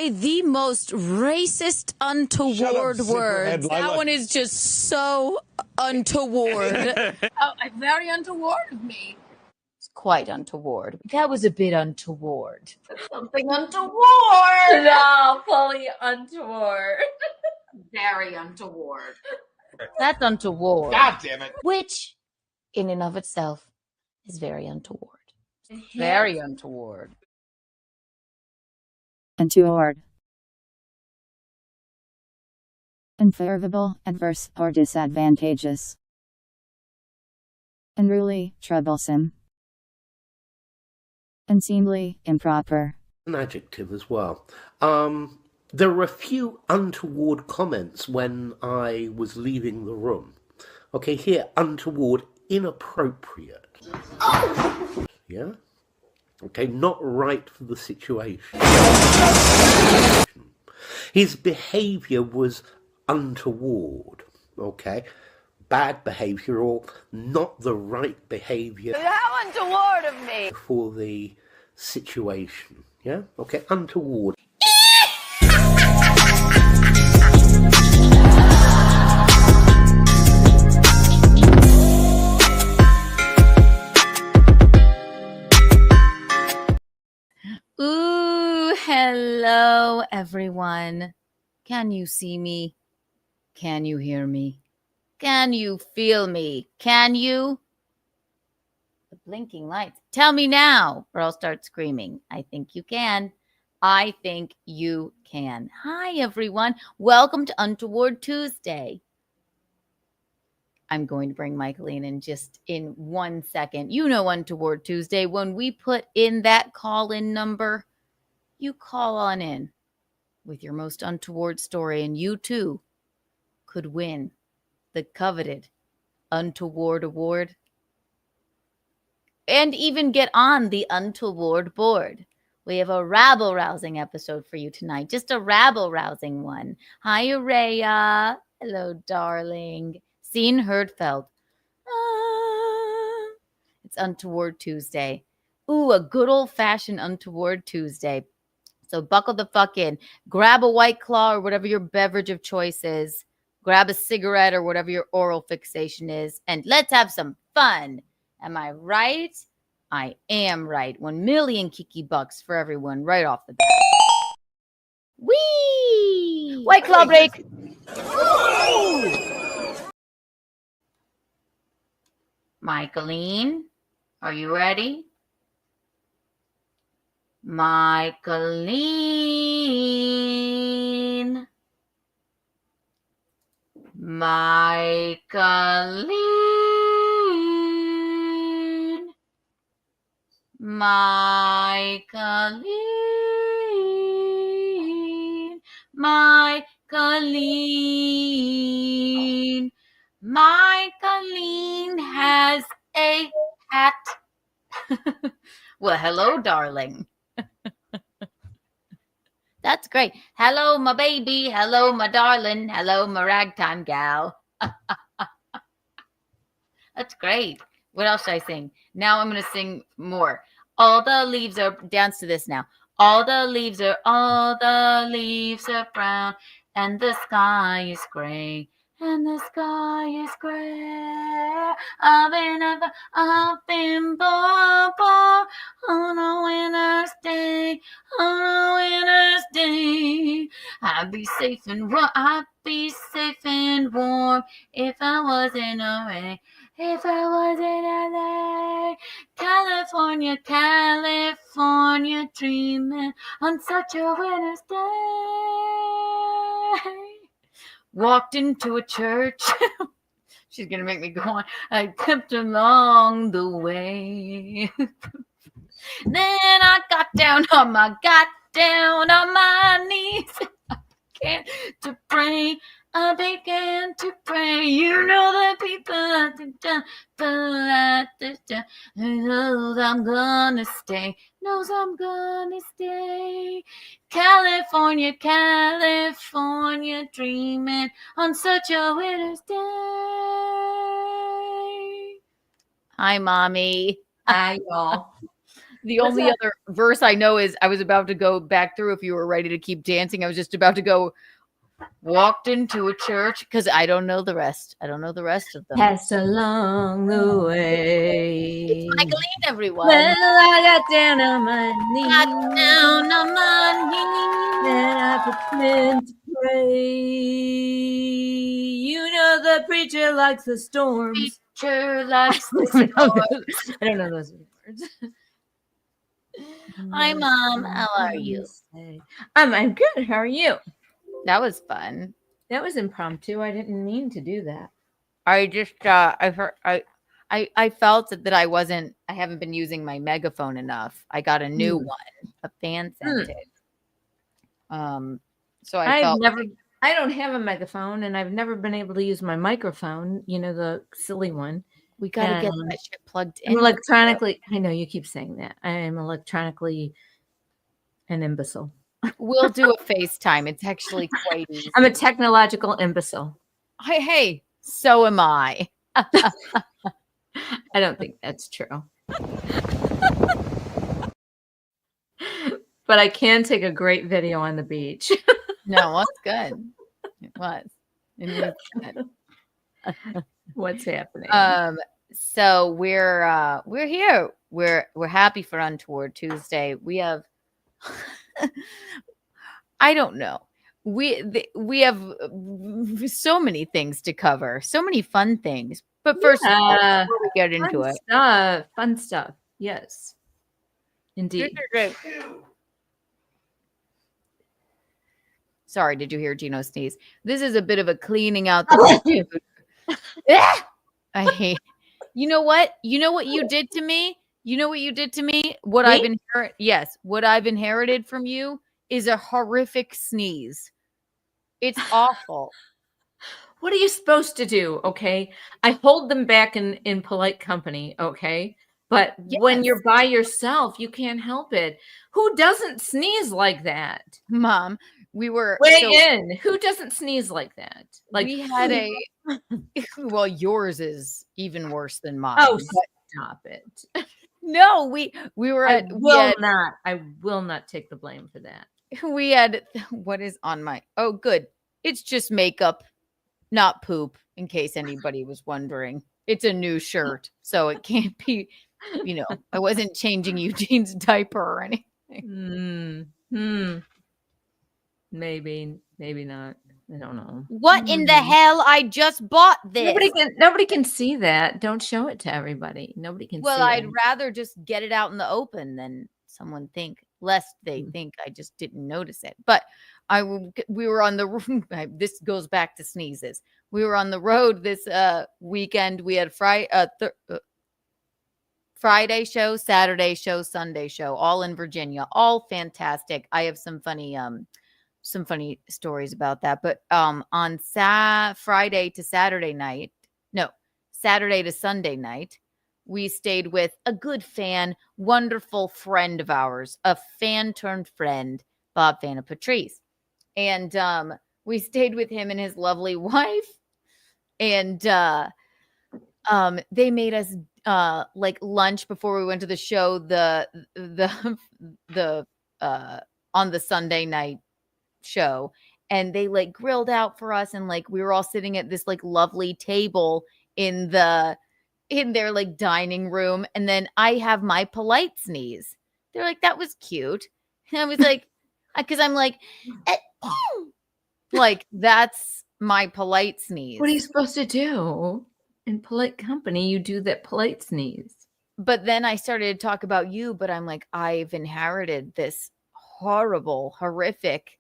say the most racist untoward word. That one is just so untoward. Oh, very untoward of me. It's quite untoward. That was a bit untoward. Something untoward. No, fully untoward. Very untoward. That's untoward. God damn it. Which, in and of itself, is very untoward. Very untoward. Untoward. Unfavorable, adverse, or disadvantageous. Unruly, troublesome. Unseemly, improper. An adjective as well. There were a few untoward comments when I was leaving the room. Okay, here, untoward, inappropriate. Yeah? Okay, not right for the situation. His behaviour was untoward. Okay? Bad behaviour or not the right behaviour. How untoward of me. For the situation. Yeah? Okay, untoward. Ooh, hello, everyone. Can you see me? Can you hear me? Can you feel me? Can you? The blinking lights. Tell me now, or I'll start screaming. I think you can. I think you can. Hi, everyone. Welcome to Untoward Tuesday. I'm going to bring Michaeline in just in 1 second. You know Untoward Tuesday. When we put in that call-in number, you call on in with your most untoward story, and you too could win the coveted Untoward Award and even get on the Untoward board. We have a rabble-rousing episode for you tonight, just a rabble-rousing one. Hi, Araya. Hello, darling. Seen, heard, felt. It's Untoward Tuesday. Ooh, a good old-fashioned Untoward Tuesday. So buckle the fuck in. Grab a White Claw or whatever your beverage of choice is. Grab a cigarette or whatever your oral fixation is. And let's have some fun. Am I right? I am right. 1 million Kiki bucks for everyone right off the bat. Whee! White Claw break. Michaeline, are you ready? Michaeline. Michaeline. Michaeline. Michaeline. Michaeline has a hat. Well, hello, darling. That's great. Hello, my baby. Hello, my darling. Hello, my ragtime gal. That's great. What else should I sing? Now I'm going to sing more. All the leaves are, dance to this now. All the leaves are brown, and the sky is gray. And the sky is gray. Up in purple on a winter's day. On a winter's day. I'd be safe and warm if I wasn't away. If I wasn't LA. California, California, dreaming on such a winter's day. Walked into a church. She's going to make me go on. I kept along the way. Then I got down on my knees. I began to pray. I began to pray. You know the people at the time, knows I'm gonna stay. Knows I'm gonna stay. California, California, dreaming on such a winter's day. Hi, Mommy. Hi, y'all. The only other verse I know is I was about to go back through if you were ready to keep dancing. I was just about to go walked into a church because I don't know the rest. I don't know the rest of them. Passed along the way. It's Michaeline, everyone. Well, I got down on my knees. Got down on my knees. And I pretend to pray. You know the preacher likes the storms. Preacher likes the storms. I don't know those words. Hi, Mom. How are you? I'm good. How are you? That was fun. That was impromptu. I didn't mean to do that. I just I felt that I haven't been using my megaphone enough. I got a new one, a fan sent it. So I don't have a megaphone, and I've never been able to use my microphone, the silly one. We got to get that shit plugged in. Electronically, I know you keep saying that. I am electronically an imbecile. We'll do a FaceTime. It's actually quite easy. I'm a technological imbecile. Hey, so am I. I don't think that's true. But I can take a great video on the beach. No, that's good. It was good. What's happening? So we're here. We're happy for Untoward Tuesday. We have I don't know. We have so many things to cover, so many fun things. But first of all, before we get into it, fun stuff. Yes, indeed. Sorry, did you hear Gino sneeze? This is a bit of a cleaning out the food. I hate. You know what? You know what you did to me? You know what you did to me? What I've inherited? Yes, what I've inherited from you is a horrific sneeze. It's awful. What are you supposed to do? Okay, I hold them back in polite company. Okay, but when you're by yourself, you can't help it. Who doesn't sneeze like that? Mom, we were in. Who doesn't sneeze like that? Like we had a. Well, yours is even worse than mine. Oh, stop it! No, we were at. I will not take the blame for that. We had what is on my. Oh, good. It's just makeup, not poop. In case anybody was wondering, it's a new shirt, so it can't be. I wasn't changing Eugene's diaper or anything. Maybe not. I don't know. What in the hell? I just bought this. Nobody can see that. Don't show it to everybody. Nobody can see it. Well, I'd rather just get it out in the open than someone think, lest they think I just didn't notice it. But we were on the this goes back to sneezes. We were on the road this weekend. We had Friday show, Saturday show, Sunday show, all in Virginia, all fantastic. I have some funny stories about that. But on Friday to Sunday night, we stayed with a good fan, wonderful friend of ours, a fan turned friend, Bob Vanna Patrice. And we stayed with him and his lovely wife. And they made us like lunch before we went to the show, the on the Sunday night show, and they like grilled out for us, and like we were all sitting at this like lovely table in their like dining room, and then I have my polite sneeze. They're like, that was cute. And I was like, because I'm like like that's my polite sneeze. What are you supposed to do in polite company? You do that polite sneeze. But then I started to talk about you, but I'm like, I've inherited this horrible, horrific,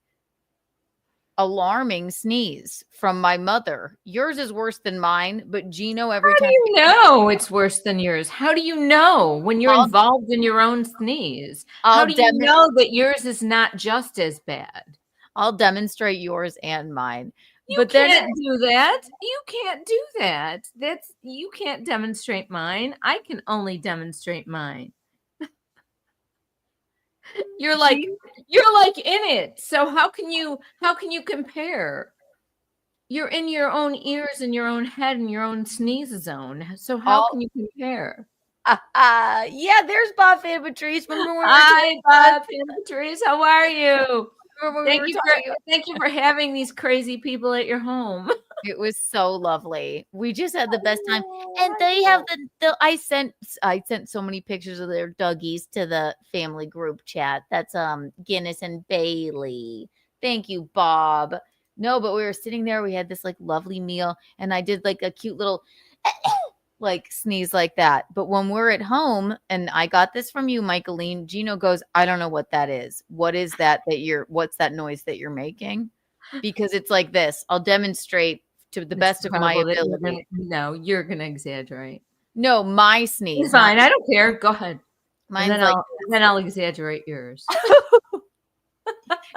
alarming sneeze from my mother. Yours is worse than mine, but Gino, every time. How do you know it's worse than yours? How do you know when you're involved in your own sneeze? How do you know that yours is not just as bad? I'll demonstrate yours and mine. You can't do that. You can't do that. You can't demonstrate mine. I can only demonstrate mine. You're like in it. So how can you compare? You're in your own ears and your own head and your own sneeze zone. So how can you compare? Yeah, there's Bob and Patrice. Remember when we were Hi, Bob and Patrice. How are you? Thank you for having these crazy people at your home. It was so lovely. We just had the best time. And they have the I sent so many pictures of their doggies to the family group chat. That's Guinness and Bailey. Thank you, Bob. No, but we were sitting there, we had this like lovely meal, and I did like a cute little like sneeze like that. But when we're at home, and I got this from you, Michaeline, Gino goes, I don't know what that is. What is that what's that noise that you're making? Because it's like this. I'll demonstrate to the best of my ability. You're going to exaggerate. No, my sneeze. It's fine. I don't care. Go ahead. Mine's then I'll exaggerate yours.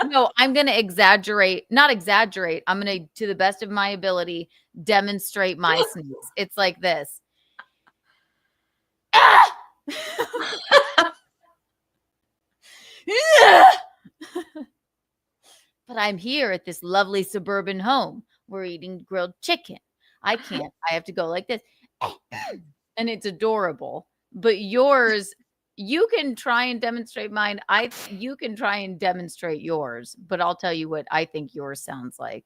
No, I'm going to exaggerate. Not exaggerate. I'm going to the best of my ability, demonstrate my sneeze. It's like this. But I'm here at this lovely suburban home. We're eating grilled chicken. I can't. I have to go like this. And it's adorable. But yours, you can try and demonstrate mine. You can try and demonstrate yours. But I'll tell you what I think yours sounds like.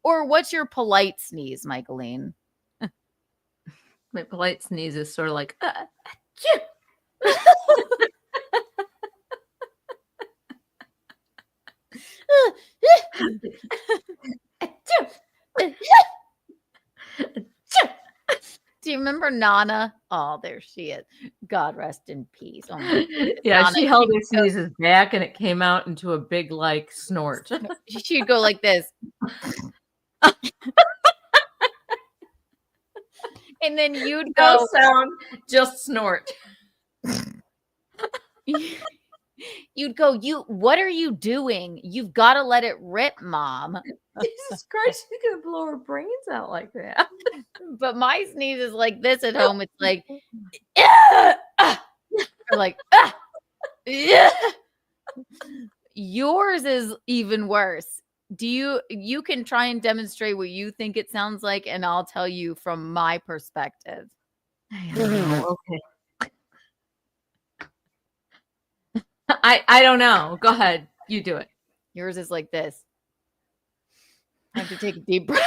Or what's your polite sneeze, Michaeline? My polite sneeze is sort of like, Do you remember Nana? Oh, there she is. God rest in peace. Oh yeah, Nana, she held her sneezes back and it came out into a big like snort. She'd go like this. And then you'd go no sound, just snort. You'd go, what are you doing? You've got to let it rip, Mom. Jesus Christ, she's gonna blow her brains out like that. But my sneeze is like this at home. It's like, or like, yours is even worse. You can try and demonstrate what you think it sounds like, and I'll tell you from my perspective. Okay. I don't know. Go ahead. You do it. Yours is like this. I have to take a deep breath.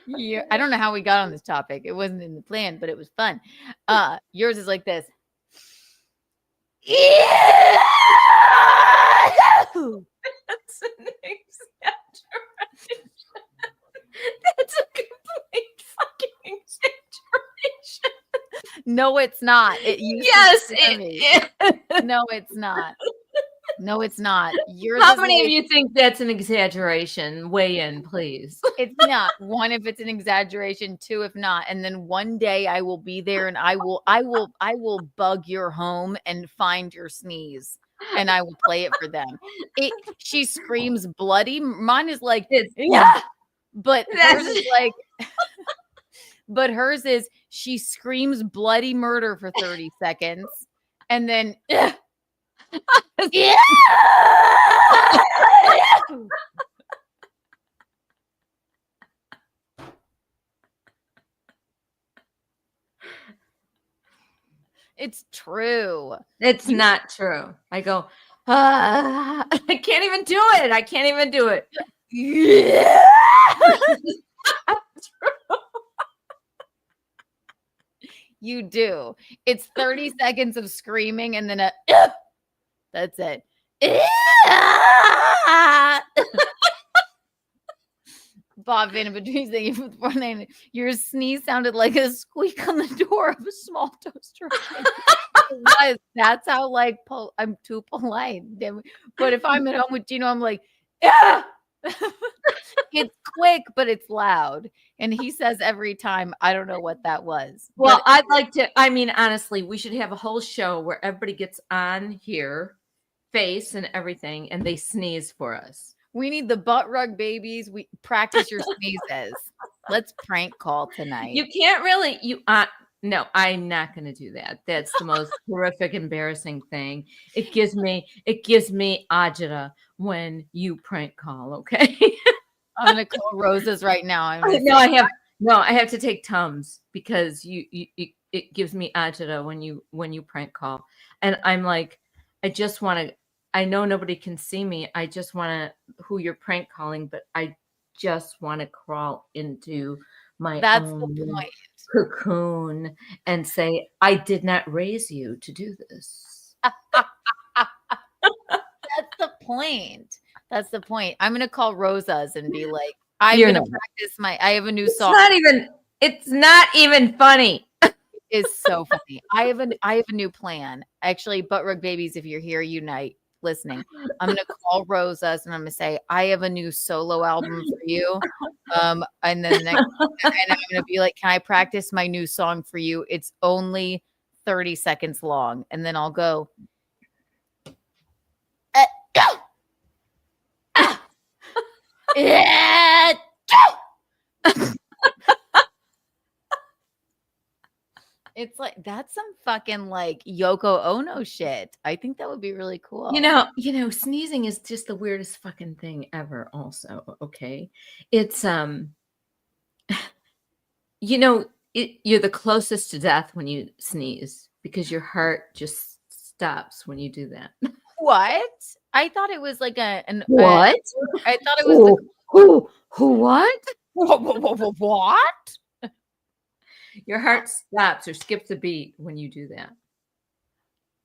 Yeah, I don't know how we got on this topic. It wasn't in the plan, but it was fun. Yours is like this. That's an exaggeration. That's a complete fucking exaggeration. No, it's not. Yes, No, it's not. No, it's not. How many of you think that's an exaggeration? Weigh in, please. It's not. One, if it's an exaggeration. Two, if not. And then one day I will be there and I will bug your home and find your sneeze. And I will play it for them. She screams bloody. Mine is like, yeah. But hers is like, but hers is she screams bloody murder for 30 seconds. And then, yeah. It's true. It's not true. I go, I can't even do it. I can't even do it. Yeah. You do. It's 30 seconds of screaming and then that's it. Bob Van Patrice, thank you for the 499. Your sneeze sounded like a squeak on the door of a small toaster. That's how like I'm too polite. But if I'm at home with Gino, I'm like, yeah. It's quick, but it's loud. And he says every time, I don't know what that was. Well, I'd like to, honestly, we should have a whole show where everybody gets on here, face and everything, and they sneeze for us. We need the butt rug babies. We practice your sneezes. Let's prank call tonight. You can't really, no, I'm not going to do that. That's the most horrific, embarrassing thing. It gives me agita when you prank call. Okay. I'm going to call Roses right now. No, I have No, I have to take Tums because it gives me agita when you prank call. And I'm like, I just want to, I know nobody can see me. I just want to, who you're prank calling, but I just want to crawl into my That's own the point. cocoon and say, I did not raise you to do this. That's the point. That's the point. I'm gonna call Rosa's and be like, I'm gonna practice I have a new song. It's not even funny. It's so funny. I have a new plan. Actually, Butt Rug Babies, if you're here, unite listening. I'm gonna call Rosa's and I'm gonna say, I have a new solo album for you. And then the next and I'm gonna be like, can I practice my new song for you? It's only 30 seconds long. And then I'll go. Yeah. It's like that's some fucking like Yoko Ono shit. I think that would be really cool. You know, sneezing is just the weirdest fucking thing ever. Also, okay, it's you're the closest to death when you sneeze because your heart just stops when you do that. What? I thought it was like what? I thought it was who what? What? Your heart stops or skips a beat when you do that.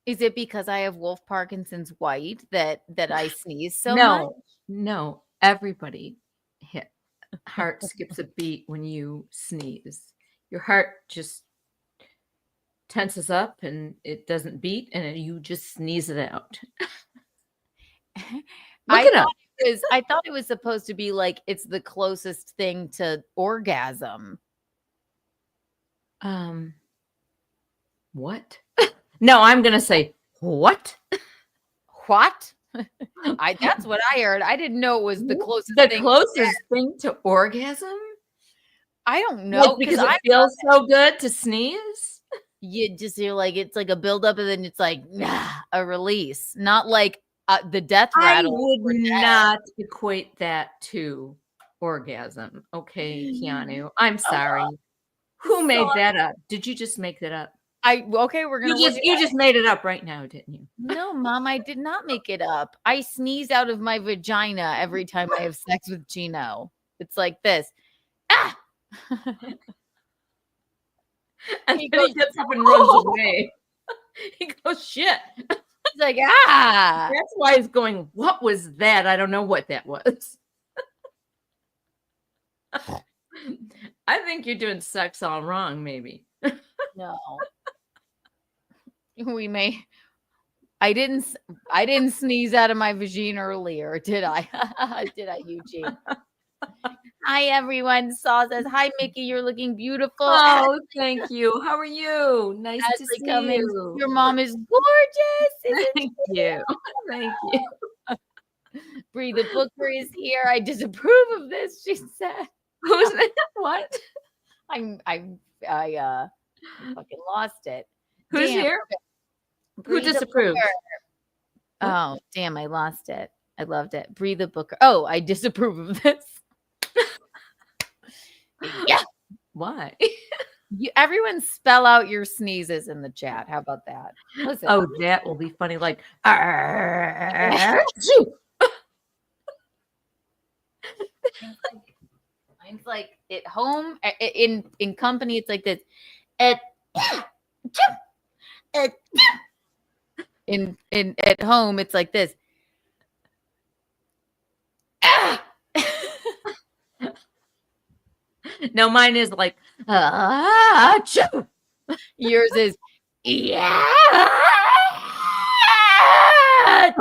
Is it because I have Wolf Parkinson's white that I sneeze so much? No. Everybody heart skips a beat when you sneeze. Your heart just tenses up and it doesn't beat and you just sneeze it out. I thought it was supposed to be like it's the closest thing to orgasm. What? No, I'm gonna say what? What? That's what I heard. I didn't know it was the closest thing to orgasm. I don't know because it feels so good to sneeze. You're like it's like a buildup and then it's like a release, not like the death rattle. I would not equate that to orgasm. Okay, Keanu, I'm sorry. Who made that up? Did you just make that up? We're gonna. You just made it up right now, didn't you? No, Mom, I did not make it up. I sneeze out of my vagina every time I have sex with Gino. It's like this. Ah! And he gets up and runs away. He goes, shit. He's like, ah. That's why he's going, what was that? I don't know what that was. I think you're doing sex all wrong, maybe. No. I didn't sneeze out of my vagina earlier, did I? Did I, Eugene? Hi, everyone. Saw says, hi, Mickey. You're looking beautiful. Oh, thank you. How are you? Nice to see you. Your mom is gorgeous. Thank you. Thank you. Bree the Booker is here. I disapprove of this, she said. Who's that? What? I fucking lost it. Who's here? Who disapproves? Oh, damn, I lost it. I loved it. Bree the Booker. Oh, I disapprove of this. Yeah. Why? Everyone spell out your sneezes in the chat. How about that? Listen. Oh, that will be funny. Like, mine's like at home, in company, it's like this. At home, it's like this. No, mine is like, yours is, yeah. I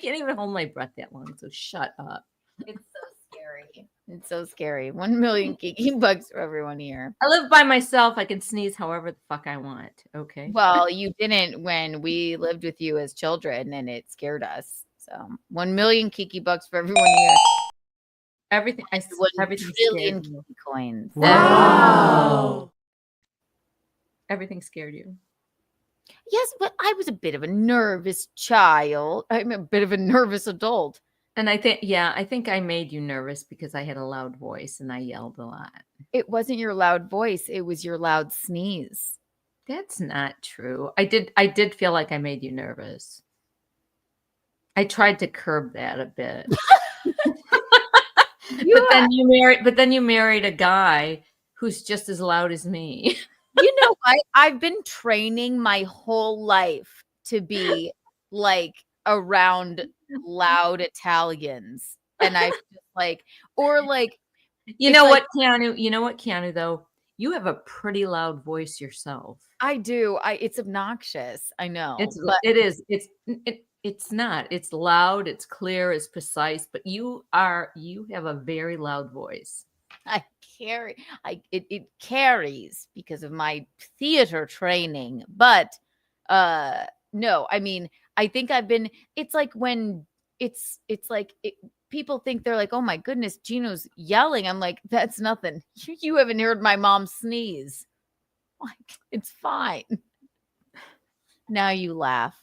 can't even hold my breath that long, so shut up. It's so scary. It's so scary. 1 million kiki bucks for everyone here. I live by myself. I can sneeze however the fuck I want. Okay. Well, you didn't when we lived with you as children, and it scared us. So 1 million kiki bucks for everyone here. Everything. I said 1 trillion kiki coins. Wow. Everything scared you. Yes, but I was a bit of a nervous child. I'm a bit of a nervous adult. And I think I made you nervous because I had a loud voice and I yelled a lot. It wasn't your loud voice. It was your loud sneeze. That's not true. I did feel like I made you nervous. I tried to curb that a bit. But then you married a guy who's just as loud as me. You know what? I've been training my whole life to be like around loud Italians. And I just like, or like, you know what, Keanu, though? You have a pretty loud voice yourself. I do. It's obnoxious. I know. It is. It's not. It's loud, it's clear, it's precise, but you have a very loud voice. It carries because of my theater training. But no, I mean, I think it's like when people think they're like, oh my goodness, Gino's yelling. I'm like, that's nothing. You haven't heard my mom sneeze. Like, it's fine. Now you laugh.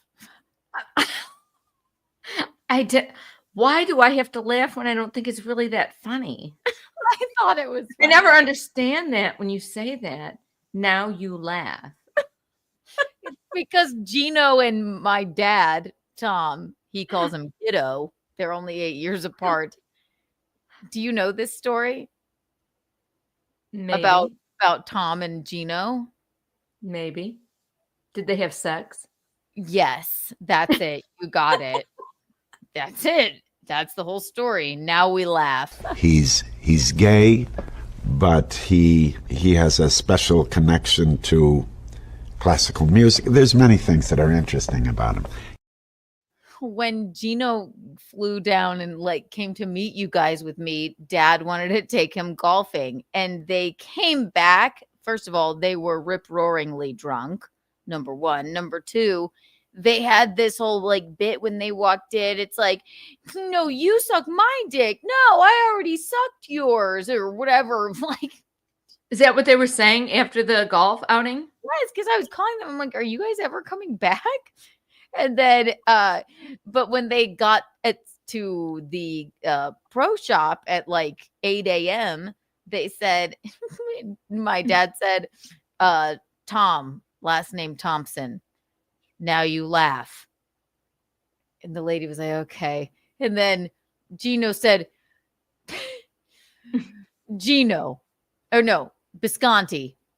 Why do I have to laugh when I don't think it's really that funny? I thought it was funny. I never understand that when you say that. Now you laugh. It's because Gino and my dad, Tom, he calls him Kiddo. They're only 8 years apart. Do you know this story? Maybe. About Tom and Gino? Maybe. Did they have sex? Yes, that's it. You got it. That's it. That's the whole story. Now we laugh. He's gay, but he has a special connection to classical music. There's many things that are interesting about him. When Gino flew down and like came to meet you guys with me, Dad wanted to take him golfing, and they came back. First of all, they were rip-roaringly drunk. Number one. Number two, they had this whole like bit when they walked in. It's like, no, you suck my dick. No, I already sucked yours or whatever. Like, is that what they were saying after the golf outing? Yes, because I was calling them. I'm like, are you guys ever coming back? And then, but when they got to the pro shop at like 8 a.m., they said, my dad said, Tom, last name Thompson. Now you laugh. And the lady was like, okay. And then Gino said,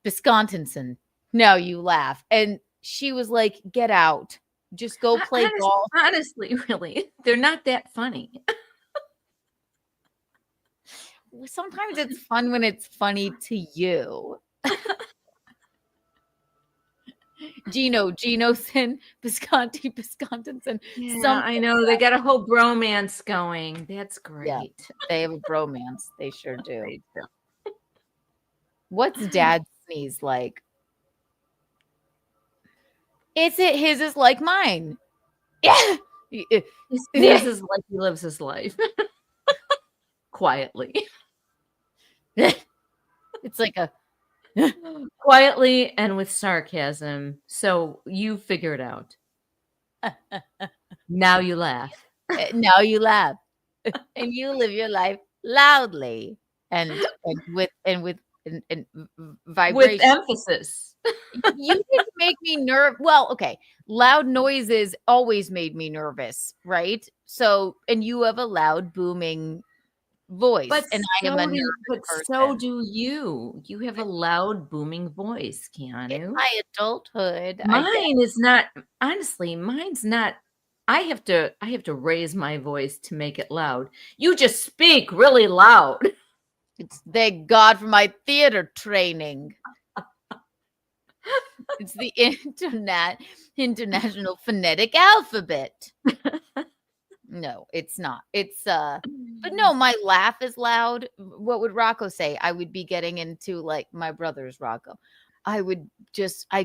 Biscontinson. Now you laugh. And she was like, get out. Just go play golf. Honestly, really, they're not that funny. Sometimes it's fun when it's funny to you. Ginoson, Biscontinson. Yeah, I know. They got a whole bromance going. That's great. Yeah, they have a bromance. They sure do. What's Dad's sneeze like? His is like mine. Yeah. His sneeze is like he lives his life. Quietly. It's like a quietly and with sarcasm. So you figure it out. Now you laugh. Now you laugh. And you live your life loudly and with vibration. With emphasis. You didn't make me nervous. Well, okay. Loud noises always made me nervous, right? So, and you have a loud, booming voice, and I am a nervous person. So do you. You have a loud, booming voice, Keanu. In my adulthood, mine is not. Honestly, mine's not. I have to raise my voice to make it loud. You just speak really loud. It's thank God for my theater training. It's the international phonetic alphabet. No, it's not. It's but no, my laugh is loud. What would Rocco say? I would be getting into like my brother's Rocco. I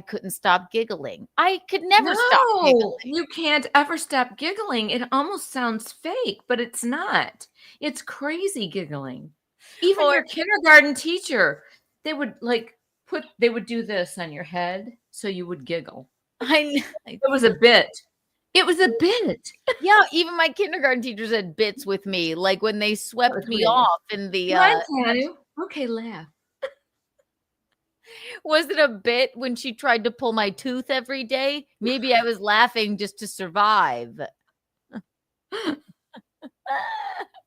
couldn't stop giggling. I could never stop giggling. You can't ever stop giggling. It almost sounds fake, but it's not. It's crazy giggling. Even your kindergarten teacher, they would do this on your head so you would giggle. I know. It was a bit. It was a bit. Yeah, even my kindergarten teachers had bits with me, like when they swept me off in the Keanu. Okay, laugh. Was it a bit when she tried to pull my tooth every day? Maybe I was laughing just to survive.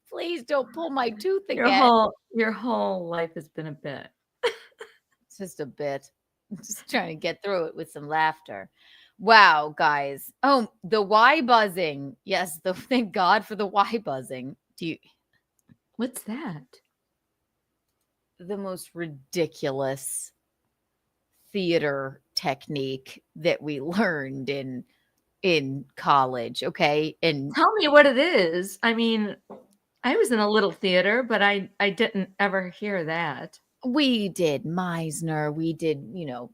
Please don't pull my tooth again. Your whole life has been a bit. It's just a bit. I'm just trying to get through it with some laughter. Wow, guys. Oh, the Y buzzing. Yes, thank God for the Y buzzing. What's that? The most ridiculous theater technique that we learned in college, okay? And tell me what it is. I mean, I was in a little theater, but I didn't ever hear that. We did Meisner, we did, oh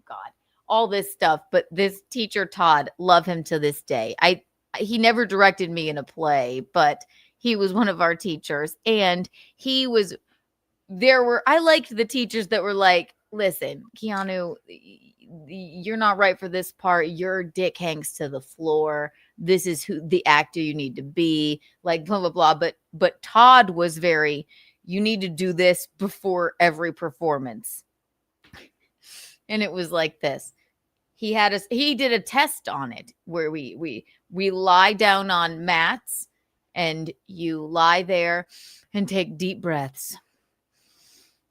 God, all this stuff. But this teacher, Todd, love him to this day. He never directed me in a play, but he was one of our teachers. And I liked the teachers that were like, listen, Keanu, you're not right for this part. Your dick hangs to the floor. This is who the actor you need to be, like blah, blah, blah. But Todd was you need to do this before every performance. And it was like this. He did a test on it where we lie down on mats and you lie there and take deep breaths.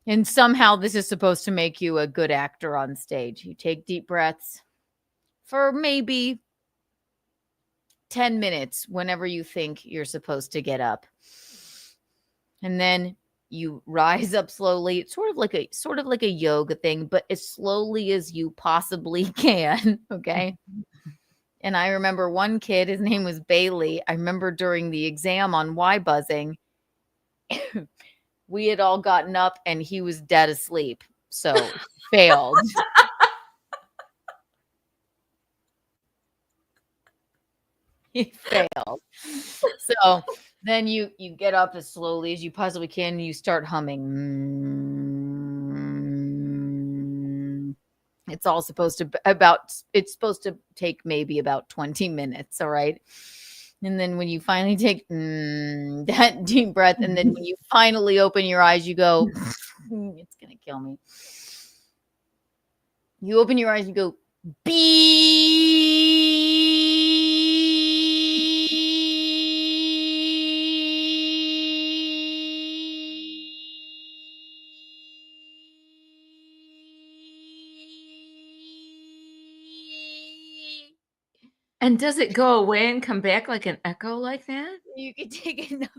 And somehow this is supposed to make you a good actor on stage. You take deep breaths for maybe 10 minutes whenever you think you're supposed to get up. And then you rise up slowly. It's sort of like a yoga thing, but as slowly as you possibly can, okay? And I remember one kid, his name was Bailey. I remember during the exam on Y buzzing, we had all gotten up and he was dead asleep. So failed. He failed. So then you get up as slowly as you possibly can. And you start humming. It's all supposed to take maybe about 20 minutes. All right. And then when you finally take that deep breath, and then when you finally open your eyes, you go, it's going to kill me. You open your eyes, you go, And does it go away and come back like an echo like that? You can take another.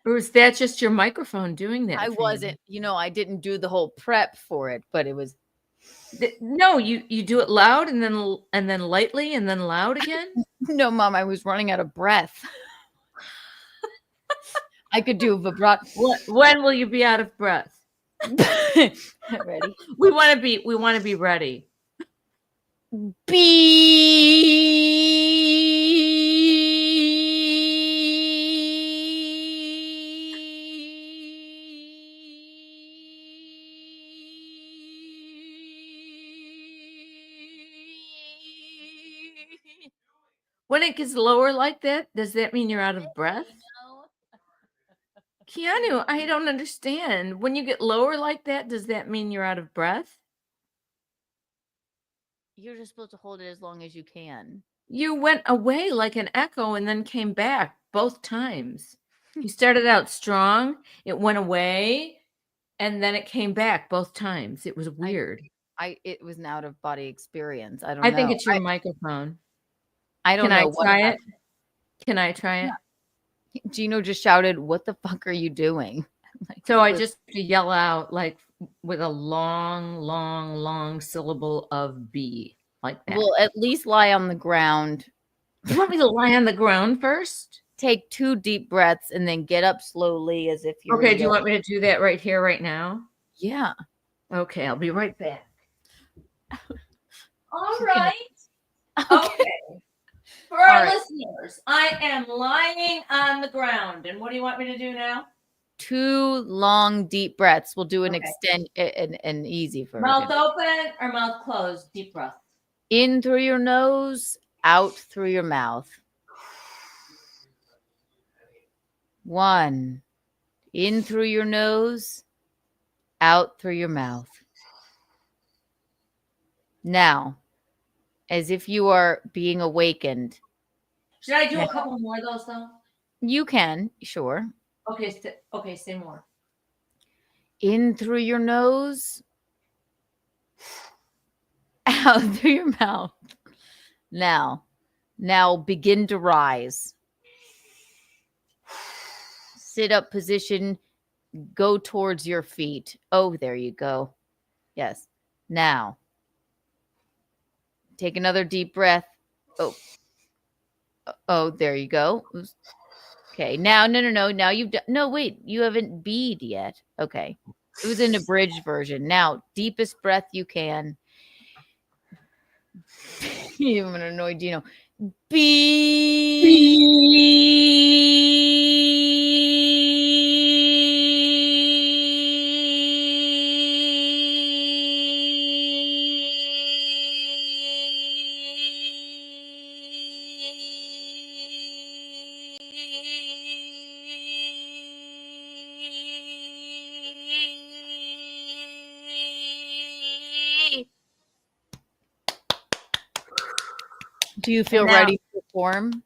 Or is that just your microphone doing that? I wasn't, I didn't do the whole prep for it, but it was. No, you do it loud and then lightly and then loud again? No, Mom, I was running out of breath. I could do a vibrato. When will you be out of breath? Ready? We want to be ready. When it gets lower like that, does that mean you're out of breath? Keanu, I don't understand. When you get lower like that, does that mean you're out of breath? You're just supposed to hold it as long as you can. You went away like an echo and then came back both times. You started out strong, it went away, and then it came back both times. It was weird. It was an out of body experience. I don't know. I think it's your microphone. I don't know. Can I try it? Can I try it? Gino just shouted, "What the fuck are you doing?" So I just have to yell out like with a long syllable of B like that. Well, at least lie on the ground. You want me to lie on the ground first? Take 2 deep breaths and then get up slowly as if you're. Okay, do you want me to do that right here, right now? Yeah. Okay, I'll be right back. All right. Okay. For our listeners, I am lying on the ground. And what do you want me to do now? 2 long, deep breaths. We'll do an an easy version. Mouth open or mouth closed? Deep breath. In through your nose, out through your mouth. 1, in through your nose, out through your mouth. Now, as if you are being awakened. Should I do a couple more of those though? You can, sure. Okay, say more. In through your nose, out through your mouth. Now begin to rise. Sit up position, go towards your feet. Oh, there you go. Yes. Now, take another deep breath. Oh, there you go. Okay. Now, no. Now you've done. No, wait. You haven't bead yet. Okay. It was an abridged version. Now, deepest breath you can. I'm gonna annoy Dino. Do you feel ready to perform?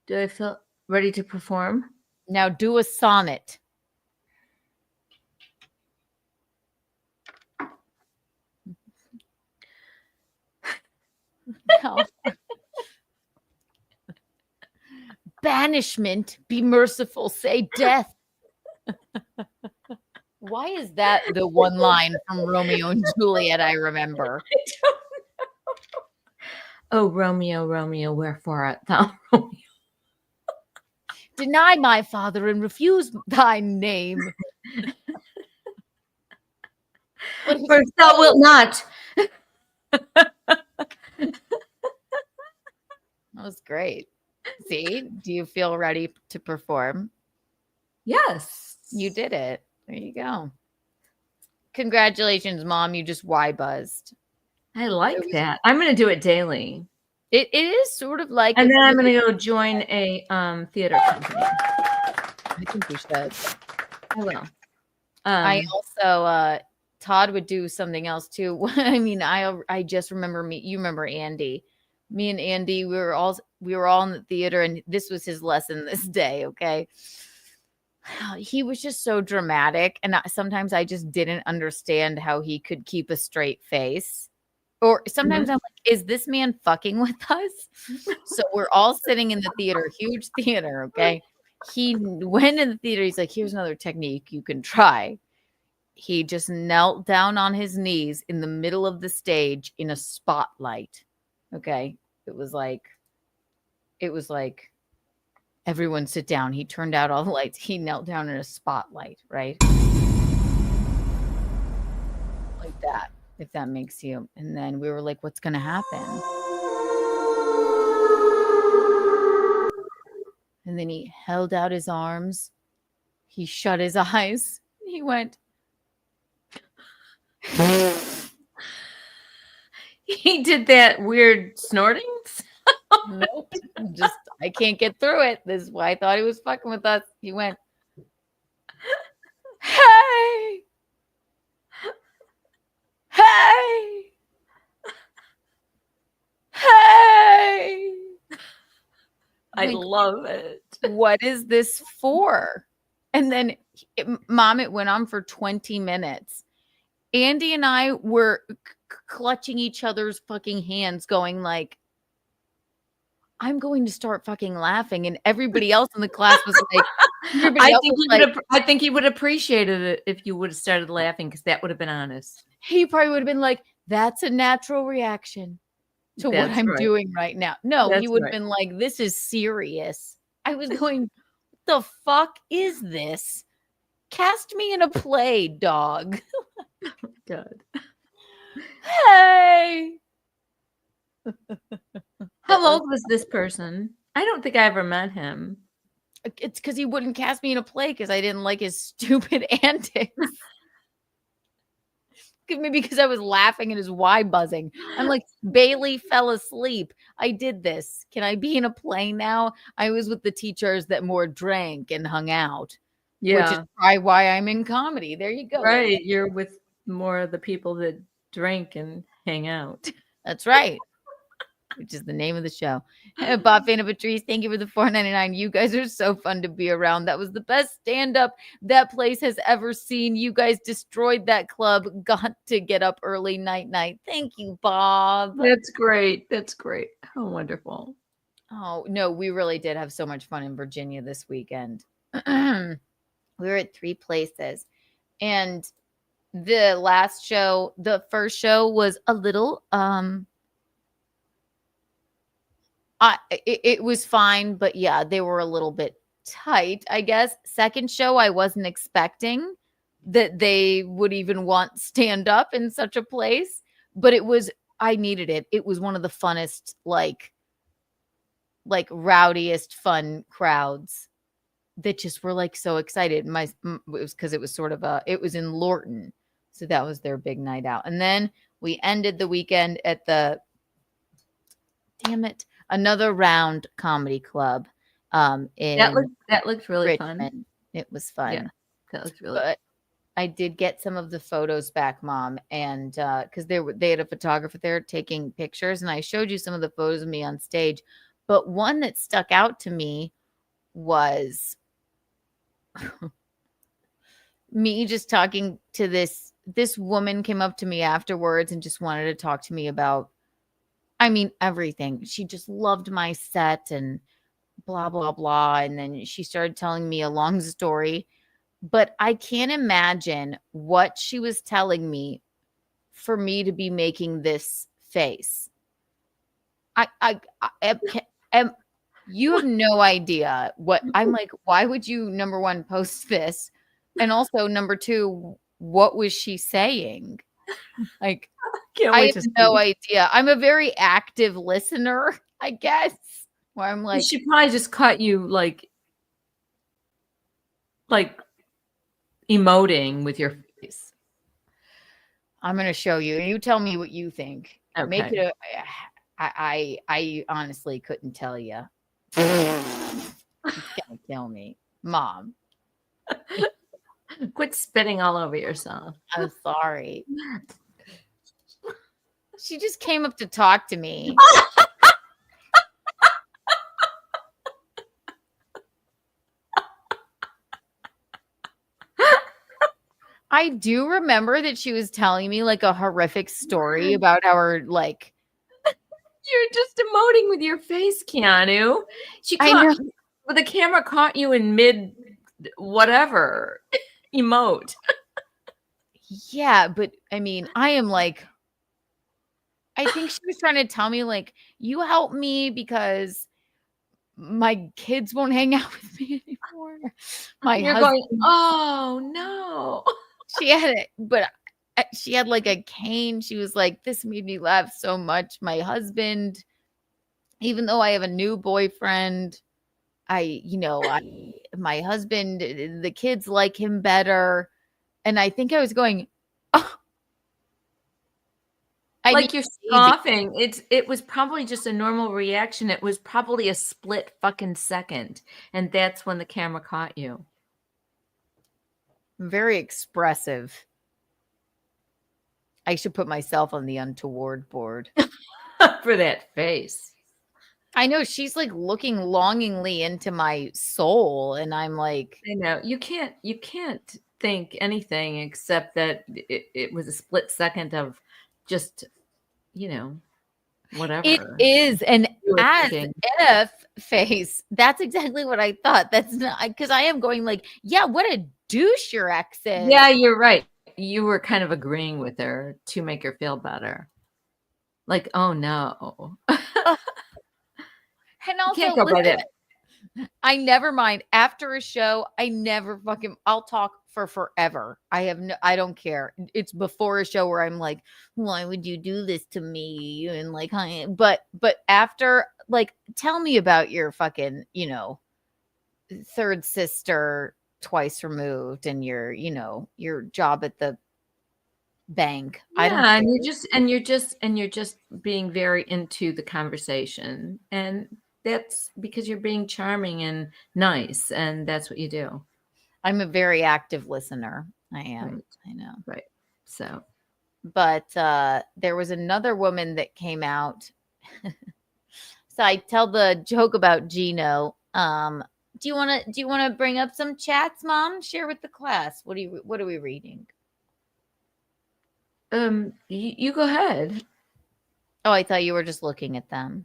Do I feel ready to perform? Now do a sonnet. No. Banishment, be merciful, say death. Why is that the one line from Romeo and Juliet I remember? I don't know. Oh, Romeo, Romeo, wherefore art thou, Romeo? Deny my father and refuse thy name. First thou wilt not. That was great. See, do you feel ready to perform? Yes. You did it. There you go. Congratulations, Mom. You just buzzed. I like that. I'm going to do it daily. It is sort of like... And then I'm going to go join a theater company. I think you should. I will. I also... Todd would do something else too. I mean, I just remember you remember Andy. Me and Andy, we were all in the theater, and this was his lesson this day, okay? He was just so dramatic, and sometimes I just didn't understand how he could keep a straight face. Or sometimes I'm like, is this man fucking with us? So we're all sitting in the theater, huge theater, okay? He went in the theater, he's like, here's another technique you can try. He just knelt down on his knees in the middle of the stage in a spotlight. Okay. It was like, everyone sit down. He turned out all the lights. He knelt down in a spotlight, right? Like that, if that makes you. And then we were like, what's going to happen? And then he held out his arms. He shut his eyes. He went. He did that weird snorting. Nope. I can't get through it. This is why I thought he was fucking with us. He went, hey, hey, hey. I love it. What is this for? And then, Mom, it went on for 20 minutes. Andy and I were clutching each other's fucking hands going like, I'm going to start fucking laughing. And everybody else in the class was like, I think he would have appreciated it if you would have started laughing, because that would have been honest. He probably would have been like, that's a natural reaction to what I'm doing right now. No, he would have been like, this is serious. I was going, what the fuck is this? Cast me in a play, dog. God. Hey. How old was this person? I don't think I ever met him. It's because he wouldn't cast me in a play because I didn't like his stupid antics. at me because I was laughing and his Y buzzing. I'm like, Bailey fell asleep. I did this. Can I be in a play now? I was with the teachers that more drank and hung out, which is probably why I'm in comedy. There you go. Right. You're with more of the people that drink and hang out. That's right. Which is the name of the show. Bob Fana Patrice, thank you for the $4.99. You guys are so fun to be around. That was the best stand-up that place has ever seen. You guys destroyed that club. Got to get up early night. Thank you, Bob. That's great. That's great. How wonderful. Oh, no, we really did have so much fun in Virginia this weekend. We were at 3 places. And the last show, the first show was a little it was fine, but yeah, they were a little bit tight, I guess. Second show, I wasn't expecting that they would even want stand up in such a place, but I needed it. It was one of the funnest, like rowdiest fun crowds that just were like so excited. It was because it was sort of it was in Lorton. So that was their big night out. And then we ended the weekend at Another Round Comedy Club. That looked really Richmond. Fun. It was fun. Yeah, that was really. But I did get some of the photos back, Mom, and because they had a photographer there taking pictures, and I showed you some of the photos of me on stage. But one that stuck out to me was me just talking to this woman came up to me afterwards and just wanted to talk to me about, everything. She just loved my set and blah, blah, blah. And then she started telling me a long story, but I can't imagine what she was telling me for me to be making this face. You have no idea what I'm like. Why would you, number one, post this? And also, number two, what was she saying? Like, I have no idea. I'm a very active listener, I guess. Where I'm like, she probably just caught you like emoting with your face. I'm gonna show you. You tell me what you think. Okay. Make it I honestly couldn't tell you. It's gonna kill me, Mom. Quit spitting all over yourself. I'm sorry. She just came up to talk to me. I do remember that she was telling me like a horrific story about our like. You're just emoting with your face, Keanu. The camera caught you in mid whatever emote. Yeah, but I am like, I think she was trying to tell me like, you help me because my kids won't hang out with me anymore. You're going, oh no. She had it, but she had like a cane. She was like, this made me laugh so much. My husband, even though I have a new boyfriend, my husband, the kids like him better. And I think I was going, oh. You're scoffing. It was probably just a normal reaction. It was probably a split fucking second. And that's when the camera caught you. Very expressive. I should put myself on the Untoward board. For that face. I know she's like looking longingly into my soul. And I'm like, I know you can't think anything except that it was a split second of just, whatever. It is an as if face. That's exactly what I thought. That's not because I am going like, yeah, what a douche your ex is. Yeah, you're right. You were kind of agreeing with her to make her feel better. Like, oh no. And also, can't go by that. I never mind. After a show, I'll talk for forever. I don't care. It's before a show where I'm like, why would you do this to me? And like, but after, like, tell me about your fucking, third sister twice removed and your job at the bank. Yeah, I don't. And you're just being very into the conversation, and that's because you're being charming and nice, and that's what you do. I'm a very active listener. I am. Right. I know. Right. So, but there was another woman that came out. So I tell the joke about Gino. Do you want to bring up some chats, Mom? Share with the class. What are we reading? you go ahead. Oh, I thought you were just looking at them.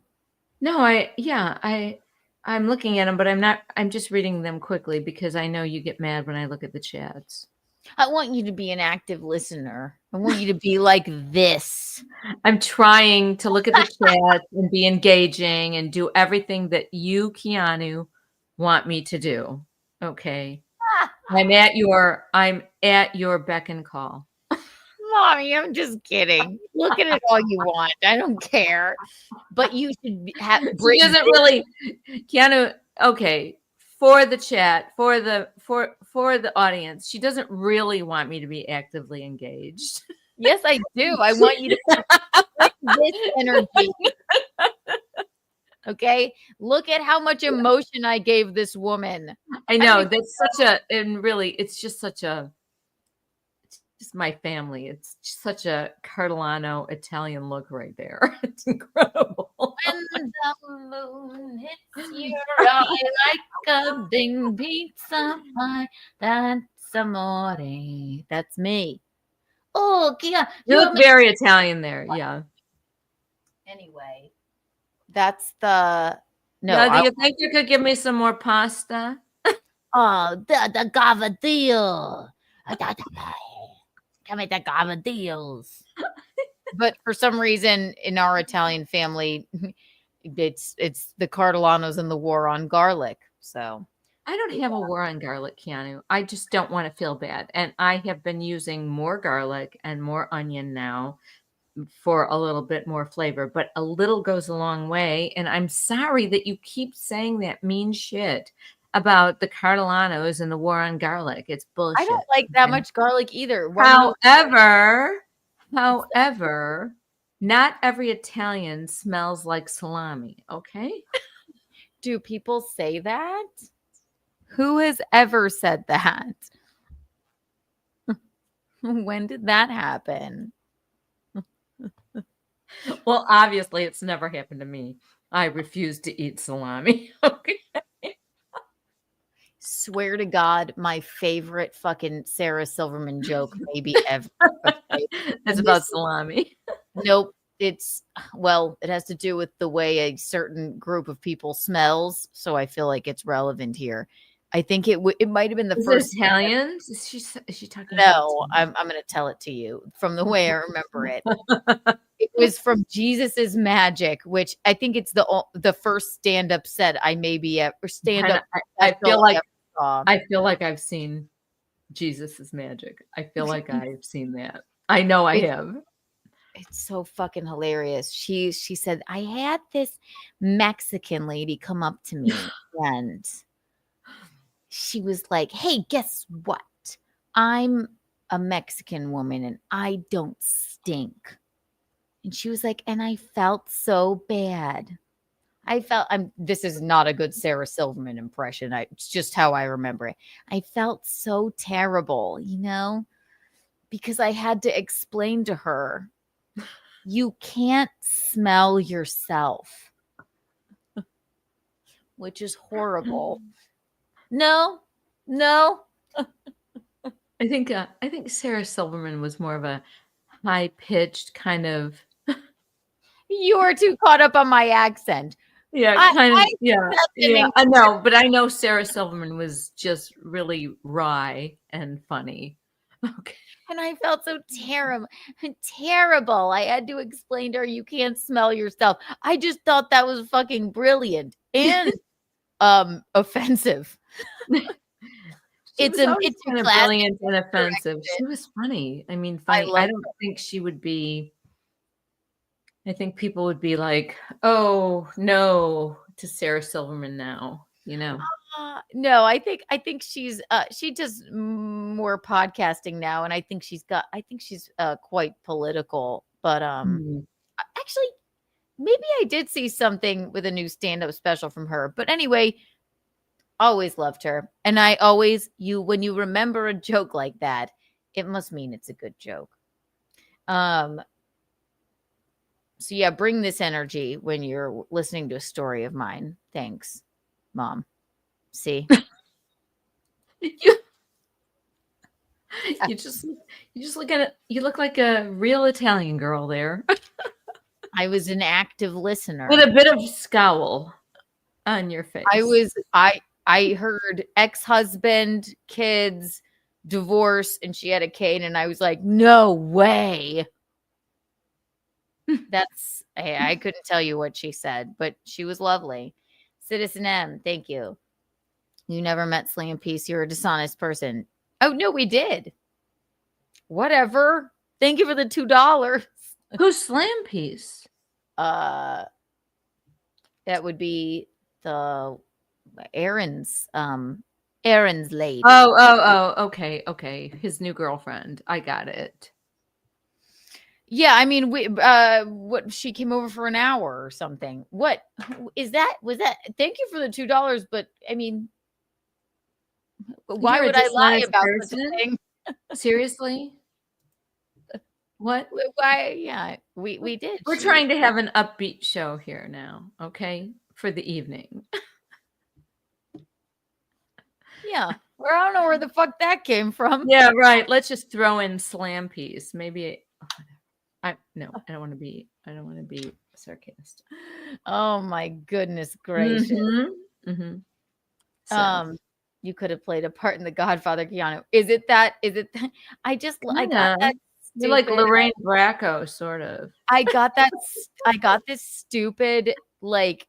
No, I'm looking at them, but I'm just reading them quickly because I know you get mad when I look at the chats. I want you to be an active listener. I want you to be like this. I'm trying to look at the chat and be engaging and do everything that you, Keanu, want me to do. Okay. I'm at your beck and call. Mommy, I'm just kidding. Look at it all you want. I don't care. But you should have. She doesn't really, Keanu. Okay, for the chat, for the audience, she doesn't really want me to be actively engaged. Yes, I do. I want you to bring this energy. Okay, look at how much emotion I gave this woman. I know that's it's just my family. It's just such a Cardellano Italian look right there. It's incredible. When the moon hits your eye like a ding pizza pie, that's amore. That's me. Oh, Kia, you look very Italian there. Yeah. Anyway, that's the no. Now, do you think you could give me some more pasta? Oh, the gavadil. Come at the gavadils. But for some reason, in our Italian family, it's the Cardellanos and the war on garlic. So I don't have a war on garlic, Keanu. I just don't want to feel bad. And I have been using more garlic and more onion now for a little bit more flavor, but a little goes a long way. And I'm sorry that you keep saying that mean shit about the Cardellanos and the war on garlic. It's bullshit. I don't like that much garlic either. However, not every Italian smells like salami, okay? Do people say that? Who has ever said that? When did that happen? Well, obviously, it's never happened to me. I refuse to eat salami. Okay. Swear to God, my favorite fucking Sarah Silverman joke maybe ever. Okay? It's about salami. Nope. It has to do with the way a certain group of people smells. So I feel like it's relevant here. I think it might have been the first Italians. Is she talking? No, I'm going to tell it to you from the way I remember it. It was from Jesus's Magic, which I think it's the first stand-up set I maybe ever stand up. I feel like I've seen Jesus's Magic. I feel like I've seen that. I know I have. It's so fucking hilarious. She said, I had this Mexican lady come up to me and she was like, hey, guess what? I'm a Mexican woman and I don't stink. And she was like, and I felt so bad. This is not a good Sarah Silverman impression. It's just how I remember it. I felt so terrible, because I had to explain to her, you can't smell yourself, which is horrible. No. I think Sarah Silverman was more of a high-pitched kind of. You are too caught up on my accent. Yeah, yeah. I know, but I know Sarah Silverman was just really wry and funny. Okay. And I felt so terrible. I had to explain to her, you can't smell yourself. I just thought that was fucking brilliant and offensive. It's kind of brilliant and offensive. She was funny. I mean, funny. I don't think she would be. I think people would be like, "Oh no," to Sarah Silverman now. No, I think she does more podcasting now, and I think she's quite political. But actually, maybe I did see something with a new stand-up special from her. But anyway, always loved her, and when you remember a joke like that, it must mean it's a good joke. So yeah, bring this energy when you're listening to a story of mine. Thanks, Mom. See. you you look like a real Italian girl there. I was an active listener with a bit of scowl on your face. I heard ex-husband, kids, divorce, and she had a cane, and I was like, no way. I couldn't tell you what she said, but she was lovely. Citizen M, thank you. You never met Slam Peace. You're a dishonest person. Oh, no, we did. Whatever. Thank you for the $2. Who's Slam Peace? That would be the Aaron's lady. Oh, okay. His new girlfriend. I got it. Yeah, I mean, what she came over for an hour or something. What is that? Was that? Thank you for the $2, but I mean, why would I lie about such a thing? Seriously? What? Why? Yeah, we did. We're trying to have an upbeat show here now, okay, for the evening. Yeah, I don't know where the fuck that came from. Yeah, right. Let's just throw in Slam Peace. Maybe I don't want to be sarcastic. Oh my goodness gracious. So. You could have played a part in The Godfather, Keanu. Is it that? I got that. You're like Lorraine Bracco, sort of. I got this stupid, like.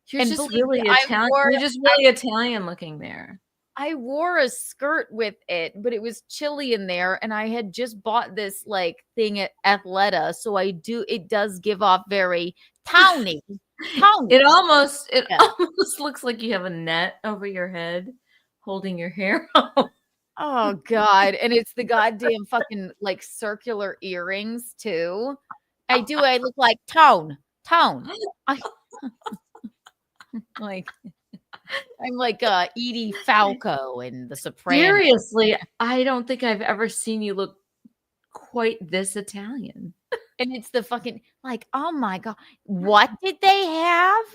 You're just really Italian. You're just really Italian looking there. I wore a skirt with it, but it was chilly in there, and I had just bought this like thing at Athleta, so it does give off very towny. It almost looks like you have a net over your head holding your hair. Oh God. And it's the goddamn fucking like circular earrings too. I look like Tone. I'm like Edie Falco in The Sopranos. Seriously, I don't think I've ever seen you look quite this Italian. And it's the fucking like, oh my God, what did they have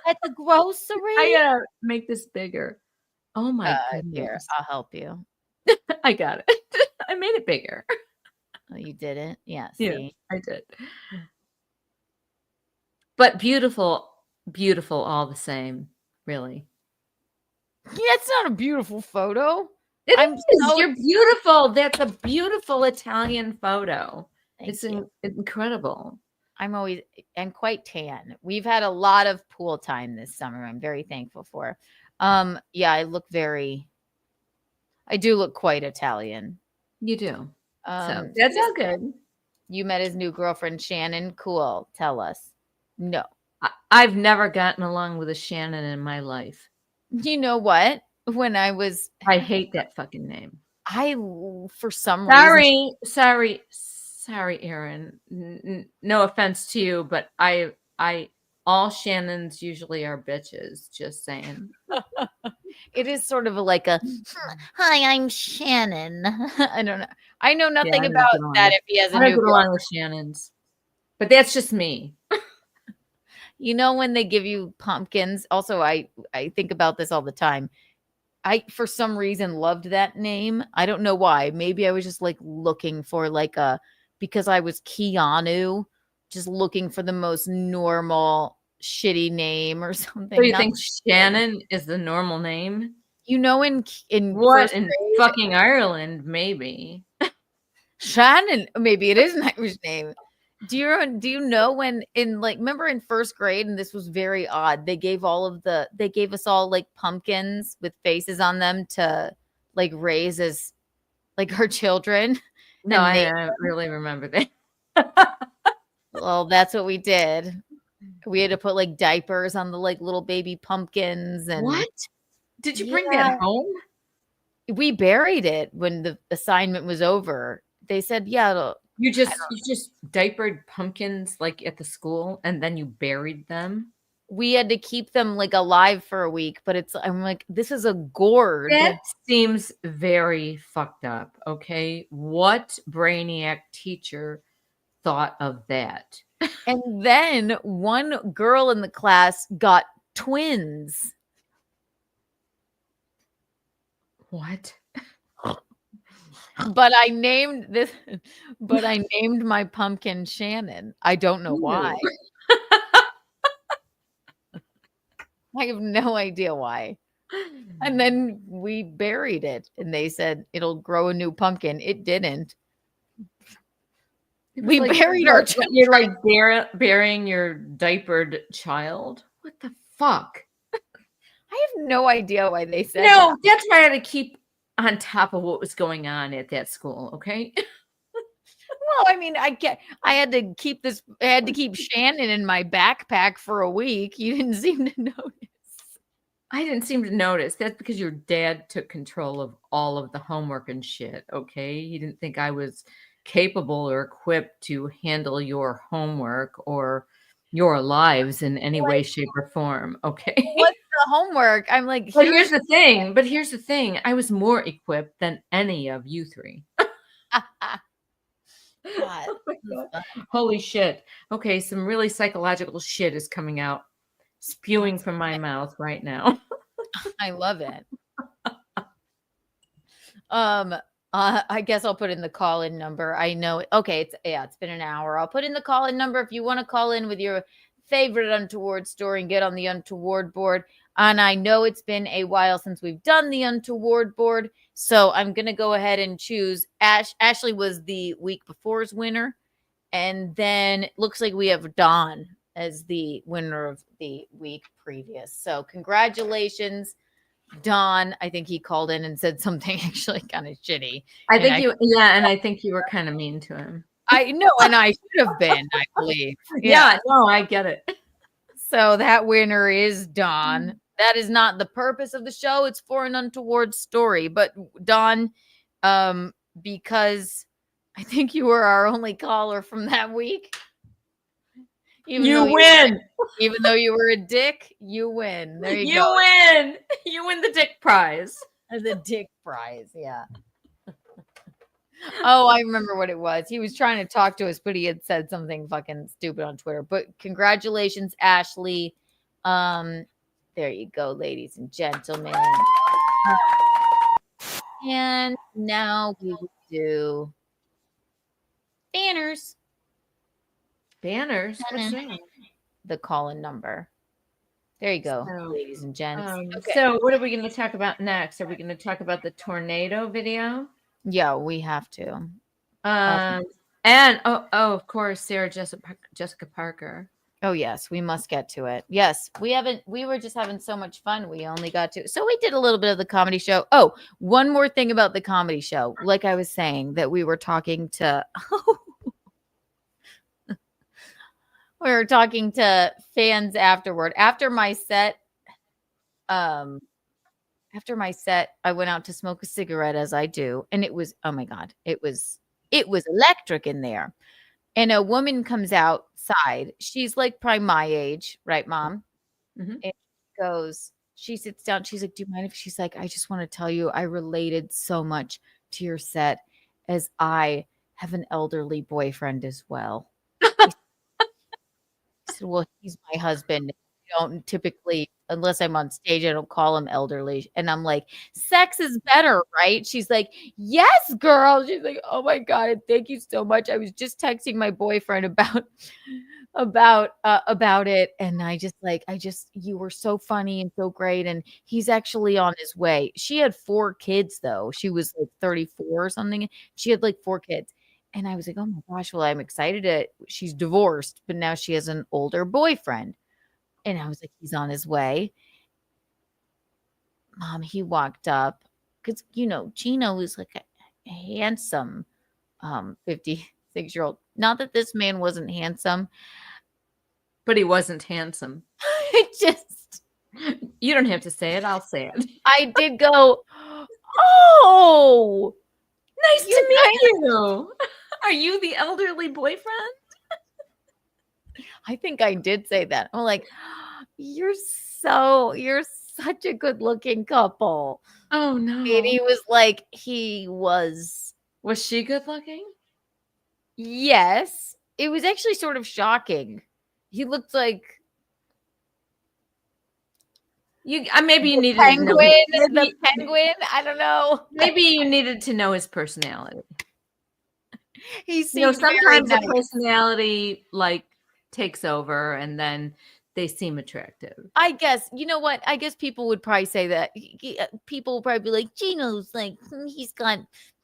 at the grocery? I gotta make this bigger. Oh my goodness. Here, I'll help you. I got it. I made it bigger. Oh, you didn't? Yeah, yeah, see? I did. But beautiful all the same, really. Yeah, it's not a beautiful photo. It is. You're beautiful. That's a beautiful Italian photo. It's incredible. I'm quite tan. We've had a lot of pool time this summer. I'm very thankful for. Yeah, I do look quite Italian. You do. So that's all good. You met his new girlfriend, Shannon. Cool. Tell us. No. I've never gotten along with a Shannon in my life. You know what? I hate that fucking name. For some reason. Sorry, Aaron. No offense to you, but all Shannons usually are bitches. Just saying. It is sort of like a hi, I'm Shannon. I don't know. I know nothing about that. If he has a new girlfriend with Shannons, but that's just me. You know, when they give you pumpkins. Also, I think about this all the time. I, for some reason, loved that name. I don't know why. Maybe I was just like looking for because I was Keanu, just looking for the most normal shitty name or something. So you think Shannon is the normal name? You know, in what in fucking Ireland, maybe. Shannon, maybe it is an Irish name. Do you know when remember in first grade, and this was very odd, they gave us all like pumpkins with faces on them to like raise as like our children. No, I don't really remember that. Well, that's what we did. We had to put like diapers on the like little baby pumpkins and what? Did you bring that home? We buried it when the assignment was over. They said, yeah. You just diapered pumpkins like at the school and then you buried them? We had to keep them like alive for a week, but I'm like, this is a gourd. That seems very fucked up, okay? What brainiac teacher thought of that? And then one girl in the class got twins. What? But I named my pumpkin Shannon. I don't know why. I have no idea why. And then we buried it and they said it'll grow a new pumpkin. It didn't. We like, buried our child. You're like burying your diapered child? What the fuck? I have no idea why they said that. That's why I had to keep on top of what was going on at that school, okay? Well, I mean, I had to keep Shannon in my backpack for a week. You didn't seem to notice. I didn't seem to notice. That's because your dad took control of all of the homework and shit, okay? He didn't think I was capable or equipped to handle your homework or your lives in any way, shape, or form, okay? What's the homework? I'm like, here's the thing. I was more equipped than any of you three. God. Holy shit. Okay, some really psychological shit is coming out, spewing from my mouth right now. I love it. I guess I'll put in the call-in number. I know. Okay, it's been an hour. I'll put in the call-in number if you want to call in with your favorite untoward story and get on the untoward board. And I know it's been a while since we've done the untoward board, so I'm gonna go ahead and choose Ashley was the week before's winner, and then it looks like we have Dawn as the winner of the week previous. So congratulations, Don. I think he called in and said something actually kind of shitty. And I think you were kind of mean to him. I know, and I should have been, I believe. Yeah, no, I get it. So that winner is Don. That is not the purpose of the show. It's for an untoward story. But Don, because I think you were our only caller from that week. You win. Even though you were a dick, you win. There you go. You win. You win the dick prize. The dick prize, yeah. Oh, I remember what it was. He was trying to talk to us, but he had said something fucking stupid on Twitter. But congratulations, Ashley. There you go, ladies and gentlemen. And now we will do banners. Banners? What's that? The call-in number. There you go, ladies and gents. Okay. So what are we going to talk about next? Are we going to talk about the tornado video? Yeah, we have to. And of course, Sarah Jessica Parker. Oh yes, we must get to it. Yes, we were just having so much fun. We only got to. So we did a little bit of the comedy show. Oh, one more thing about the comedy show. Like I was saying, that we were talking to we were talking to fans afterward. After my set, I went out to smoke a cigarette, as I do, and it was, oh my God, it was electric in there. And a woman comes outside. She's like probably my age, right, Mom? Mm-hmm. And she sits down. She's like, do you mind if she's like, I just want to tell you, I related so much to your set as I have an elderly boyfriend as well. I said, well, he's my husband. I don't typically, unless I'm on stage, I don't call him elderly. And I'm like, sex is better, right? She's like, yes, girl. She's like, oh my God, thank you so much. I was just texting my boyfriend about it. And you were so funny and so great. And he's actually on his way. She had 4 kids though. She was like 34 or something. She had like 4 kids. And I was like, oh my gosh, well, I'm excited she's divorced, but now she has an older boyfriend. And I was like, he's on his way. Mom, he walked up because, Gino is like a handsome 56-year-old. Not that this man wasn't handsome. But he wasn't handsome. You don't have to say it. I'll say it. I did go, oh, Nice to meet you. Are you the elderly boyfriend? I think I did say that. I'm like, you're such a good looking couple. Oh no. And he was like, he was. Was she good looking? Yes. It was actually sort of shocking. He looked like maybe you needed penguin. to know. The penguin. I don't know. Maybe you needed to know his personality. He seemed sometimes very the nice. personality like takes over, and then they seem attractive. I guess, you know what? I guess people would probably say that. People would probably be like, Gino's like, he's got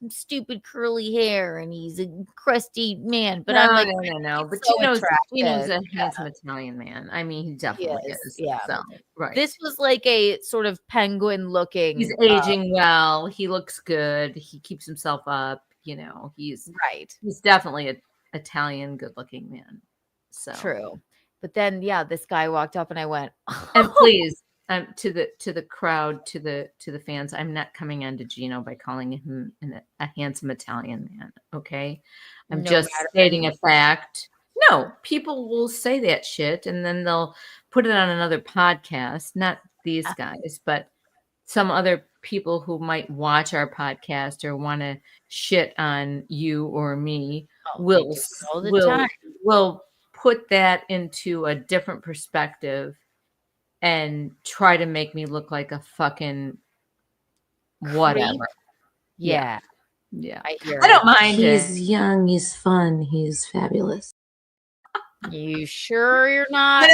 stupid curly hair and he's a crusty man. But I'm like, no. But so Gino's attractive. a handsome Italian man. I mean, he definitely is. Yeah. So, right. This was like a sort of penguin looking. He's aging well. He looks good. He keeps himself up. You know, he's right. He's definitely an Italian good looking man. So true. But then, yeah, this guy walked up and I went, and please, to the crowd, to the fans, I'm not coming on to Gino by calling him a handsome Italian man. Okay, I'm just stating a fact. No, people will say that shit, and then they'll put it on another podcast. Not these guys, but some other people who might watch our podcast or want to shit on you or me will put that into a different perspective and try to make me look like a fucking whatever. Yeah. I don't mind it. He's young, he's fun, he's fabulous. You sure you're not?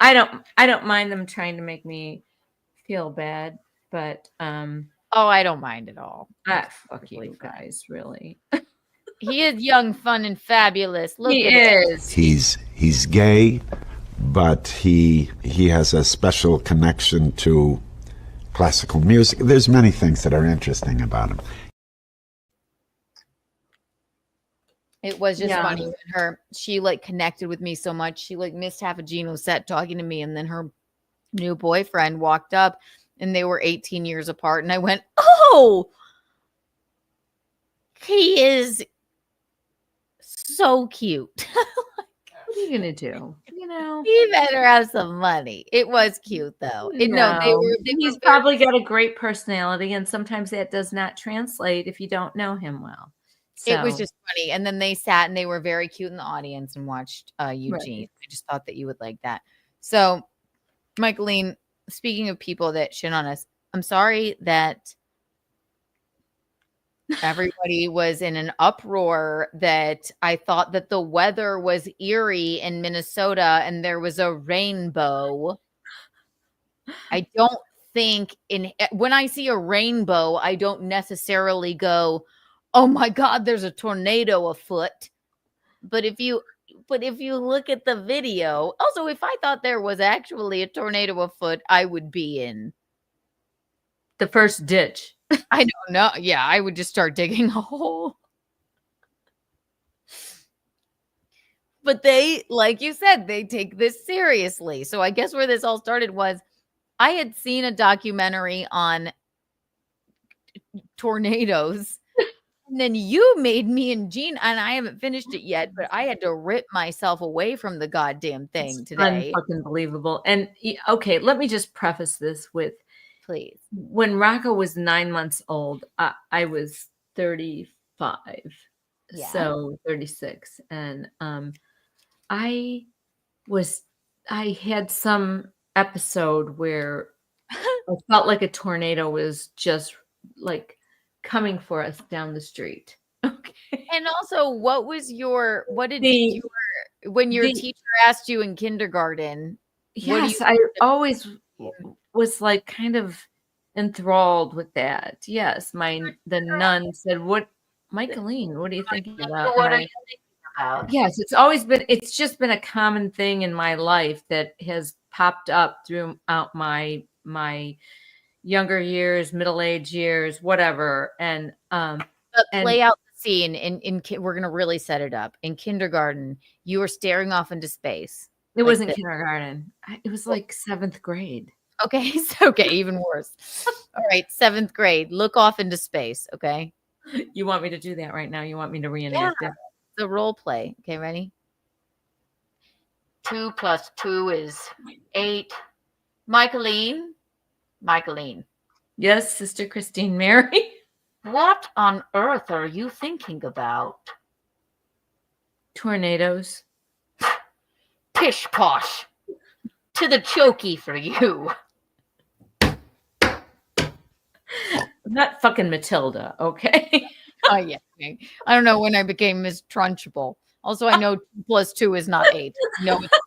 I don't mind them trying to make me feel bad, but I don't mind at all. Fuck you guys, really. He is young, fun, and fabulous. Look he at is. He's gay, but he has a special connection to classical music. There's many things that are interesting about him. It was just funny when she like connected with me so much. She like missed half a Gino set talking to me, and then her new boyfriend walked up, and they were 18 years apart, and I went, oh, he is so cute. What are you gonna do? You know, he better have some money. It was cute though. He's probably got a great personality, and sometimes that does not translate if you don't know him well. So. It was just funny. And then they sat and they were very cute in the audience and watched Eugene. Right. I just thought that you would like that. So, Michaeline, speaking of people that shit on us, I'm sorry that everybody was in an uproar that I thought that the weather was eerie in Minnesota and there was a rainbow. I don't think when I see a rainbow, I don't necessarily go, oh my God, there's a tornado afoot. But if you look at the video, also, if I thought there was actually a tornado afoot, I would be in the first ditch. I don't know. Yeah, I would just start digging a hole. But they, like you said, they take this seriously. So I guess where this all started was I had seen a documentary on tornadoes. And then you made me and Jean, and I haven't finished it yet, but I had to rip myself away from the goddamn thing today. Unfucking believable. And okay, let me just preface this with, please. When Rocco was 9 months old, I was 35, so 36, and I had some episode where I felt like a tornado was just like coming for us down the street. Okay. And also, when your teacher asked you in kindergarten? Yes, I always was like kind of enthralled with that. Yes, the nun said, "What, Michaeline? What are you thinking about?" What are you thinking about? Yes, it's just been a common thing in my life that has popped up throughout my younger years, middle-aged years, whatever. And play out the scene in we're gonna really set it up. In kindergarten, you were staring off into space. It wasn't kindergarten. It was like 7th grade. Okay, okay, even worse. All right, 7th grade. Look off into space, okay? You want me to do that right now? You want me to reenact it? The role play. Okay, ready? 2 plus 2 is 8. Michaeline. Yes, Sister Christine Mary. What on earth are you thinking about? Tornadoes. Pish posh. To the chokey for you. Not fucking Matilda, okay? Oh, yeah. Okay. I don't know when I became Miss Trunchbull. Also, I know 2 plus 2 is not 8. No, it's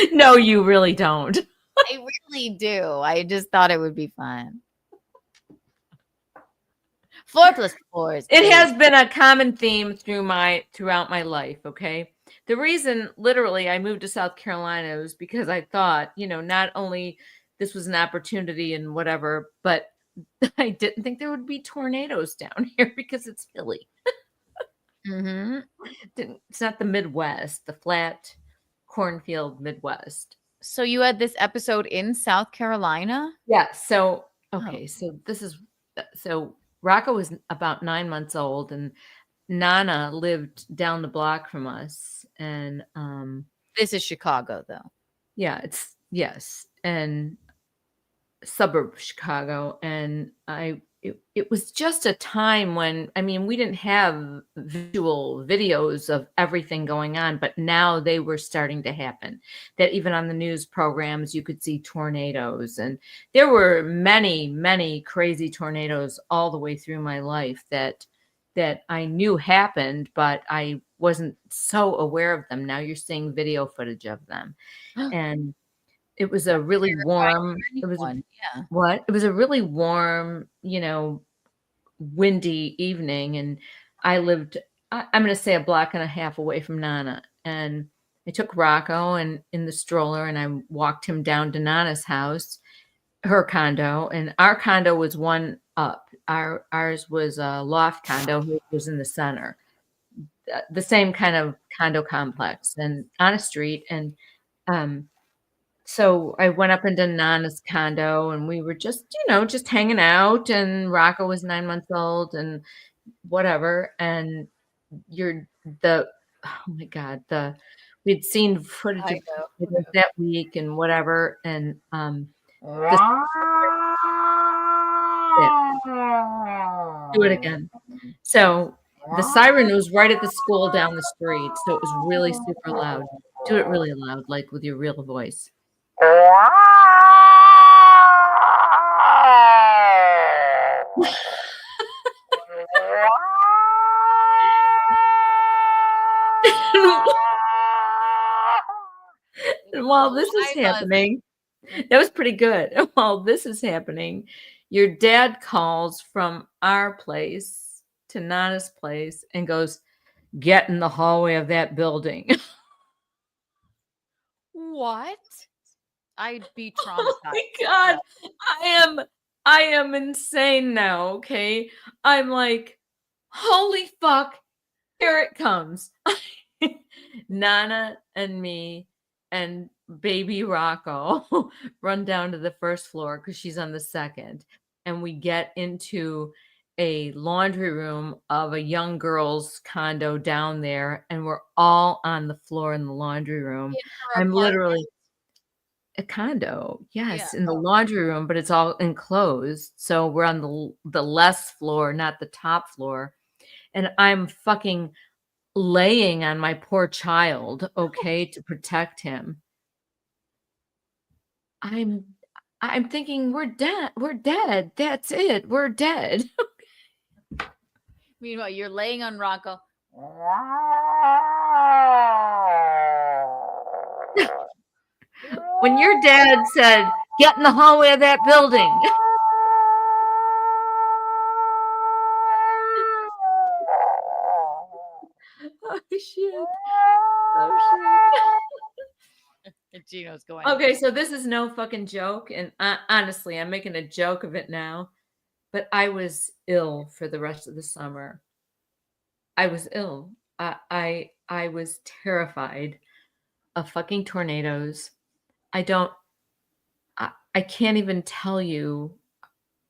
8. No, you really don't. I really do. I just thought it would be fun. 4 plus 4 is It 8. has been a common theme throughout my life, okay? The reason, literally, I moved to South Carolina was because I thought, not only this was an opportunity and whatever, but I didn't think there would be tornadoes down here because it's hilly. Mm-hmm. It's not the Midwest, the flat cornfield Midwest. So you had this episode in South Carolina? Yeah. So, okay. So Rocco was about 9 months old and Nana lived down the block from us. And this is Chicago, though. Yeah, yes. And suburb Chicago. And it was just a time when, we didn't have visual videos of everything going on, but now they were starting to happen. That even on the news programs, you could see tornadoes. And there were many, many crazy tornadoes all the way through my life that I knew happened, but I wasn't so aware of them. Now you're seeing video footage of them. And it was a really warm, it was a really warm, windy evening. And I lived, I'm going to say a block and a half away from Nana. And I took Rocco and in the stroller and I walked him down to Nana's house, her condo. And our condo was one up. Ours was a loft condo who was in the center, the same kind of condo complex and on a street. And, so I went up into Nana's condo and we were just hanging out, and Rocco was 9 months old and whatever. And oh my God, we'd seen footage of that week and whatever. And, do it again. So the siren was right at the school down the street. So it was really super loud. Do it really loud, like with your real voice. And while this is happening, that was pretty good. And while this is happening, your dad calls from our place to Nana's place and goes, "Get in the hallway of that building." What? I'd be traumatized. Oh my God. I am insane now, okay? I'm like, holy fuck, here it comes. Nana and me and baby Rocco run down to the first floor because she's on the second. And we get into a laundry room of a young girl's condo down there. And we're all on the floor in the laundry room. I'm literally... A condo, yes, in the laundry room, but it's all enclosed. So we're on the less floor, not the top floor. And I'm fucking laying on my poor child, okay, to protect him. I'm thinking we're dead. That's it. We're dead. Meanwhile, you're laying on Rocco. When your dad said, "Get in the hallway of that building." Oh, shit. Gino's going. Okay, so this is no fucking joke. And honestly, I'm making a joke of it now. But I was ill for the rest of the summer. I was ill. I was terrified. of fucking tornadoes. I can't even tell you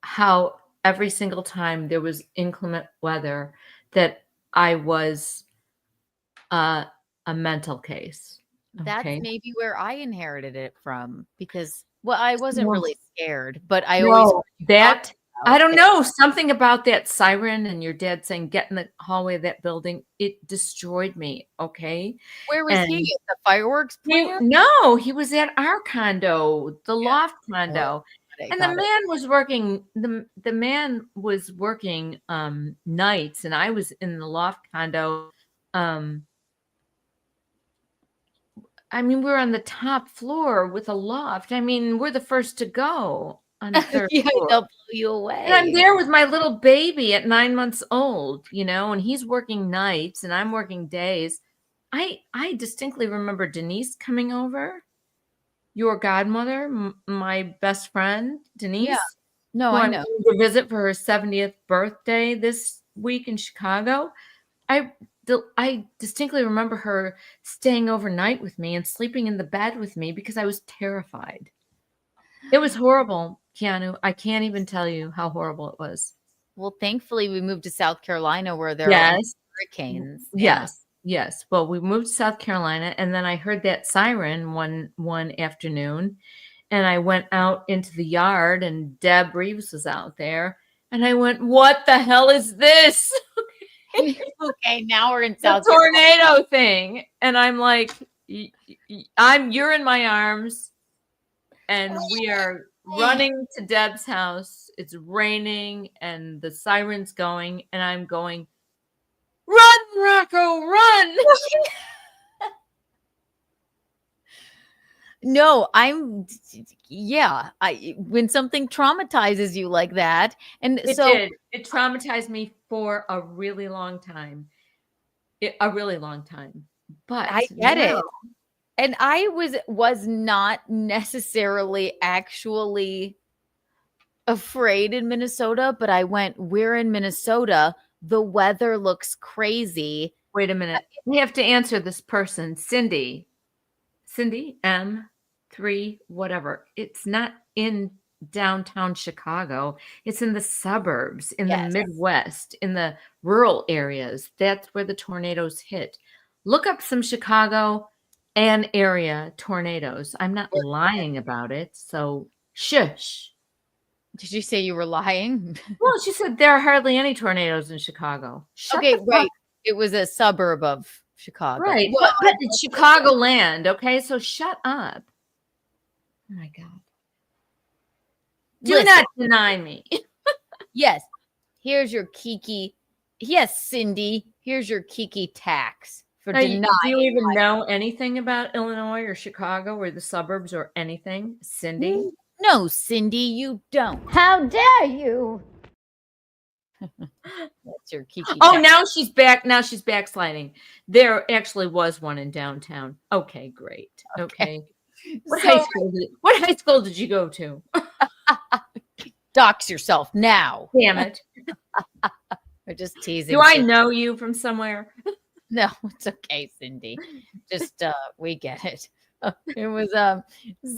how every single time there was inclement weather that I was a mental case. That's Okay. maybe where I inherited it from because, well, I wasn't really scared, but I No, always that I don't it. know, something about that siren and your dad saying, "Get in the hallway of that building," it destroyed me, okay? Where was he? And At the fireworks plant? no, he was at our condo, the loft condo. And the man was working the man was working nights, and I was in the loft condo. I mean, we're on the top floor with a loft. I mean, we're the first to go on the third Yeah, floor. they'll blow you away. And I'm there with my little baby at 9 months old, you know, and he's working nights and I'm working days. I distinctly remember Denise coming over, your godmother, my best friend, Denise. Yeah. No, who I I'm know. going to visit for her 70th birthday this week in Chicago. I distinctly remember her staying overnight with me and sleeping in the bed with me because I was terrified. It was horrible, Keanu. I can't even tell you how horrible it was. Well, thankfully, we moved to South Carolina where there are hurricanes. Yes. Well, we moved to South Carolina, and then I heard that siren one afternoon, and I went out into the yard, and Deb Reeves was out there, and I went, "What the hell is this?" Okay, now we're in South Carolina. Tornado thing, and I'm like, you're in my arms. And we are running to Deb's house. It's raining and the siren's going. And I'm going, "Run, Rocco, run." No, when something traumatizes you like that. And it traumatized me for a really long time. But I get it. And I was not necessarily actually afraid in Minnesota, but I went, we're in Minnesota. The weather looks crazy. Wait a minute. We have to answer this person, Cindy M3, whatever. It's not in downtown Chicago. It's in the suburbs, in the Midwest, in the rural areas. That's where the tornadoes hit. Look up some Chicago and area tornadoes. I'm not lying about it, so shush. Did you say you were lying? Well, she said there are hardly any tornadoes in Chicago. Okay, right. It was a suburb of Chicago. Right. Well, but it's Chicagoland, okay? So shut up. Oh my God. Do not deny me. Yes. Here's your Kiki. Yes, Cindy. Here's your Kiki tax. For do you even know anything about Illinois or Chicago or the suburbs or anything, Cindy? No, Cindy, you don't. How dare you? That's your Kiki. Oh, now she's back. Now she's backsliding. There actually was one in downtown. Okay, great. Okay. What high school did you go to? Dox yourself now. Damn it. We're just teasing. Do I know you from somewhere? No, it's okay, Cindy. Just we get it. It was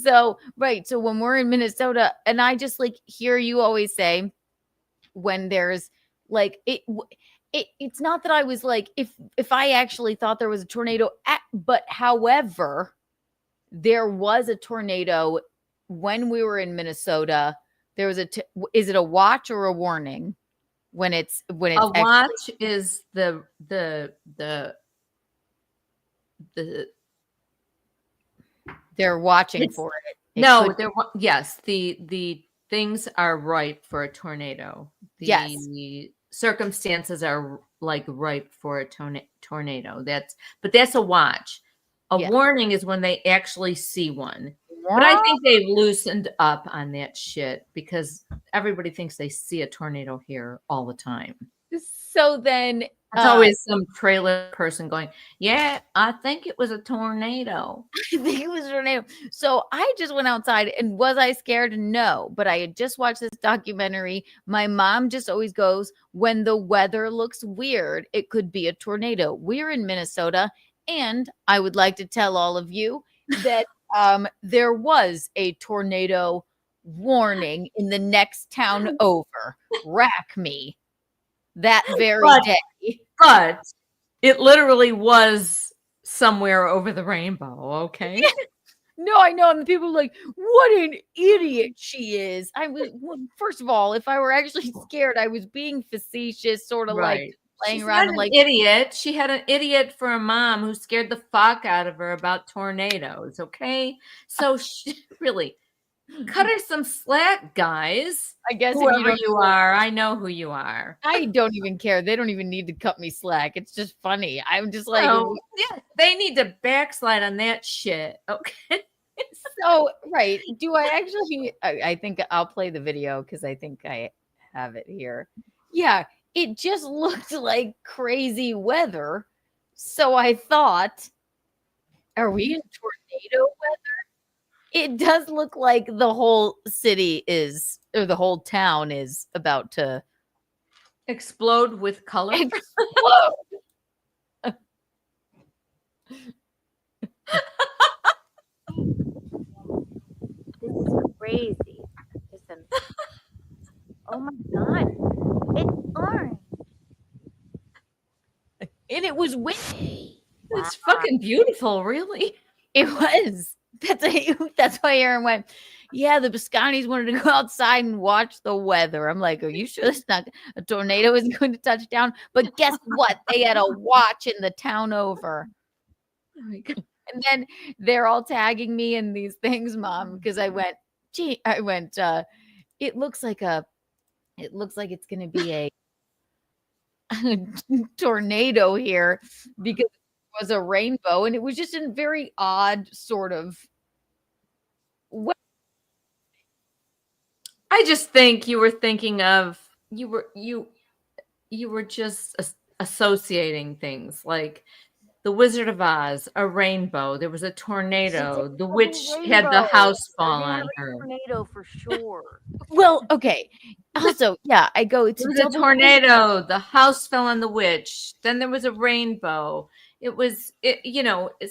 so right. So when we're in Minnesota, and I just like hear you always say when there's like it's not that I was like if I actually thought there was a tornado, but however, there was a tornado when we were in Minnesota. There was is it a watch or a warning? When it's a watch is the they're watching for it. The things are ripe for a tornado. The circumstances are like ripe for a tornado. But that's a watch. A warning is when they actually see one. But I think they've loosened up on that shit because everybody thinks they see a tornado here all the time. So then it's always some trailer person going, "Yeah, I think it was a tornado." I think it was a tornado. So I just went outside, and was I scared? No, but I had just watched this documentary. My mom just always goes, when the weather looks weird, it could be a tornado. We're in Minnesota. And I would like to tell all of you that there was a tornado warning in the next town over. Rack me. That very day. But it literally was somewhere over the rainbow, okay? No, I know. And the people were like, what an idiot she is. First of all, if I were actually scared, I was being facetious, sort of like playing She's around not and like an idiot. She had an idiot for a mom who scared the fuck out of her about tornadoes, okay? So really, cut her some slack, guys. I guess Whoever if you are, I know who you are. I don't even care. They don't even need to cut me slack. It's just funny. I'm just like, yeah, they need to backslide on that shit, okay? So right. Do I actually I think I'll play the video because I think I have it here. Yeah, it just looked like crazy weather. So I thought, are we in tornado weather? It does look like the whole city is, or the whole town is about to explode with color. Explode. This is crazy. Listen. Oh my God. It's orange. And it was windy. It's fucking beautiful, really. It was. That's why Aaron went, yeah, the Biscottis wanted to go outside and watch the weather. I'm like, are you sure it's not a tornado isn't going to touch down? But guess what? They had a watch in the town over. Oh my God. And then they're all tagging me in these things, Mom, because I went, it looks like it's going to be a tornado here because it was a rainbow and it was just a very odd sort of way. I just think you were thinking of you were just associating things like the Wizard of Oz, a rainbow. There was a tornado. The witch had the house fall on her. Tornado for sure. Well, okay. Also, yeah, I go. It was a tornado. The house fell on the witch. Then there was a rainbow. It was,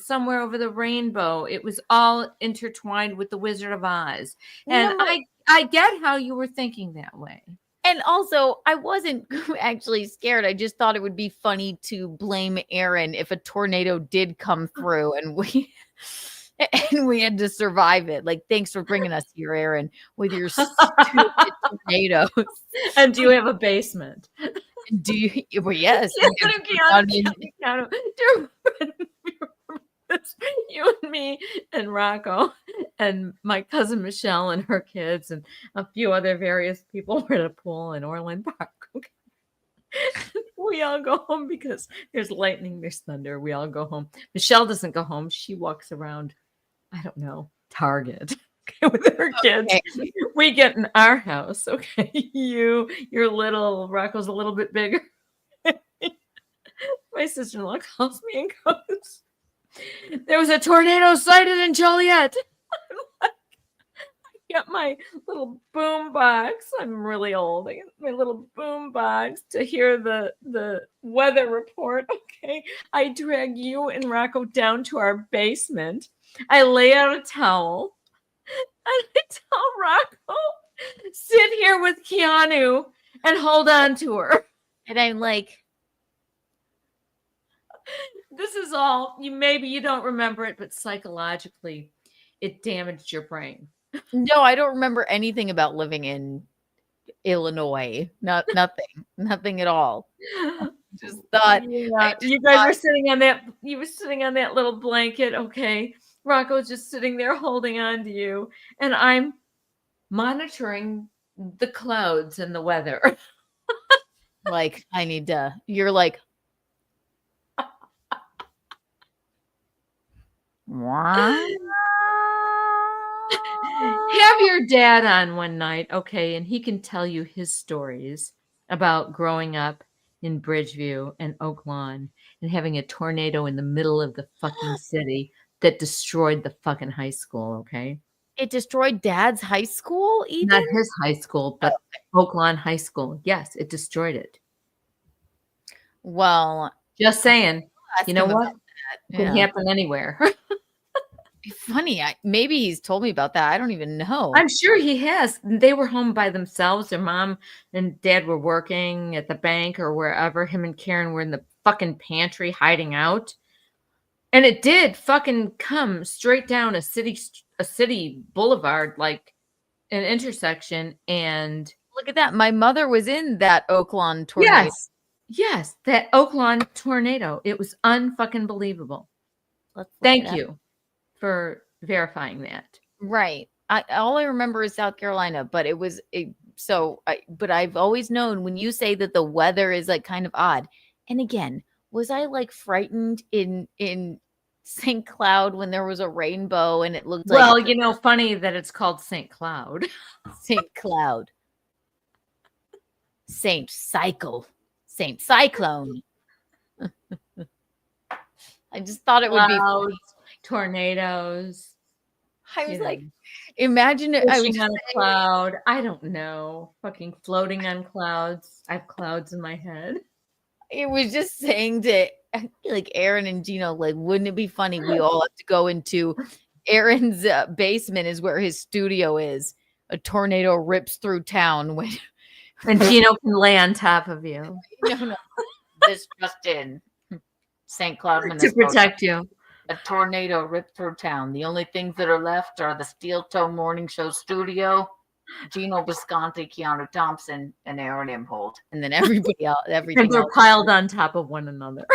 somewhere over the rainbow. It was all intertwined with the Wizard of Oz. And I get how you were thinking that way. And also, I wasn't actually scared. I just thought it would be funny to blame Aaron if a tornado did come through and we had to survive it. Like, thanks for bringing us here, Aaron, with your stupid tornadoes. And do you have a basement? Do you? Well, yes. Keanu, you and me and Rocco and my cousin Michelle and her kids and a few other various people were at a pool in Orland Park. Okay. We all go home because there's lightning, there's thunder. We all go home. Michelle doesn't go home. She walks around, I don't know, Target. Okay, with her kids. Okay. We get in our house. Okay. You're little, Rocco's a little bit bigger. My sister-in-law calls me and goes, there was a tornado sighted in Joliet. I got my little boom box. I'm really old. I got my little boom box to hear the weather report. Okay. I drag you and Rocco down to our basement. I lay out a towel. And I tell Rocco, sit here with Keanu and hold on to her. And I'm like, this is all, maybe you don't remember it, but psychologically, it damaged your brain. No, I don't remember anything about living in Illinois. Nothing at all. Just thought you guys were sitting on that. You were sitting on that little blanket. Okay, Rocco's just sitting there holding on to you, and I'm monitoring the clouds and the weather. Like, I need to. You're like. Have your dad on one night, okay, and he can tell you his stories about growing up in Bridgeview and Oak Lawn and having a tornado in the middle of the fucking city that destroyed the fucking high school, okay? It destroyed Dad's high school, even? Not his high school, but Oak Lawn High School. Yes, it destroyed it. Well, just saying. You know what? Could happen anywhere. Funny. Maybe he's told me about that. I don't even know. I'm sure he has. They were home by themselves. Their mom and dad were working at the bank or wherever. Him and Karen were in the fucking pantry hiding out. And it did fucking come straight down a city boulevard, like an intersection. And look at that. My mother was in that Oaklawn tornado. Yes, that Oaklawn tornado. It was unfucking believable. Thank you for verifying that. Right. All I remember is South Carolina, but it was but I've always known when you say that the weather is like kind of odd. And again, was I like frightened in St. Cloud when there was a rainbow and it looked like funny that it's called St. Cloud. St. Cloud. Saint Cyclone. I just thought it would be funny. Tornadoes. I was like, imagine it. I was on a cloud. I don't know. Fucking floating on clouds. I have clouds in my head. It was just saying to like Aaron and Gino, like, wouldn't it be funny? We all have to go into Aaron's basement is where his studio is. A tornado rips through town and Gino can lay on top of you. No. This just in. St. Cloud, Minnesota. To protect you. A tornado ripped through town. The only things that are left are the Steel Toe Morning Show studio, Gino Visconti, Keanu Thompson, and Aaron Imholt. And then everybody else, everything they're piled on top of one another.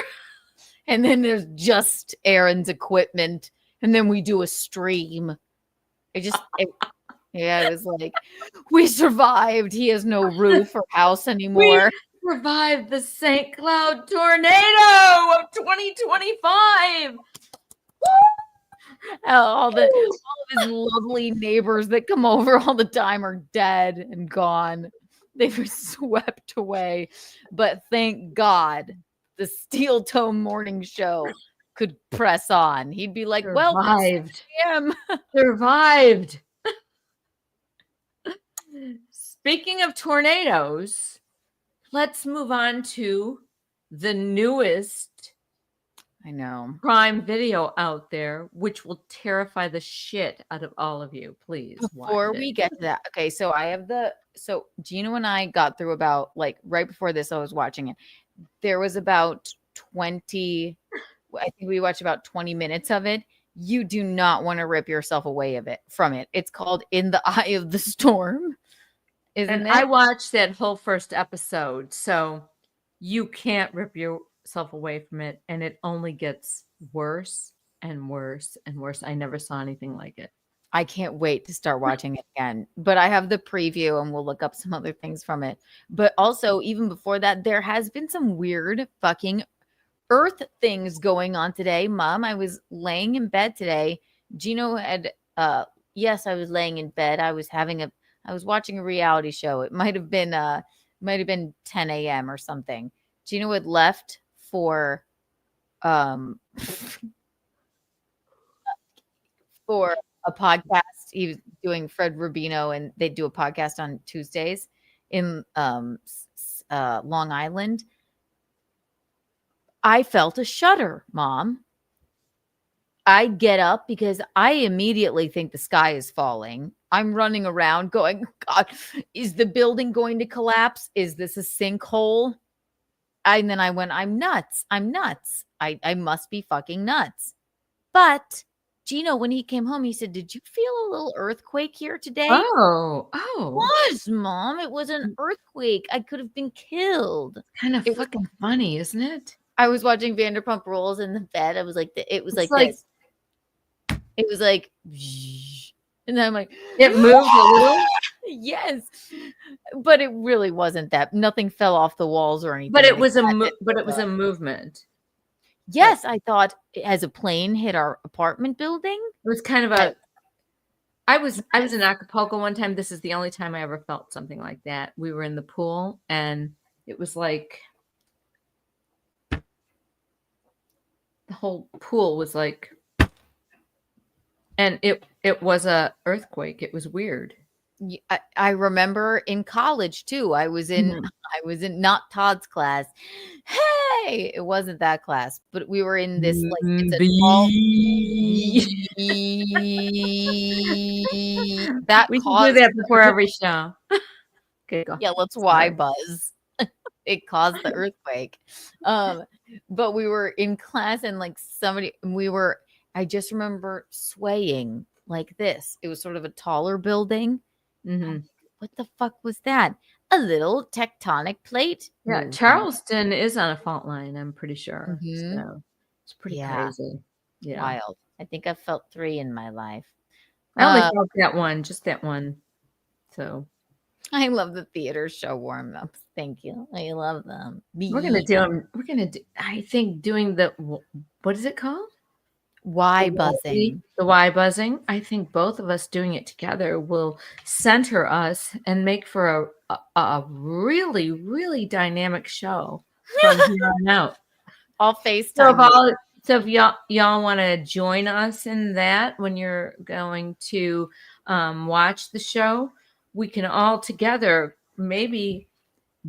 And then there's just Aaron's equipment. And then we do a stream. It was like, we survived. He has no roof or house anymore. We survived the St. Cloud tornado of 2025. All of his lovely neighbors that come over all the time are dead and gone. They were swept away. But thank God the Steel Toe Morning Show could press on. He'd be like, survived. Well, survived. Speaking of tornadoes, let's move on to the newest crime video out there, which will terrify the shit out of all of you. Please. Before we get to that, okay, so so Gino and I got through about like right before this, I was watching it. There was about 20, I think we watched about 20 minutes of it. You do not want to rip yourself away from it. It's called In the Eye of the Storm. Isn't it? I watched that whole first episode, so you can't rip yourself away from it, and it only gets worse and worse and worse. I never saw anything like it. I can't wait to start watching it again. But I have the preview and we'll look up some other things from it. But also, even before that, there has been some weird fucking earth things going on today. Mom, I was laying in bed today. Gino had yes, I was laying in bed. I was watching a reality show. It might have been 10 a.m. or something. Gino had left for a podcast. He was doing Fred Rubino, and they do a podcast on Tuesdays in Long Island. I felt a shudder, Mom. I get up because I immediately think the sky is falling. I'm running around going, God, is the building going to collapse? Is this a sinkhole? And then I went, I'm nuts. I must be fucking nuts. But Gino, when he came home, he said, did you feel a little earthquake here today? Oh. It was, Mom. It was an earthquake. I could have been killed. Kind of fucking funny, isn't it? I was watching Vanderpump Rules in the bed. I was like, it was like this. It was like, and then I'm like, it moved a little. Yes, but it really wasn't that. Nothing fell off the walls or anything. But it was a movement. Yes, I thought as a plane hit our apartment building. It was kind of a. I was in Acapulco one time. This is the only time I ever felt something like that. We were in the pool, and it was like the whole pool was like, and it was a earthquake. It was weird. I remember in college too. I was in not Todd's class. Hey, it wasn't that class, but we were in this like it's a that We should do caused that before every show. Okay, go. yeah, let's Sorry. buzz. It caused the earthquake. But we were in class and like I just remember swaying like this. It was sort of a taller building. Mhm. What the fuck was that? A little tectonic plate? Yeah, moving. Charleston is on a fault line, I'm pretty sure. Mhm. So it's pretty Yeah. crazy. Yeah. Wild. I think I've felt 3 in my life. I only felt that one, just that one. So I love the theater show warm-ups. Thank you. I love them. we're gonna do them. We're gonna do. I think doing the what is it called? Why buzzing? The why buzzing. I think both of us doing it together will center us and make for a really, really dynamic show from here on out. I'll FaceTime. So if y'all want to join us in that when you're going to watch the show, we can all together maybe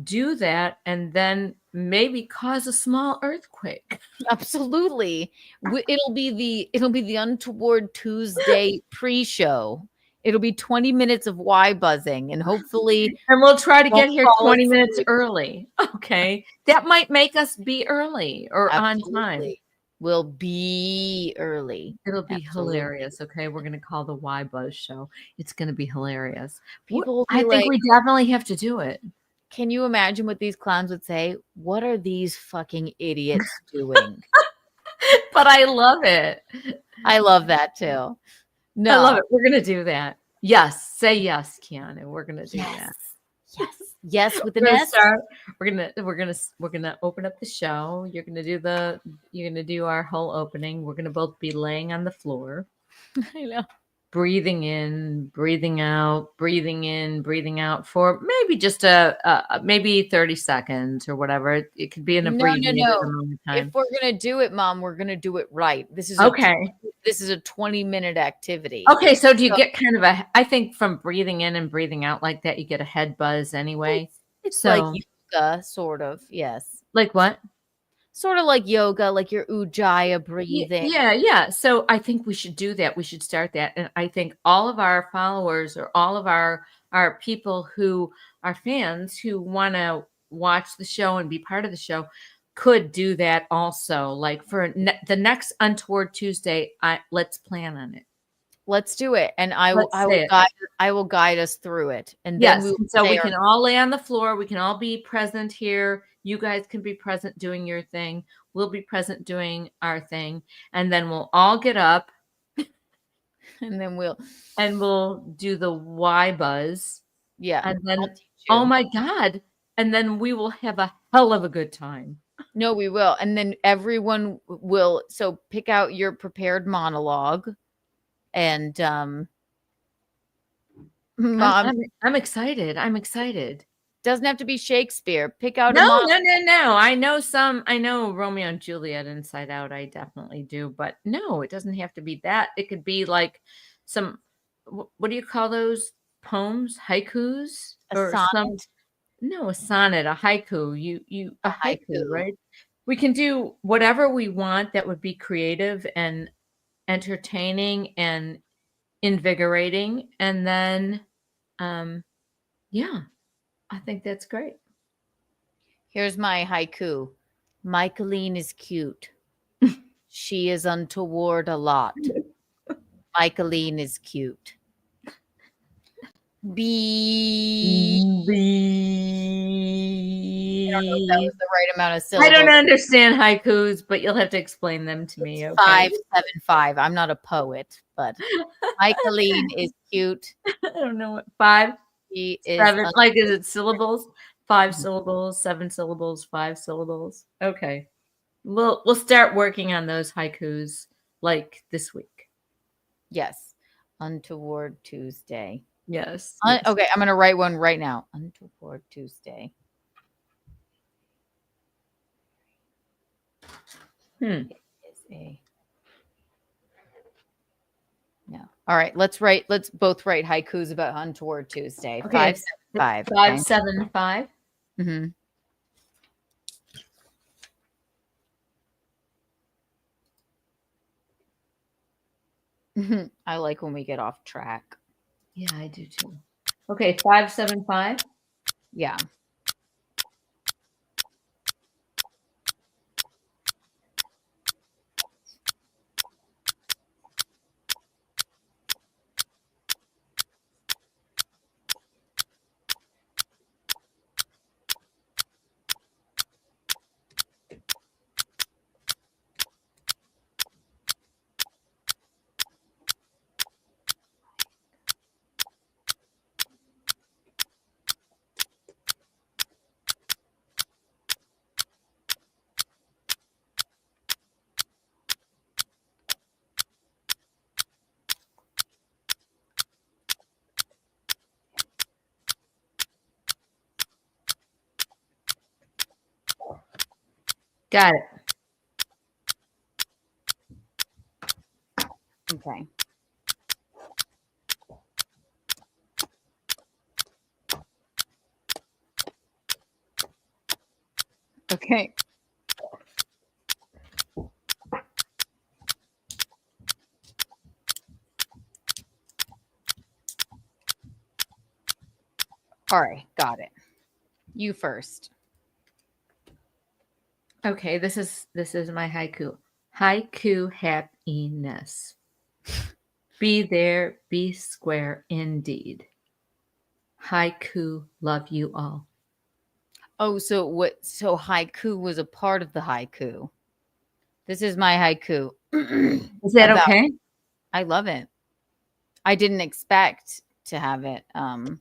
do that and then maybe cause a small earthquake. Absolutely. It'll be the Untoward Tuesday pre-show. It'll be 20 minutes of why buzzing, and hopefully and we'll try to we'll get here fall 20 asleep. minutes early. Okay. That might make us be early or Absolutely. on time. We'll be early. It'll be Absolutely. hilarious. Okay. We're going to call the Why Buzz show. It's going to be hilarious. People will be I think like, we definitely have to do it. can you imagine what these clowns would say? What are these fucking idiots doing? But I love it. I love that too. No. I love it. We're going to do that. Yes. Say yes, Keanu. We're going to do that. Yes. Yes, with an We're gonna S. start. We're gonna open up the show. You're gonna do our whole opening. We're gonna both be laying on the floor. I know. Breathing in, breathing out, breathing in, breathing out for maybe just maybe 30 seconds or whatever. It could be an abbreviated amount of time. If we're gonna do it, Mom, we're gonna do it right. This is okay. This is a 20-minute activity. Okay, so do you get kind of I think from breathing in and breathing out like that, you get a head buzz anyway. It's like yoga, sort of. Yes. Like what? Sort of like yoga, like your ujjayi breathing. Yeah. So I think we should do that. We should start that. And I think all of our followers or all of our people who are fans who want to watch the show and be part of the show could do that also. Like for the next Untoward Tuesday, let's plan on it. Let's do it. And I will guide us through it. And then we can all lay on the floor. We can all be present here. You guys can be present doing your thing. We'll be present doing our thing. And then we'll all get up. And then we'll do the why buzz. Yeah. And then, oh my God. And then we will have a hell of a good time. No, we will. And then everyone will. So pick out your prepared monologue. And Mom, I'm excited. Doesn't have to be Shakespeare. Pick out no. I know Romeo and Juliet Inside Out. I definitely do, but no, it doesn't have to be that. It could be like some, what do you call those poems? Haikus? A sonnet? A sonnet, a haiku. A haiku, right? We can do whatever we want that would be creative and entertaining and invigorating. And then, I think that's great. Here's my haiku. Michaeline is cute. She is untoward a lot. Michaeline is cute. I don't know if that was the right amount of syllables. I don't understand haikus, but you'll have to explain them to me. Okay? 575. I'm not a poet, but Michaeline is cute. I don't know what 5. She is 7. Like, is it syllables? 5 syllables, 7 syllables, 5 syllables. Okay, we'll start working on those haikus like this week. Yes, Untoward Tuesday. Yes. Okay, I'm gonna write one right now. Untoward Tuesday. It is no. All right, let's both write haikus about Untoward Tuesday. Okay. 575. 575. Mm-hmm. I like when we get off track. Yeah, I do too. Okay, 575. Yeah. Got it. Okay. Okay. All right, got it. You first. Okay, this is my haiku. Haiku happiness. Be there, be square indeed. Haiku, love you all. Oh, so haiku was a part of the haiku. This is my haiku. Is that okay? I love it. I didn't expect to have it. Well,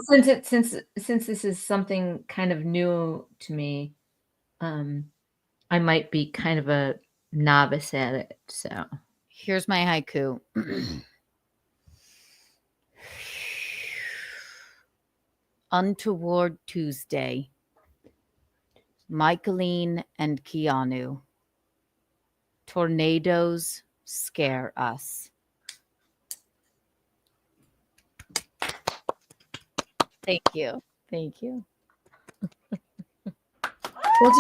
since this is something kind of new to me, I might be kind of a novice at it. So here's my haiku. Untoward Tuesday. Michaeline and Keanu. Tornadoes scare us. Thank you. Thank you. we'll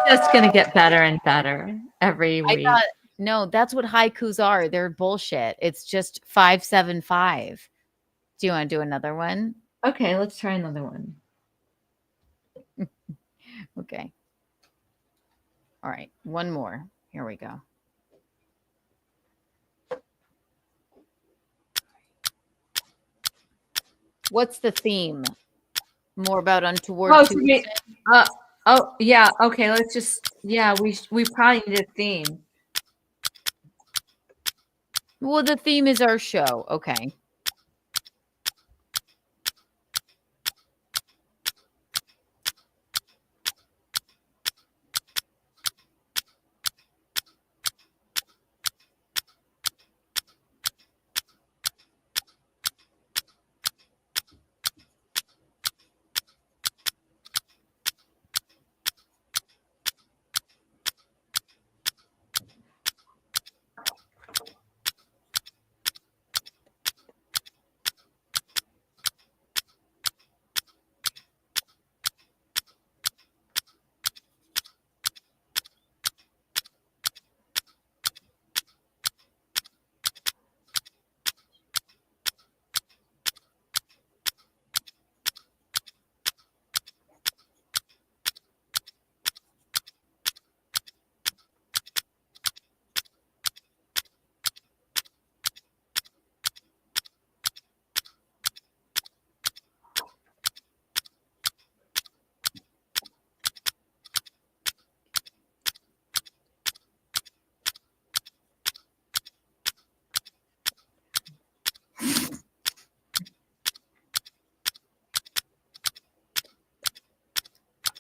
just gonna get better and better every week. No, that's what haikus are. They're bullshit. It's just 575. Do you want to do another one? Okay, let's try another one. Okay. All right, one more. Here we go. What's the theme? More about Untoward Tuesday? Oh, yeah. Okay, let's just, we probably need a theme. Well, the theme is our show. Okay.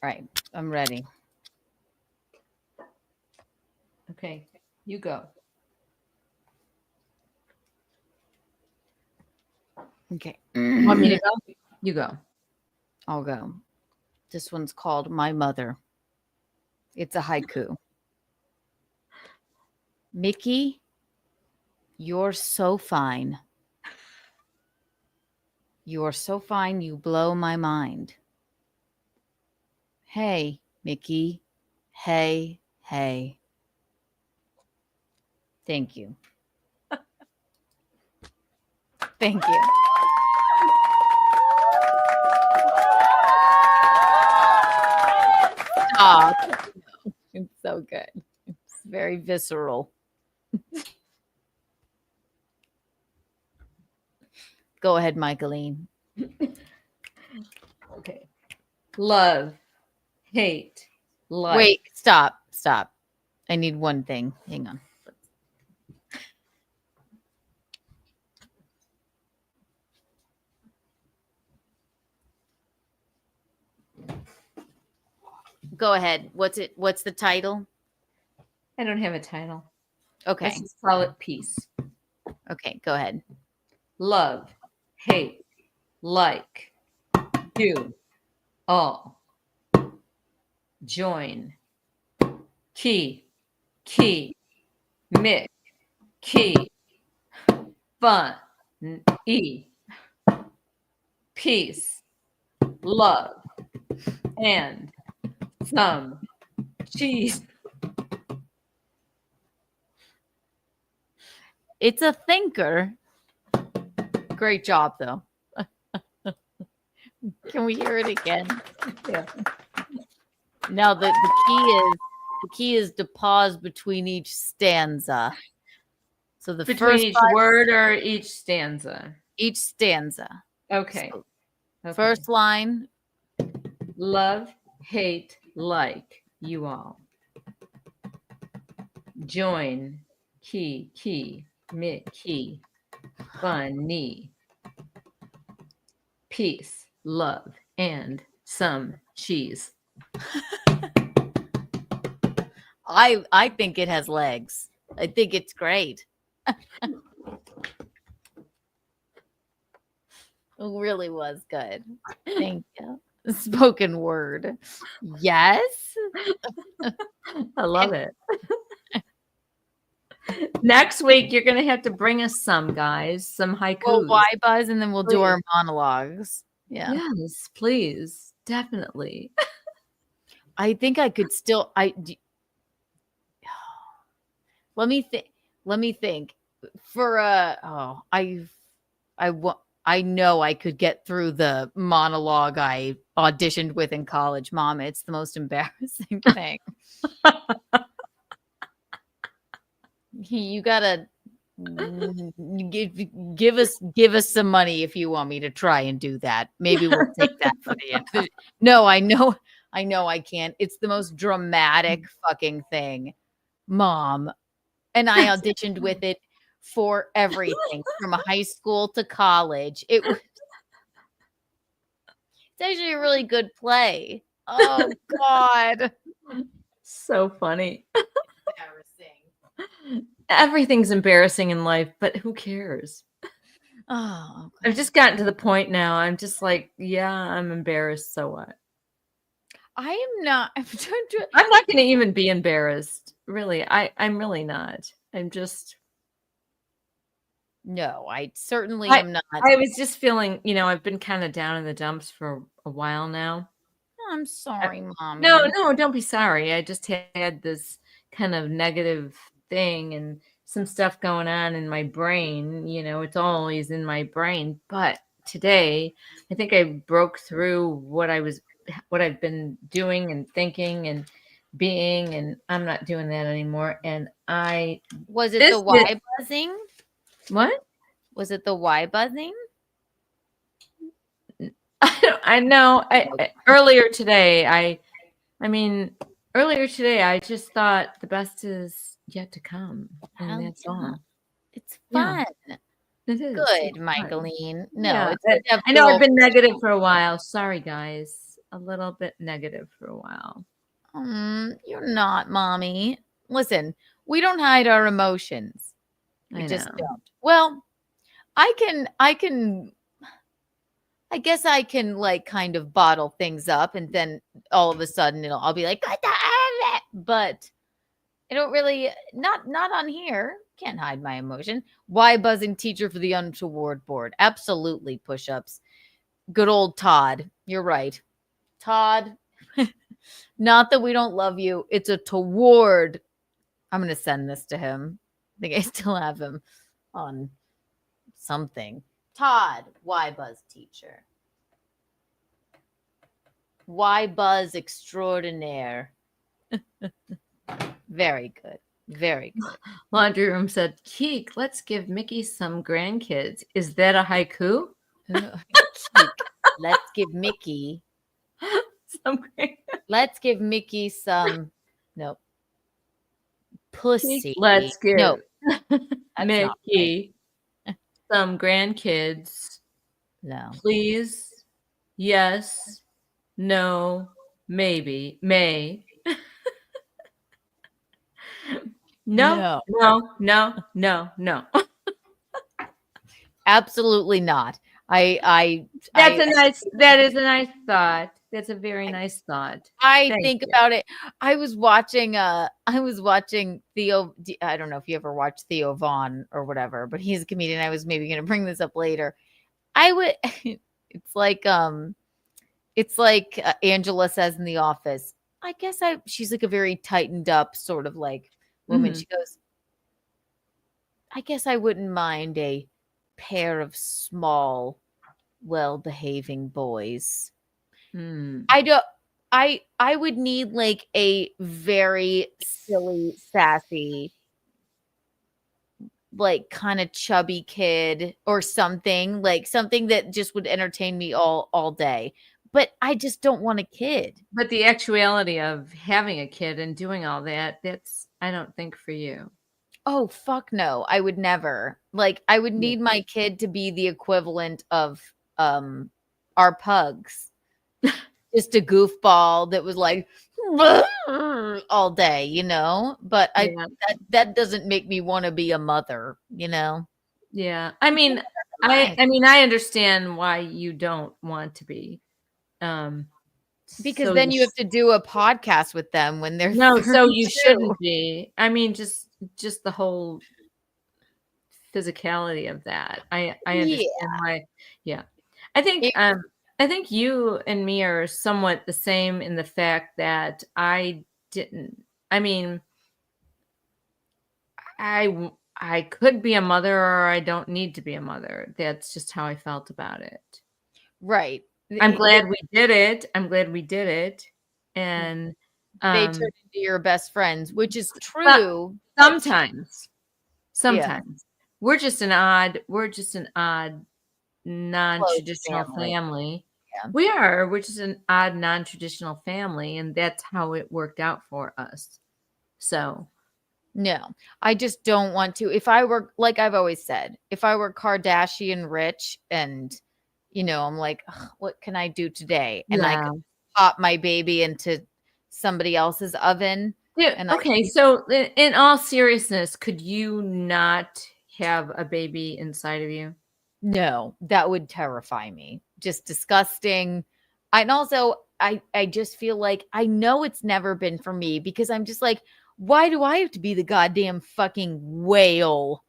All right, I'm ready. Okay, you go. Okay. Want me to go? You go. I'll go. This one's called My Mother. It's a haiku. Mickey, you're so fine. You're so fine, you blow my mind. Hey, Mickey. Hey, hey. Thank you. Thank you. Stop. It's so good. It's very visceral. Go ahead, Michaeline. Okay. Love, hate, like. Wait, stop. I need one thing. Hang on. Go ahead. What's the title? I don't have a title. Okay. Let's just call it peace. Okay, go ahead. Love, hate, like, do, all. Join, key, Mick, key, fun, peace, love, and some cheese. It's a thinker. Great job, though. Can we hear it again? Yeah. Now the key is to pause between each stanza. So the Between first each word or each stanza? Each stanza. Okay. So Okay. First line. Love, hate, like, you all. Join, key, Mickey, funny. Peace, love, and some cheese. I think it has legs. I think it's great. It really was good. Thank you. Spoken word. Yes. I love it. Next week, you're going to have to bring us some, guys, some haikus. Well, why buzz, and then we'll do our monologues. Yeah. Yes, please. Definitely. I think I could still. Let me think. For I know I could get through the monologue I auditioned with in college. Mom, it's the most embarrassing thing. You gotta give us some money if you want me to try and do that. Maybe we'll take that for the end. No, I know I can't. It's the most dramatic fucking thing, Mom. And I auditioned with it for everything from high school to college. It's actually a really good play. Oh God. So funny. Everything's embarrassing in life, but who cares? Oh, okay. I've just gotten to the point now. I'm just like, yeah, I'm embarrassed. So what? I am not. I'm not going to even be embarrassed. Really, I'm really not. I'm just. No, I certainly am not. I was just feeling, I've been kind of down in the dumps for a while now. I'm sorry, Mom. No, don't be sorry. I just had this kind of negative thing and some stuff going on in my brain. It's always in my brain. But today, I think I broke through what I've been doing and thinking and being, and I'm not doing that anymore. And was it the why buzzing? What? Was it the why buzzing? I know. Earlier today, I just thought the best is yet to come. And that's all. It's fun. Yeah, it is. Good, Michaeline. No, yeah, it's I know I've been negative for a while. Sorry, guys. A little bit negative for a while. You're not, Mommy. Listen, we don't hide our emotions. We just don't. Well, I guess I can like kind of bottle things up, and then all of a sudden I'll be like, but I don't really not on here. Can't hide my emotion. Why buzzing teacher for the Untoward board? Absolutely push-ups. Good old Todd. You're right. Todd. Not that we don't love you. It's a toward. I'm gonna send this to him. I think I still have him on something. Todd, why buzz teacher? Why buzz extraordinaire? Very good. Very good. Laundry Room said, Keek, let's give Mickey some grandkids. Is that a haiku? Let's give Mickey some let's give Mickey some no pussy. Let's give no, Mickey some grandkids. No. Please. Yes. No. Maybe. May. No. Absolutely not. That is a nice thought. That's a very nice thought. Think about it. I was watching Theo. I don't know if you ever watched Theo Vaughn or whatever, but he's a comedian. I was maybe going to bring this up later. It's like Angela says in The Office. I guess she's like a very tightened up sort of like woman. Mm-hmm. She goes, I guess I wouldn't mind a pair of small, well-behaving boys. I would need like a very silly, sassy, like kind of chubby kid or something, like something that just would entertain me all day. But I just don't want a kid. But the actuality of having a kid and doing all that, that's, I don't think, for you. Oh, fuck no. I would never. Like, I would need my kid to be the equivalent of our pugs. Just a goofball that was like all day, you know? But that doesn't make me want to be a mother, you know? Yeah. I mean, I understand why you don't want to be. Because then you have to do a podcast with them when they're so you shouldn't be. I mean, just the whole physicality of that. I understand why. Yeah. I think you and me are somewhat the same in the fact that I could be a mother or I don't need to be a mother. That's just how I felt about it. Right. I'm glad we did it. And they turn into your best friends, which is true. Sometimes. We're just an odd non-traditional family. Yeah. We're just an odd non-traditional family, and that's how it worked out for us. So no, I just don't want to. If I were, like I've always said, if I were Kardashian rich and you know, I'm like, what can I do today? And I could pop my baby into somebody else's oven. Yeah. Okay. So in all seriousness, could you not have a baby inside of you? No, that would terrify me. Just disgusting. And also, I just feel like I know it's never been for me because I'm just like, why do I have to be the goddamn fucking whale?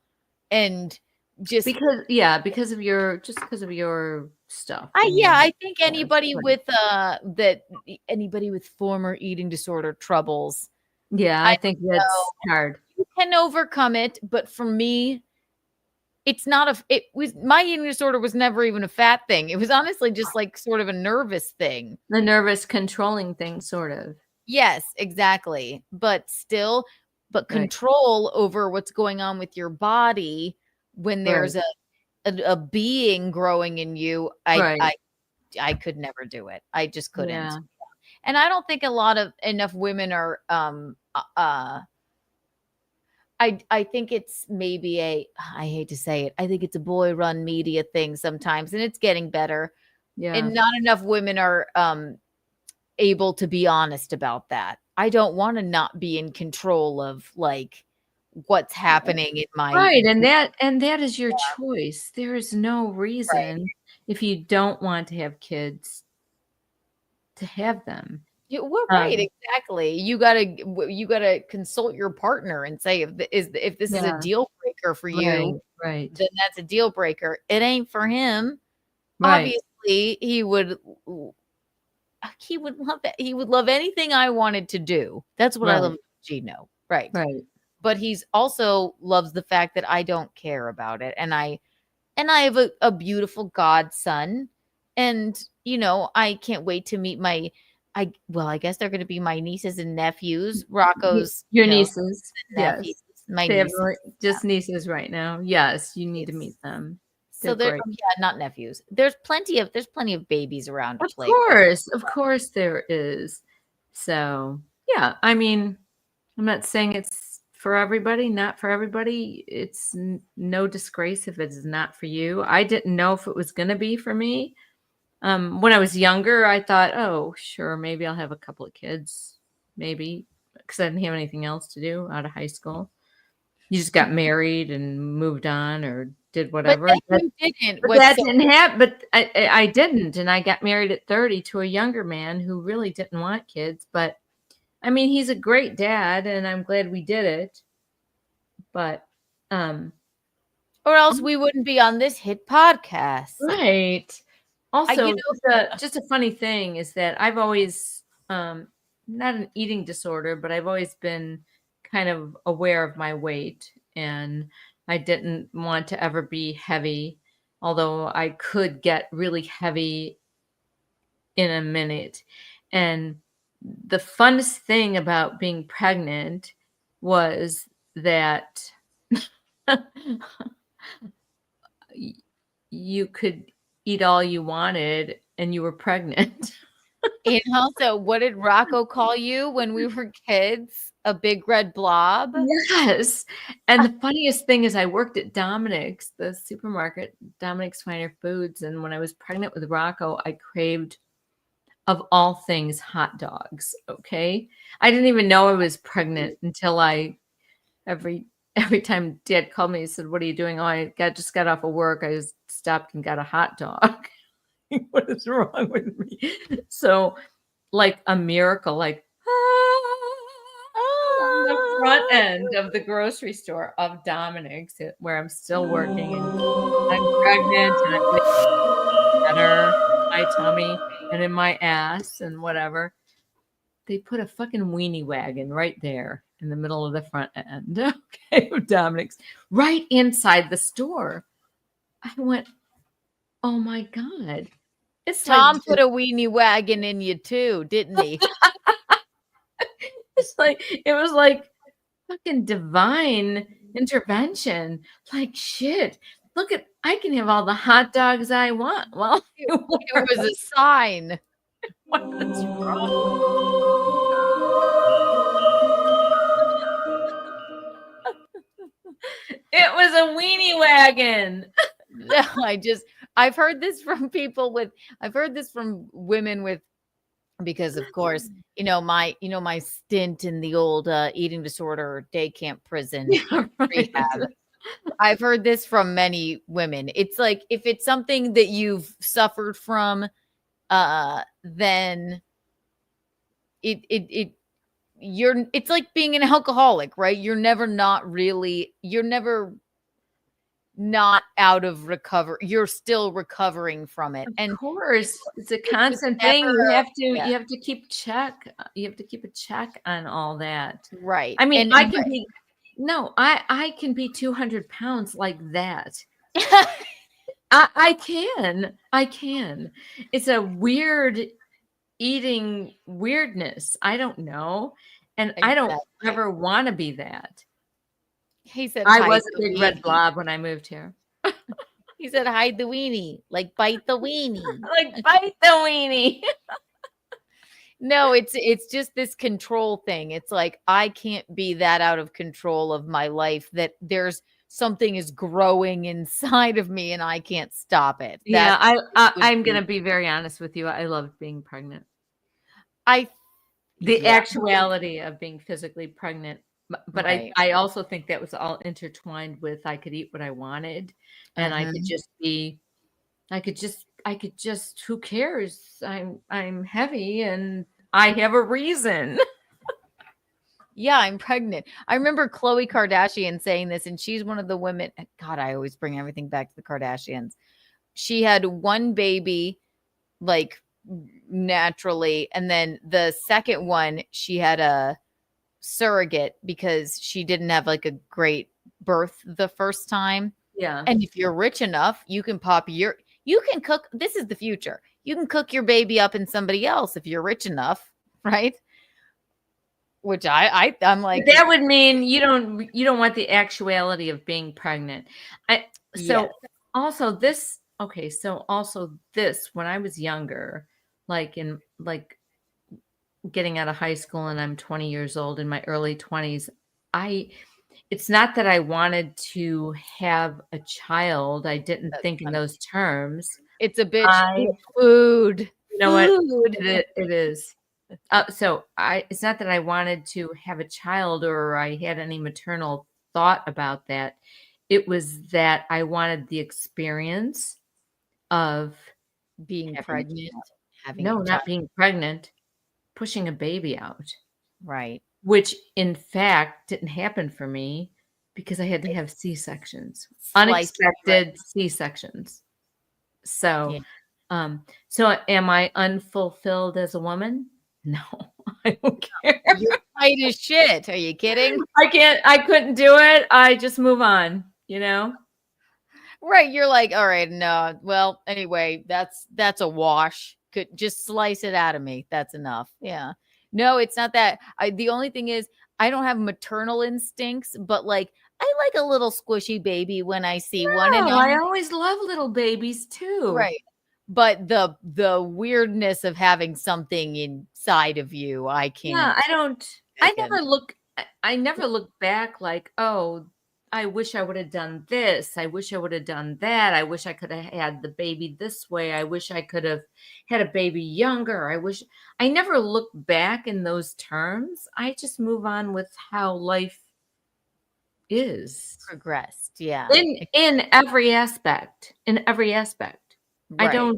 And just because of your stuff. I think anybody with former eating disorder troubles. Yeah, I think that's hard. You can overcome it, but for me, it's not my eating disorder was never even a fat thing. It was honestly just like sort of a nervous thing. The nervous controlling thing, sort of. Yes, exactly. But control over what's going on with your body when there's a being growing in you, I could never do it. I just couldn't. Yeah. And I don't think enough women are I think it's maybe I hate to say it, I think it's a boy run media thing sometimes, and it's getting better. Yeah. And not enough women are able to be honest about that. I don't want to not be in control of like what's happening in my and that is your choice. There is no reason if you don't want to have kids to have them. Well, right, exactly. You gotta consult your partner and say if this is a deal breaker for you, right, then that's a deal breaker. It ain't for him. right, Obviously, he would love it. He would love anything I wanted to do. That's what I love right, about Gino. Right. right. But he's also loves the fact that I don't care about it. And I have a beautiful godson. And, I can't wait to meet I guess they're gonna be my nieces and nephews. Rocco's, Your nieces, nephews. yes. My They have nieces. just nieces right now. Yes, you need to meet them. So They're they're great. not nephews. There's plenty of babies around to play Of course there is. So, yeah, I mean, I'm not saying it's for everybody, not for everybody. It's no disgrace if it's not for you. I didn't know if it was going to be for me. When I was younger, I thought, oh, sure, maybe I'll have a couple of kids, maybe, because I didn't have anything else to do out of high school. You just got married and moved on or did whatever. But you didn't. But that didn't happen. But I didn't, and I got married at 30 to a younger man who really didn't want kids. But I mean, he's a great dad, and I'm glad we did it. But or else we wouldn't be on this hit podcast, right? Also, just a funny thing is that I've always not an eating disorder, but I've always been kind of aware of my weight, and I didn't want to ever be heavy, although I could get really heavy in a minute. And the funnest thing about being pregnant was that you could eat all you wanted and you were pregnant. And also, what did Rocco call you when we were kids? A big red blob? Yes. And the funniest thing is I worked at Dominic's, the supermarket, Dominic's Finer Foods. And when I was pregnant with Rocco, I craved, of all things, hot dogs. Okay. I didn't even know I was pregnant until every time Dad called me, he said, "What are you doing?" "Oh, I just got off of work. I just stopped and got a hot dog." What is wrong with me? So, like a miracle, like on the front end of the grocery store of Dominic's, where I'm still working, and I'm pregnant, and I'm getting better in my tummy and in my ass and whatever. They put a fucking weenie wagon right there in the middle of the front end, okay, of Dominic's, right inside the store. I went, oh my God. It's Tom put a weenie wagon in you too, didn't he? It was like fucking divine intervention. Like, shit, look I can have all the hot dogs I want. Well, it was a sign. What's wrong? It was a weenie wagon. I've heard this from women with, because of course, my stint in the old eating disorder day camp prison rehab. I've heard this from many women. It's like, if it's something that you've suffered from, then it's like being an alcoholic, right? You're never not out of recovery. You're still recovering from it. And of course, it's a constant thing. You have to keep check. You have to keep a check on all that. Right. I mean, I can be 200 pounds like that. I can. It's a weird eating weirdness. I don't know. And exactly. I don't ever want to be that. He said, I was a big red blob when I moved here. He said, hide the weenie, like bite the weenie. Like bite the weenie. No, it's just this control thing. It's like, I can't be that out of control of my life that there's something is growing inside of me and I can't stop it. I'm going to be very honest with you. I loved being pregnant. The actuality of being physically pregnant. But right. I also think that was all intertwined with I could eat what I wanted, and I could just who cares? I'm heavy and I have a reason. Yeah, I'm pregnant. I remember Khloe Kardashian saying this, and she's one of the women. God, I always bring everything back to the Kardashians. She had one baby, like naturally, and then the second one, she had a surrogate because she didn't have like a great birth the first time. Yeah. And if you're rich enough, you can cook. This is the future. You can cook your baby up in somebody else if you're rich enough, right? Which I'm like, that would mean you don't want the actuality of being pregnant. Also this when I was younger, like getting out of high school, and I'm 20 years old, in my early 20s, it's not that I wanted to have a child. I didn't think in those terms. It's a bitch. Food. You know what? It is. It's not that I wanted to have a child or I had any maternal thought about that. It was that I wanted the experience of being pregnant. Not being pregnant, pushing a baby out. Right. Which in fact didn't happen for me because I had to have C-sections, unexpected C-sections. So, so am I unfulfilled as a woman? No, I don't care. You're tight as shit. Are you kidding? I couldn't do it. I just move on, Right. You're like, all right, no. Well, anyway, that's a wash. Could just slice it out of me. That's enough. Yeah. No, it's not that. The only thing is I don't have maternal instincts, but like I like a little squishy baby when I see one. And I always love little babies too. Right. But the weirdness of having something inside of you, I can't. Yeah, I never look back like, oh, I wish I would have done this. I wish I would have done that. I wish I could have had the baby this way. I wish I could have had a baby younger. I never look back in those terms. I just move on with how life is. Progressed. Yeah. In every aspect. Right.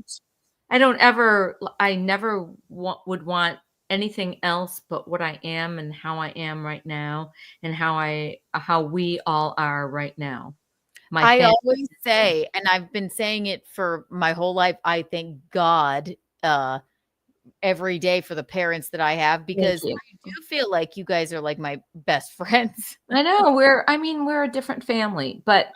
I never would want anything else but what I am and how I am right now and how we all are right now. I always say, and I've been saying it for my whole life, I thank God every day for the parents that I have, because I do feel like you guys are like my best friends. I know we're a different family, but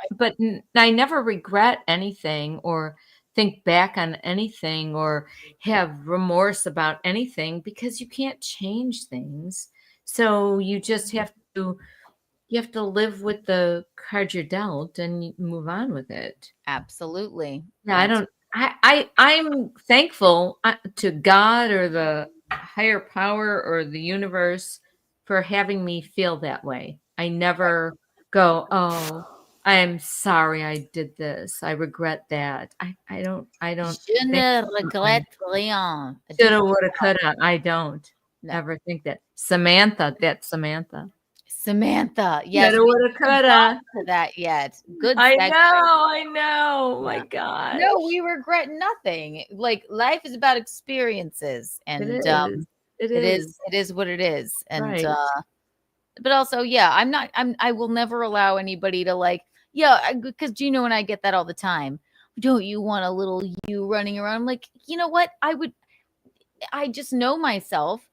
I never regret anything or think back on anything or have remorse about anything, because you can't change things. So you just have to live with the card you're dealt and you move on with it. Absolutely. Yeah, I'm thankful to God or the higher power or the universe for having me feel that way. I never go, oh, I'm sorry I did this. I regret that. I don't. Je ne regrette rien. Shoulda, woulda, coulda. I don't ever think that. Samantha, that's Samantha. Samantha, yes. Shoulda, woulda, coulda. To that yet. Good. I know. Oh my God. No, we regret nothing. Like life is about experiences, and it is what it is. And right. But also, yeah, I will never allow anybody to because Gino and I get that all the time. Don't you want a little you running around? I'm like, you know what? I just know myself.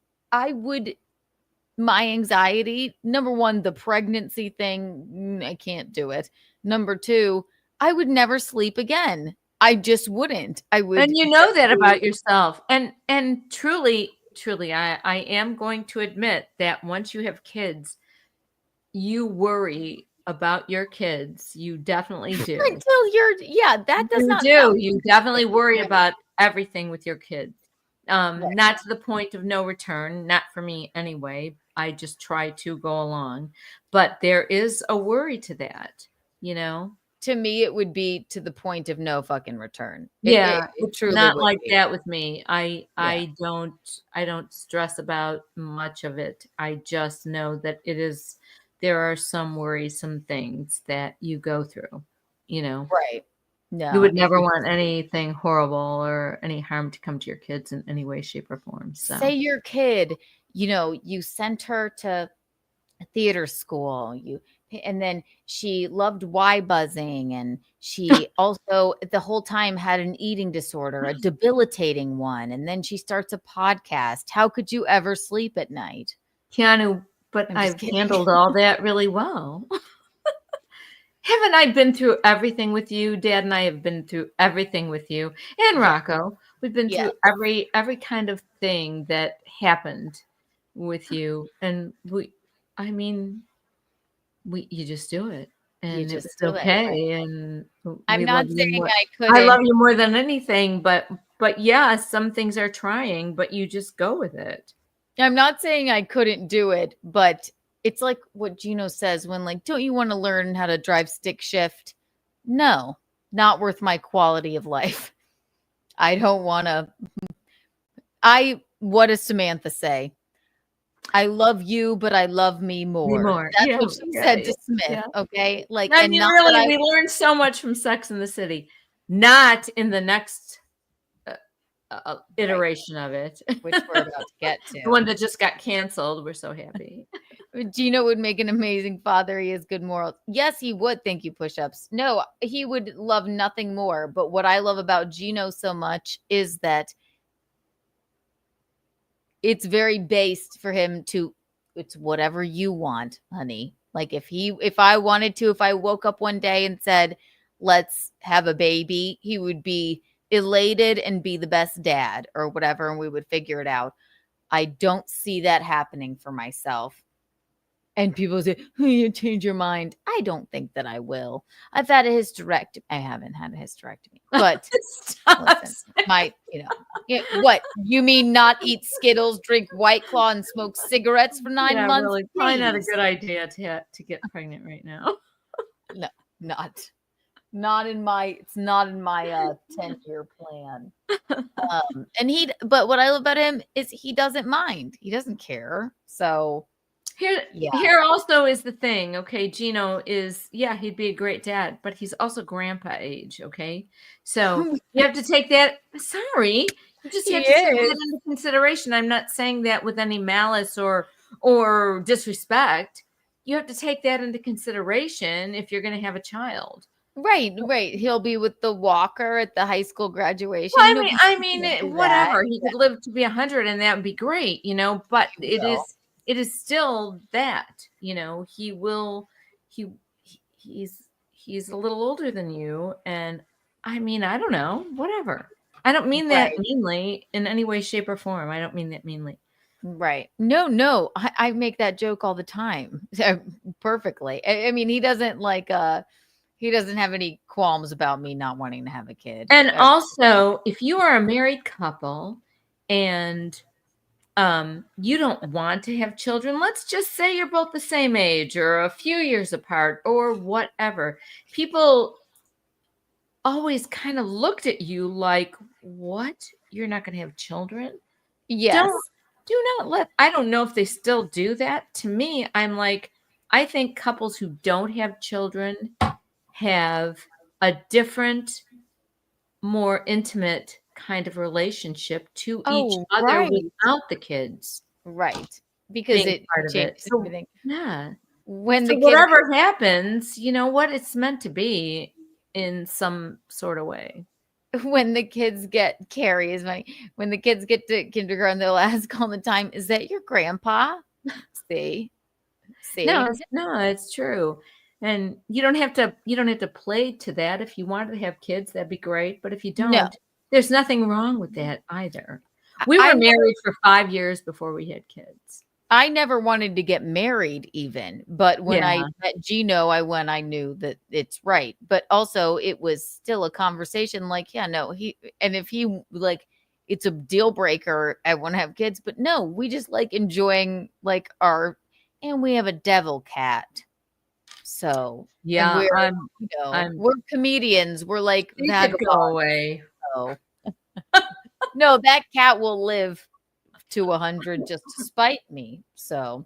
My anxiety, number one, the pregnancy thing, I can't do it. Number two, I would never sleep again. I just wouldn't. I would. And you know that about yourself. And truly, I am going to admit that once you have kids, you worry about your kids. You definitely do. That does not. You definitely worry about everything with your kids. Not to the point of no return, not for me anyway. I just try to go along, but there is a worry to that, To me, it would be to the point of no fucking return. It truly not like be. That with me. I don't stress about much of it. I just know that there are some worrisome things that you go through, Right. No. You would never want anything horrible or any harm to come to your kids in any way, shape, or form. So say your kid, you sent her to theater school, and then she loved buzzing, and she also the whole time had an eating disorder, a debilitating one, and then she starts a podcast. How could you ever sleep at night? Keanu, but I've handled all that really well. Haven't I been through everything with you? Dad and I have been through everything with you. And Rocco. We've been through every kind of thing that happened with you. And you just do it. And it's okay. Right? And I'm not saying I couldn't. I love you more than anything, but yeah, some things are trying, but you just go with it. I'm not saying I couldn't do it, but it's like what Gino says when, like, don't you want to learn how to drive stick shift? No, not worth my quality of life. I don't want to. What does Samantha say? I love you, but I love me more. That's what she said to Smith. Yeah. Okay. Like, I mean, really, we learned so much from Sex and the City, not in the next iteration of it, which we're about to get to. The one that just got canceled. We're so happy. Gino would make an amazing father. He has good morals. Yes, he would. Thank you, push-ups. No, he would love nothing more. But what I love about Gino so much is that it's very based for him to, it's whatever you want, honey. Like if I woke up one day and said, let's have a baby, he would be elated and be the best dad or whatever, and we would figure it out. I don't see that happening for myself. And people say, oh, you change your mind. I don't think that I will. I've had a hysterectomy. I haven't had a hysterectomy, but listen, what you mean? Not eat Skittles, drink White Claw, and smoke cigarettes for 9 months? Really, probably not a good idea to get pregnant right now. No, not in my. It's not in my 10-year plan. But what I love about him is he doesn't mind. He doesn't care. So. Here also is the thing, okay? Gino is, he'd be a great dad, but he's also grandpa age, okay? So you have to take that. Sorry, you just have to take that into consideration. I'm not saying that with any malice or disrespect. You have to take that into consideration if you're going to have a child. Right. He'll be with the walker at the high school graduation. Well, I mean, whatever. He could live to be 100, and that would be great, But it is still that, he's a little older than you. And I mean, I don't know, whatever. I don't mean that meanly in any way, shape, or form. I don't mean that meanly. Right. No. I make that joke all the time. Perfectly. I mean, he doesn't he doesn't have any qualms about me not wanting to have a kid. And also, if you are a married couple and you don't want to have children, let's just say you're both the same age or a few years apart or whatever. People always kind of looked at you like, what? You're not going to have children? Yes. I don't know if they still do that. To me, I'm like, I think couples who don't have children have a different, more intimate kind of relationship to each other without the kids. Right. Because it changes everything. Yeah. Whatever happens, it's meant to be in some sort of way. When the kids Carrie is funny. When the kids get to kindergarten, they'll ask all the time, is that your grandpa? See? No, it's true. And you don't have to play to that. If you wanted to have kids, that'd be great. But if you don't, there's nothing wrung with that either. We were married for 5 years before we had kids. I never wanted to get married even, but when I met Gino, I knew that it's right. But also it was still a conversation like, if he it's a deal breaker, I want to have kids, but no, we just like enjoying and we have a devil cat. So we're comedians. We're like that. Go away. So. No, that cat will live to 100 just to spite me. So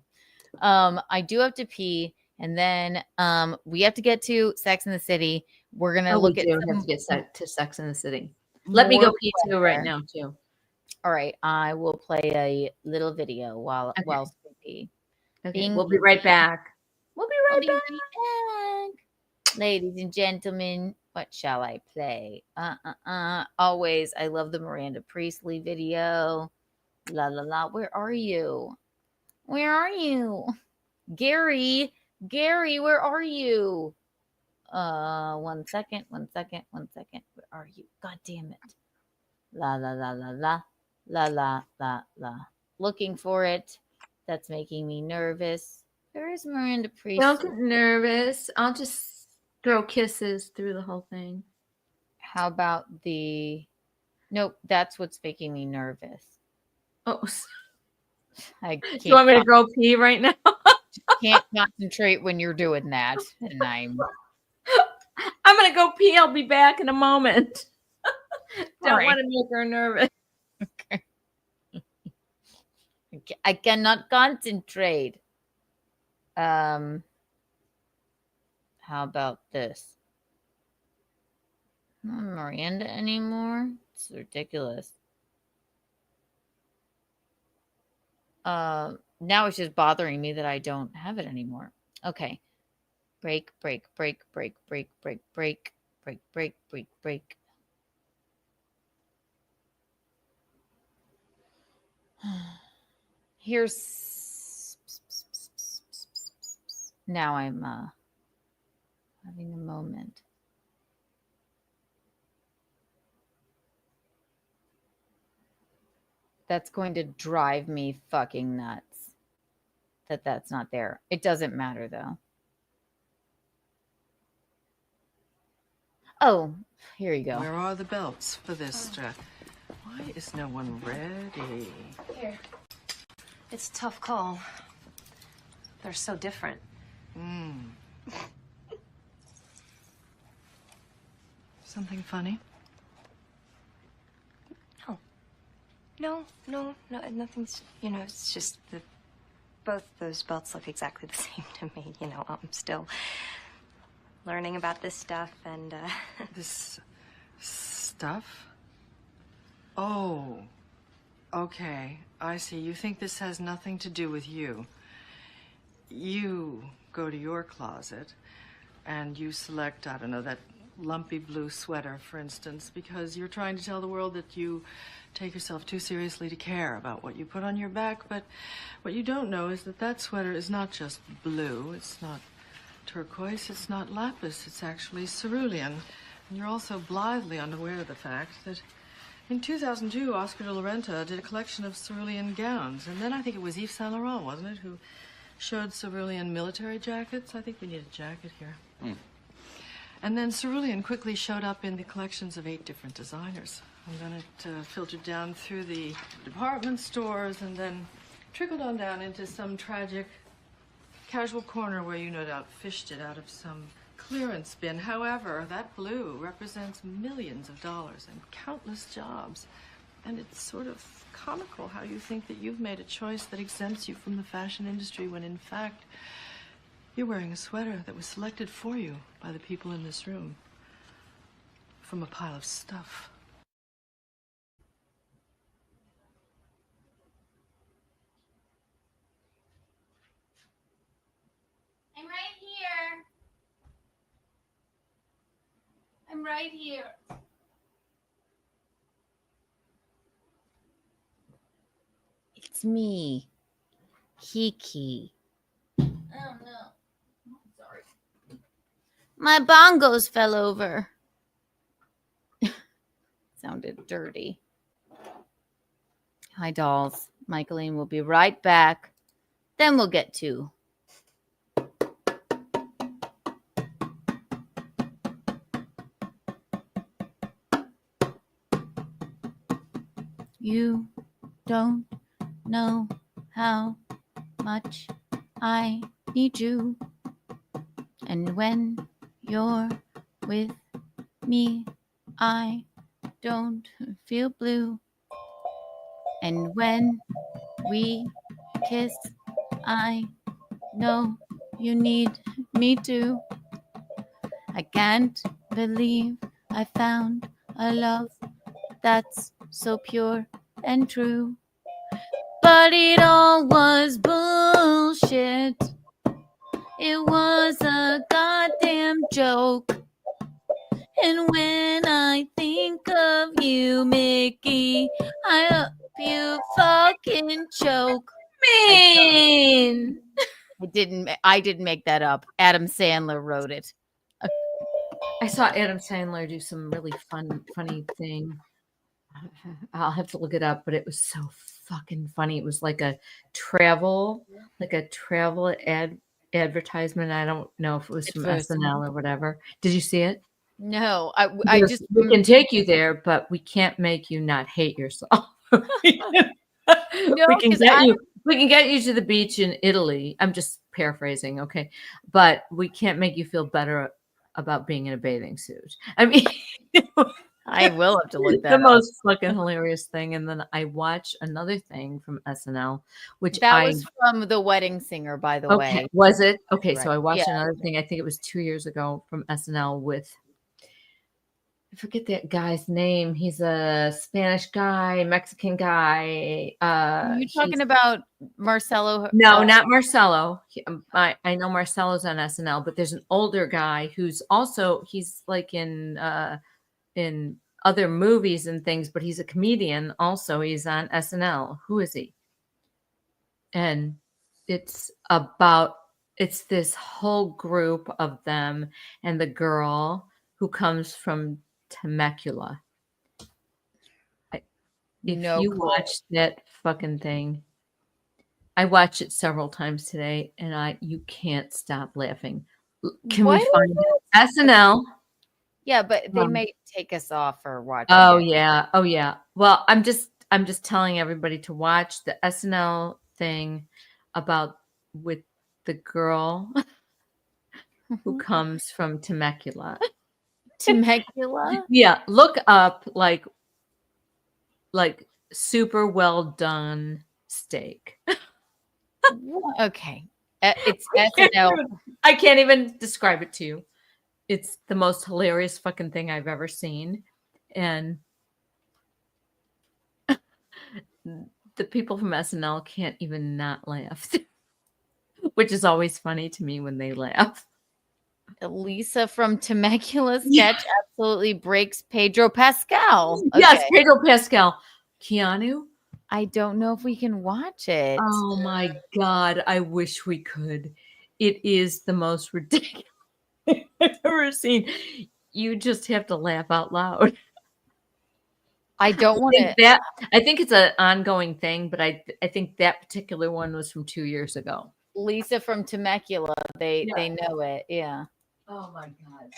I do have to pee, And then we have to get to Sex in the City. We're gonna look at. We have to get to Sex in the City. Let me go pee too right now too. All right, I will play a little video while Sleepy. Okay, we'll be right back. We'll be right back. Ladies and gentlemen, what shall I play? Always, I love the Miranda Priestley video. La la la. Where are you? Where are you? Gary, where are you? 1 second. Where are you? God damn it. La la la la la. La la la la. Looking for it. That's making me nervous. Where is Miranda Priestley? Don't get nervous. I'll just throw kisses through the whole thing. How about Nope, that's what's making me nervous. Oh. I can't. You want me to go pee right now? Can't concentrate when you're doing that. And I'm gonna go pee. I'll be back in a moment. Don't want to make her nervous. Okay. I cannot concentrate. How about this? Not Miranda anymore. It's ridiculous. Now it's just bothering me that I don't have it anymore. Okay. Break. Here's now I'm having a moment. That's going to drive me fucking nuts that's not there. It doesn't matter though. Oh, here you go. Where are the belts for this dress? Why is no one ready? Here. It's a tough call. They're so different. Something funny? No, nothing's, it's just that both those belts look exactly the same to me. I'm still learning about this stuff and, This stuff? Oh, okay. I see. You think this has nothing to do with you. You go to your closet and you select, I don't know, that lumpy blue sweater, for instance, because you're trying to tell the world that you take yourself too seriously to care about what you put on your back. But what you don't know is that that sweater is not just blue. It's not turquoise. It's not lapis. It's actually cerulean. And you're also blithely unaware of the fact that in 2002, Oscar de la Renta did a collection of cerulean gowns. And then I think it was Yves Saint Laurent, wasn't it, who showed cerulean military jackets? I think we need a jacket here. And then cerulean quickly showed up in the collections of 8 different designers. And then it filtered down through the department stores and then trickled on down into some tragic casual corner where you no doubt fished it out of some clearance bin. However, that blue represents millions of dollars and countless jobs. And it's sort of comical how you think that you've made a choice that exempts you from the fashion industry when in fact you're wearing a sweater that was selected for you by the people in this room from a pile of stuff. I'm right here. I'm right here. It's me, Kiki. Oh no. Sorry. My bongos fell over. Sounded dirty. Hi, dolls. Michaeline will be right back. Then we'll get to you don't know how much I need you. And when you're with me, I don't feel blue. And when we kiss, I know you need Me too. I can't believe I found a love that's so pure and true. But it all was bullshit. It was a goddamn joke. And when I think of you, Mickey, I hope you fucking choke. Mean. I didn't make that up. Adam Sandler wrote it. I saw Adam Sandler do some really funny thing. I'll have to look it up, but it was so fucking funny. It was like a travel advertisement. I don't know if it was from SNL or whatever. Did you see it? No, I just we can take you there, but we can't make you not hate yourself. We can get you to the beach in Italy. I'm just paraphrasing, okay? But we can't make you feel better about being in a bathing suit. I mean, I will have to look that the up. most fucking hilarious thing. And then I watched another thing from SNL, which was from The Wedding Singer, by the way. Was it? Okay, Right. so I watched another thing. I think it was 2 years ago from SNL with, I forget that guy's name. He's a Spanish guy, Mexican guy. Are you talking about Marcelo? No, not Marcelo. I know Marcelo's on SNL, but there's an older guy who's also, he's like in other movies and things, but he's a comedian also. He's on SNL. Who is he? And it's this whole group of them and the girl who comes from Temecula. If you watched that fucking thing, I watched it several times today, and you can't stop laughing. Can we find it? SNL? Yeah, but they may take us off for watching. Oh yeah. Well, I'm just telling everybody to watch the SNL thing with the girl who comes from Temecula. Temecula? Yeah, look up like super well done steak. Okay. It's SNL. I can't even describe it to you. It's the most hilarious fucking thing I've ever seen. And the people from SNL can't even not laugh, which is always funny to me when they laugh. Lisa from Temecula sketch absolutely breaks Pedro Pascal. Okay. Yes, Pedro Pascal. Keanu? I don't know if we can watch it. Oh my God. I wish we could. It is the most ridiculous thing I've ever seen. You just have to laugh out loud. I don't want to. I think it's an ongoing thing, but I think that particular one was from 2 years ago. Lisa from Temecula. They know it. Yeah. Oh my God.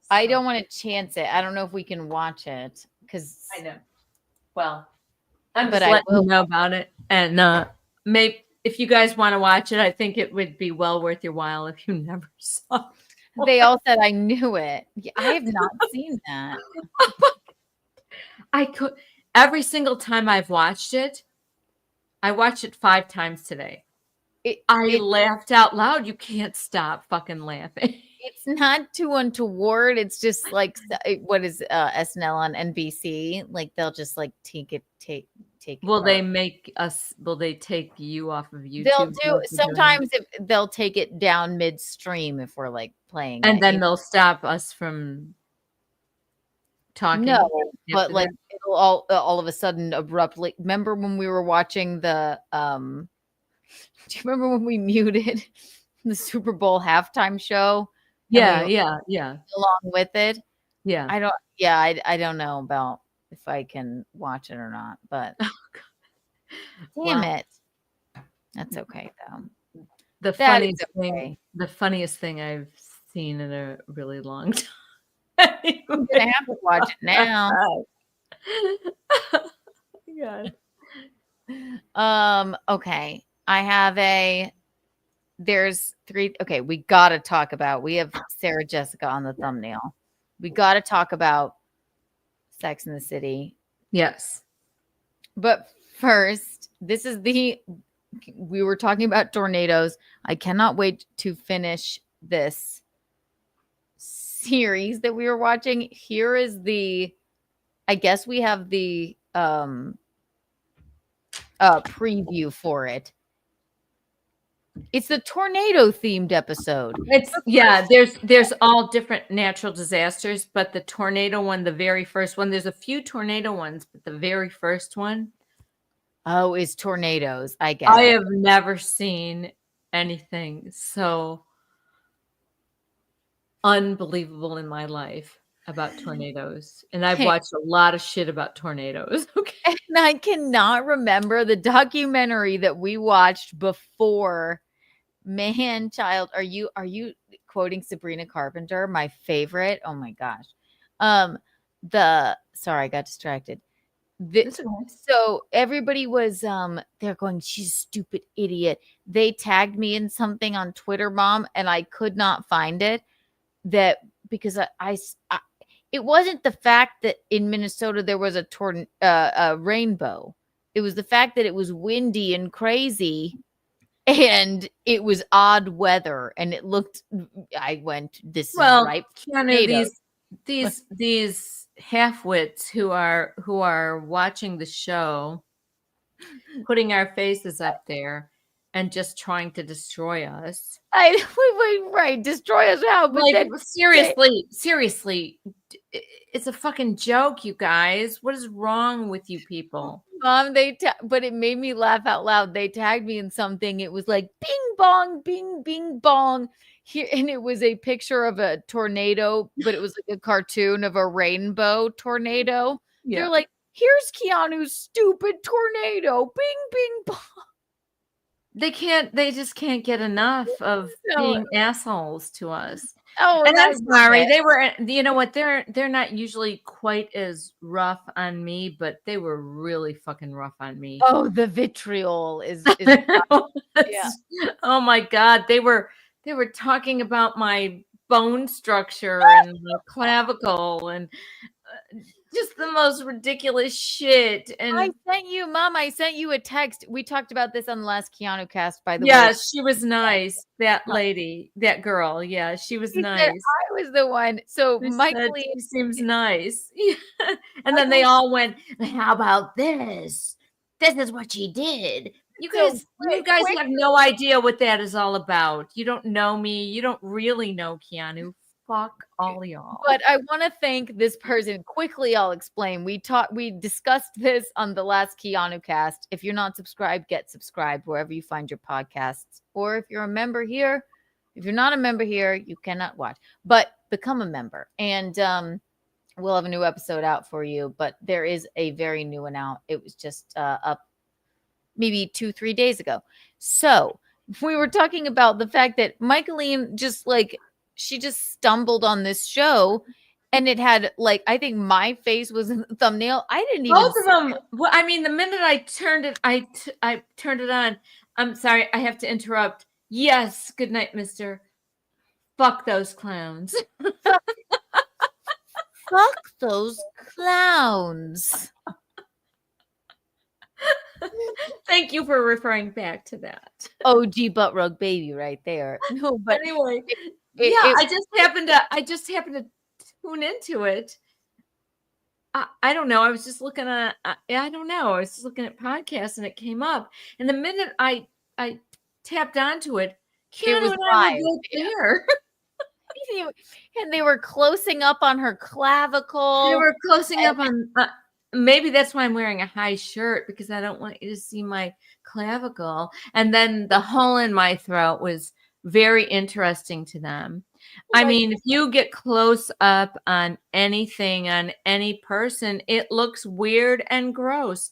I don't want to chance it. I don't know if we can watch it because I know. Well, I'm just letting you know about it. And maybe if you guys want to watch it, I think it would be well worth your while if you never saw it. They all said I knew it. I have not seen that. I could every single time I've watched it, I watched it 5 times today. I laughed out loud. You can't stop fucking laughing. It's not too untoward. It's just like what is SNL on NBC? Like they'll just like take it. Will they make us? Will they take you off of YouTube? They'll do sometimes. They'll take it down midstream if we're like playing, and then they'll stop us from talking. No, but like it'll all of a sudden abruptly. Remember when we were watching the do you remember when we muted the Super Bowl halftime show? Yeah. Along with it. Yeah. I don't know about if I can watch it or not, but damn it. That's okay though. The funniest thing I've seen in a really long time. I'm gonna have to watch it now. God. Okay. I have there's 3. Okay, we gotta talk about. We have Sarah Jessica on the thumbnail. We gotta talk about Sex in the City. Yes. But first, we were talking about tornadoes. I cannot wait to finish this series that we were watching. Here is I guess we have the preview for it. It's the tornado themed episode. There's all different natural disasters, but the tornado one, the very first one, there's a few tornado ones, but the very first one, is tornadoes. I guess I have never seen anything so unbelievable in my life about tornadoes. And I've watched a lot of shit about tornadoes. Okay. And I cannot remember the documentary that we watched before. Man, child, are you quoting Sabrina Carpenter, my favorite? Oh my gosh. Sorry, I got distracted. So everybody was they're going, she's a stupid idiot. They tagged me in something on Twitter, Mom, and I could not find it. That because I it wasn't the fact that in Minnesota there was a rainbow. It was the fact that it was windy and crazy. And it was odd weather, and it looked. I went. This is right. Keanu, these half-wits who are watching the show, putting our faces up there, and just trying to destroy us. Right, destroy us how? But like, seriously, it's a fucking joke, you guys. What is wrong with you people? Mom, but it made me laugh out loud. They tagged me in something. It was like bing bong, bing bing bong. Here, and it was a picture of a tornado, but it was like a cartoon of a rainbow tornado. Yeah. They're like, here's Keanu's stupid tornado. Bing bing bong. They just can't get enough of being assholes to us. Oh, and I'm sorry. They were, you know what? They're not usually quite as rough on me, but they were really fucking rough on me. Oh, the vitriol is yeah. Oh my God. They were talking about my bone structure and my clavicle and just the most ridiculous shit. And I sent you a text. We talked about this on the last Keanu cast, by the way. Yeah, she was nice. That lady, that girl. Yeah, she was nice. I was the one. So Michael seems nice. And then they all went, how about this? This is what she did. You guys have no idea what that is all about. You don't know me. You don't really know Keanu. Fuck all y'all. But I want to thank this person. Quickly, I'll explain. We discussed this on the last Keanu cast. If you're not subscribed, get subscribed wherever you find your podcasts. Or if you're a member here, if you're not a member here, you cannot watch. But become a member. And we'll have a new episode out for you. But there is a very new one out. It was just up maybe 2-3 days ago. So we were talking about the fact that Michaeline she just stumbled on this show, and it had I think my face was in the thumbnail. I didn't even. Both of them. Well, I mean, the minute I turned it, I turned it on. I'm sorry, I have to interrupt. Yes, good night, Mister. Fuck those clowns. Fuck those clowns. Thank you for referring back to that. OG butt rug baby right there. No, but anyway. I just happened to tune into it. I don't know. I was just looking at I don't know. I was just looking at podcasts and it came up. And the minute I tapped onto it, Keanu and I were both there. And they were closing up on her clavicle. They were closing up on maybe that's why I'm wearing a high shirt, because I don't want you to see my clavicle. And then the hole in my throat was very interesting to them. I mean, if you get close up on anything, on any person, it looks weird and gross.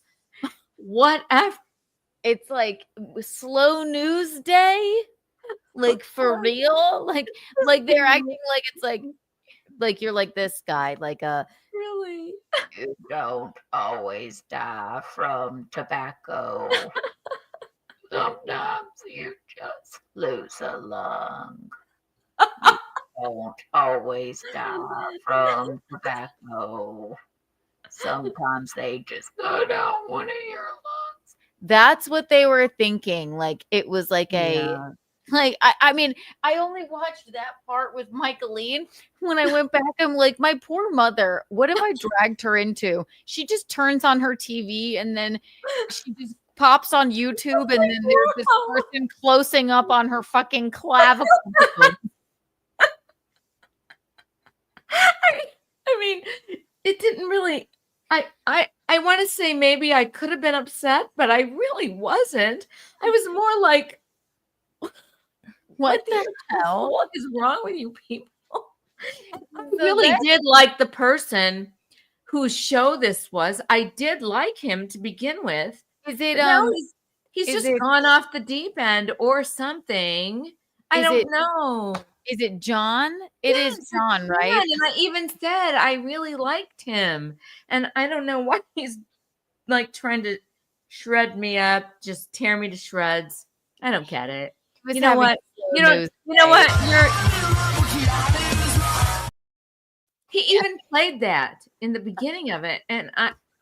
Whatever. It's like slow news day. Like for real. Like they're acting like it's like you're like this guy, really. You don't always die from tobacco. Sometimes you just lose a lung. You don't always die from tobacco. Sometimes they just cut out one of your lungs. That's what they were thinking. Like it was like Like, I mean, I only watched that part with Michaeline. When I went back, I'm like, my poor mother, what have I dragged her into? She just turns on her TV and then she just pops on YouTube, and then there's this person closing up on her fucking clavicle. I mean, it didn't really. I want to say maybe I could have been upset, but I really wasn't. I was more like, what the hell? What is wrong with you people? I really did like the person whose show this was. I did like him to begin with. Is it he's just gone off the deep end or something. I don't know. Is it John? It is John, right? And I even said I really liked him. And I don't know why he's like trying to shred me up, just tear me to shreds. I don't get it. You know what? You know what? He even played that in the beginning of it. And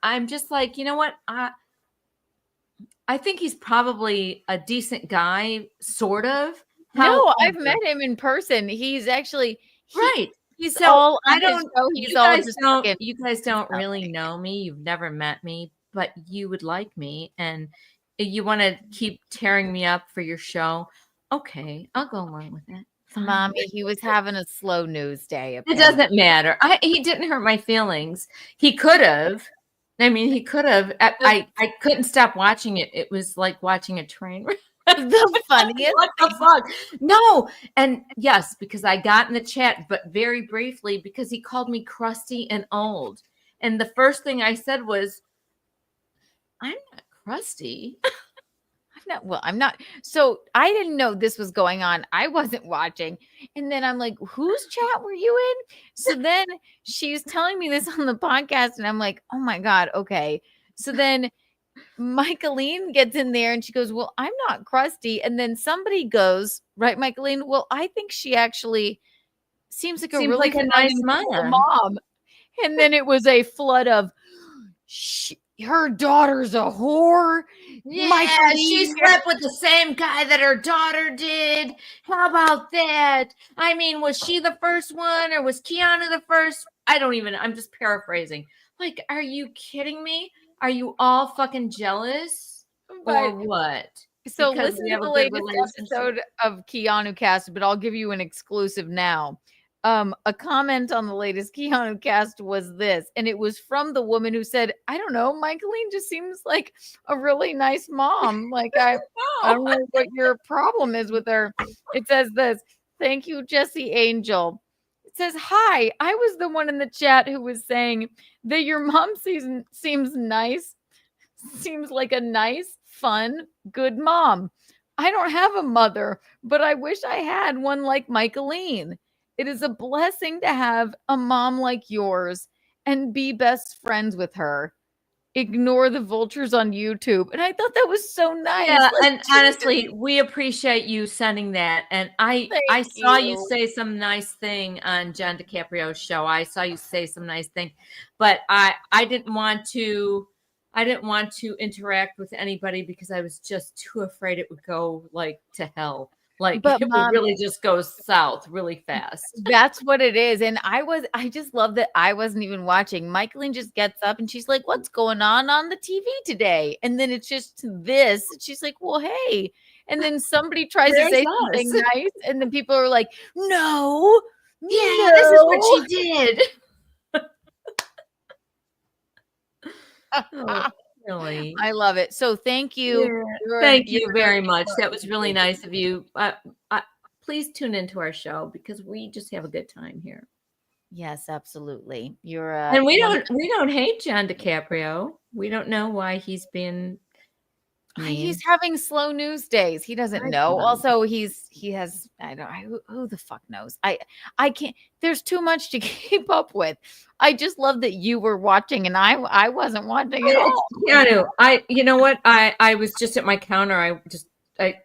I'm just like, you know what? I think he's probably a decent guy, sort of. No, I've met him in person. He's actually right. He's so all I don't. He's all just you guys don't really know me. You've never met me, but you would like me, and you want to keep tearing me up for your show. Okay, I'll go along with that. Mommy, he was having a slow news day. It doesn't matter. He didn't hurt my feelings. He could have. I mean, he could have. I couldn't stop watching it. It was like watching a train wreck. The funniest. What the fuck? No. And yes, because I got in the chat, but very briefly, because he called me crusty and old. And the first thing I said was, I'm not crusty. I'm not. So I didn't know this was going on. I wasn't watching. And then I'm like, whose chat were you in? So then she's telling me this on the podcast. And I'm like, oh my God. Okay. So then Michaeline gets in there and she goes, well, I'm not crusty. And then somebody goes, right, Michaeline? Well, I think she actually seems like a really nice mom. And then it was a flood of, her daughter's a whore. Yeah, she slept with the same guy that her daughter did. How about that? I mean, was she the first one or was Keanu the first? I'm just paraphrasing. Like, are you kidding me? Are you all fucking jealous or what? So listen to the latest episode of Keanu Cast, but I'll give you an exclusive now. A comment on the latest Keanu Cast was this, and it was from the woman who said, I don't know, Michaeline just seems like a really nice mom. Like, I don't know what your problem is with her. It says this, thank you, Jesse Angel. It says, hi, I was the one in the chat who was saying that your mom seems nice, seems like a nice, fun, good mom. I don't have a mother, but I wish I had one like Michaeline. It is a blessing to have a mom like yours and be best friends with her. Ignore the vultures on YouTube. And I thought that was so nice. Yeah, and honestly, we appreciate you sending that. And I saw you say some nice thing on John DiCaprio's show. I saw you say some nice thing, but I didn't want to interact with anybody because I was just too afraid it would go like to hell. Like, but it really just goes south really fast. That's what it is. And I just love that I wasn't even watching. Michaeline just gets up and she's like, what's going on the TV today? And then it's just this. She's like, well, hey. And then somebody tries to say something nice. And then people are like, no. Yeah, this is what she did. Really, I love it. So thank you. Thank you very much. That was really nice of you. Please tune into our show because we just have a good time here. Yes, absolutely. And we don't hate John DiCaprio. We don't know why he's been. He's having slow news days. He doesn't know. Also, he has. I don't. Who the fuck knows? I can't. There's too much to keep up with. I just love that you were watching and I wasn't watching at all. Keanu, you know what? I was just at my counter. I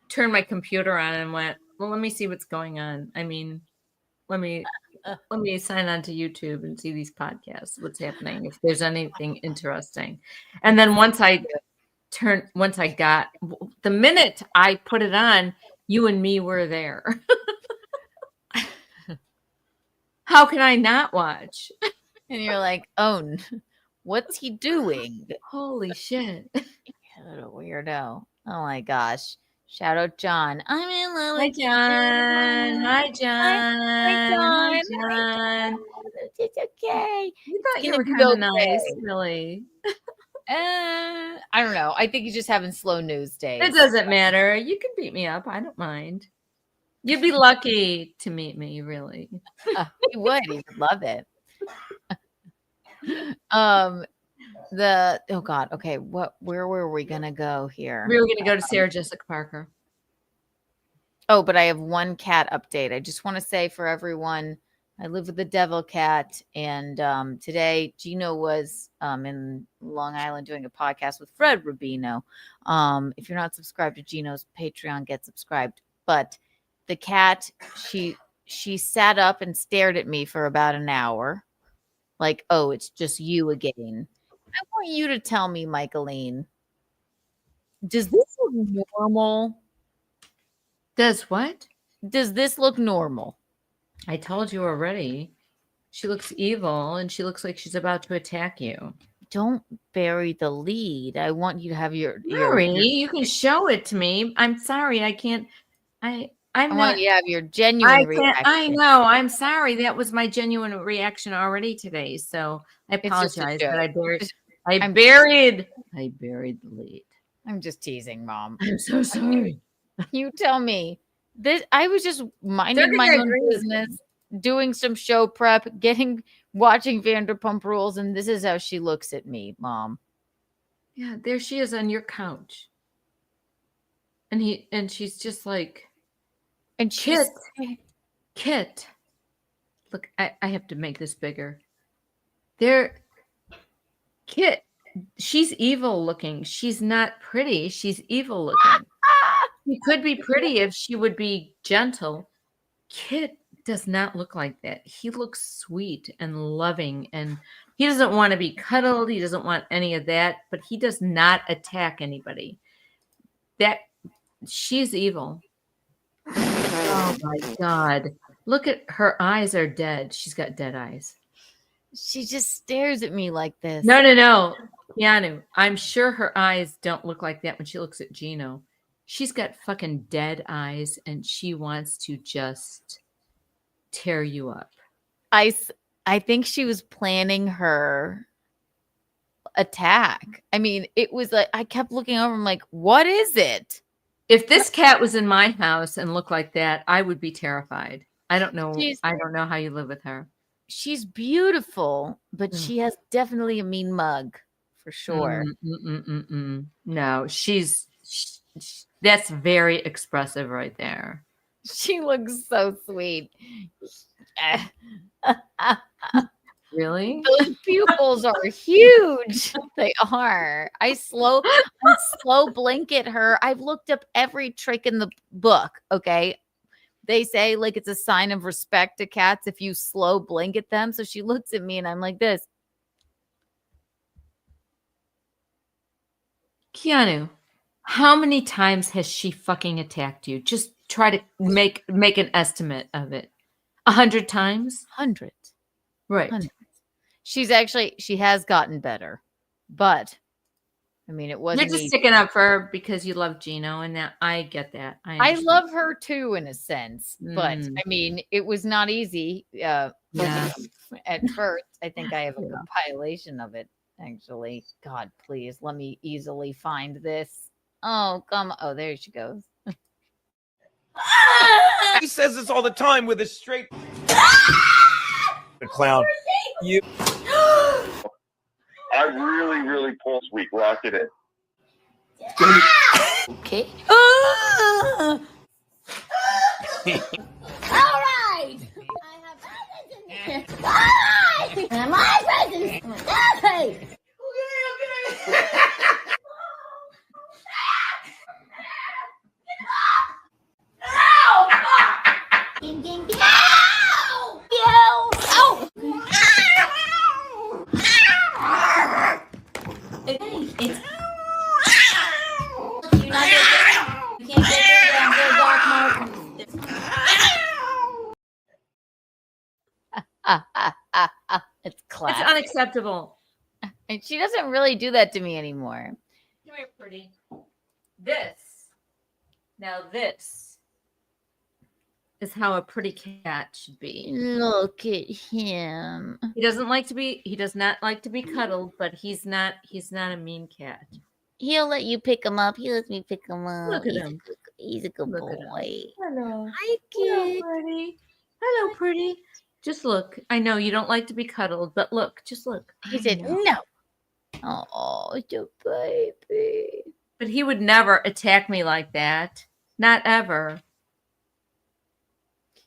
turned my computer on and went, well, let me see what's going on. I mean, let me sign on to YouTube and see these podcasts. What's happening? If there's anything interesting, and then once I got the minute I put it on, You and me were there. How can I not watch? And you're like, oh, what's he doing? Holy shit. What a weirdo. Oh my gosh. Shout out John. I'm in love Hi, with John. Hi, John. Hi, John. Hi, John. It's okay. You thought you It's were gonna kind of be okay. nice, really. I don't know. I think he's just having slow news days. It doesn't matter. You can beat me up. I don't mind. You'd be lucky to meet me, really. He would. He would love it. Oh God. Okay. Where were we gonna go here? We were gonna go to Sarah Jessica Parker. Oh, but I have one cat update. I just want to say for everyone, I live with a devil cat, and today Gino was in Long Island doing a podcast with Fred Rubino. If you're not subscribed to Gino's Patreon, get subscribed. But the cat, she sat up and stared at me for about an hour, like, oh, it's just you again. I want you to tell me, Michaeline, does this look normal? Does what? Does this look normal? I told you already. She looks evil, and she looks like she's about to attack you. Don't bury the lead. I want you to have your you can show it to me. I'm sorry, I can't. I want you to have your genuine reaction. I know. I'm sorry. That was my genuine reaction already today. So I apologize, but I buried the lead. I'm just teasing, Mom. I'm so sorry. You tell me. I was just minding my own business, doing some show prep, watching Vanderpump Rules, and this is how she looks at me, Mom. Yeah, there she is on your couch. And she's just like, and Kit. Look, I have to make this bigger. Kit, she's evil looking. She's not pretty. She's evil looking. She could be pretty if she would be gentle. Kit does not look like that. He looks sweet and loving, and he doesn't want to be cuddled. He doesn't want any of that, but he does not attack anybody. She's evil. Oh my God. Look at her eyes are dead. She's got dead eyes. She just stares at me like this. No. Keanu, I'm sure her eyes don't look like that when she looks at Gino. She's got fucking dead eyes, and she wants to just tear you up. I think she was planning her attack. I mean, it was like, I kept looking over. I'm like, what is it? If this cat was in my house and looked like that, I would be terrified. I don't know. I don't know how you live with her. She's beautiful, but she has definitely a mean mug for sure. No, that's very expressive right there. She looks so sweet. Really? Those pupils are huge. They are. I slow blink at her. I've looked up every trick in the book. Okay. They say like it's a sign of respect to cats if you slow blink at them. So she looks at me and I'm like this. Keanu, how many times has she fucking attacked you? Just try to make an estimate of it. 100 times? 100. Right. 100. She has gotten better, but I mean, it wasn't. You're just sticking up for her because you love Gino, and that I get that. I love her too, in a sense, but I mean, it was not easy. At first, I think I have a compilation of it. Actually, God, please let me easily find this. Oh, come! Oh, there she goes. He says this all the time with his straight. The clown. You. I really pull sweet. Lock it in. Okay. All right. I have presents in here. All right. And my presents. Okay. Ding, ding, ding. Ow! Ow! It's you're not you can't get through that dark It's classic. It's unacceptable. And she doesn't really do that to me anymore. Come here, pretty. This is how a pretty cat should be. Look at him. He does not like to be cuddled, but he's not a mean cat. He'll let you pick him up. He lets me pick him up. Look at him. He's a good Look at boy. Hello. Hi, Hello, kid. pretty. Hello, pretty. Just look. I know you don't like to be cuddled, but look. Just look. He said no. Oh, it's a baby. But he would never attack me like that. Not ever.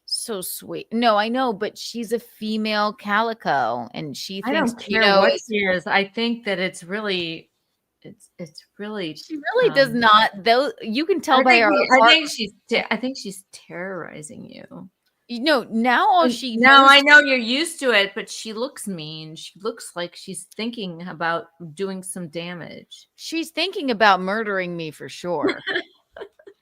So sweet. No, I know, but she's a female calico, and she I thinks don't care what she is. I think that it's really. She really does not. Though you can tell by her. I think she's terrorizing you. You know, now all she now knows. I know you're used to it, but she looks mean. She looks like she's thinking about doing some damage. She's thinking about murdering me for sure.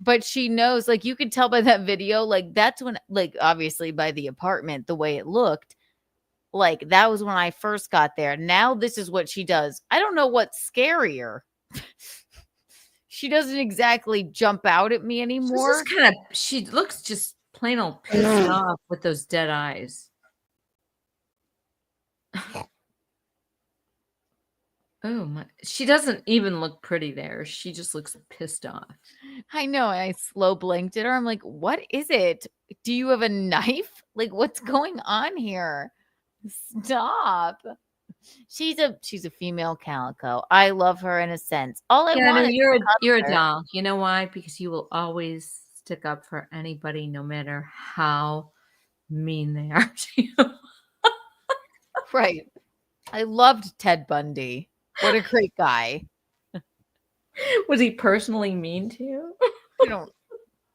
But she knows, like, you could tell by that video, like, that's when, like, obviously by the apartment, the way it looked, like, that was when I first got there. Now this is what she does. I don't know what's scarier. She doesn't exactly jump out at me anymore. She looks just plain old pissed off with those dead eyes. Oh my, she doesn't even look pretty there. She just looks pissed off. I know. I slow blinked at her. I'm like, what is it? Do you have a knife? Like, what's going on here? Stop. She's a female calico. I love her in a sense. All I want is you're a doll. You know why? Because you will always stick up for anybody, no matter how mean they are to you. Right. I loved Ted Bundy. What a great guy. Was he personally mean to you? I don't.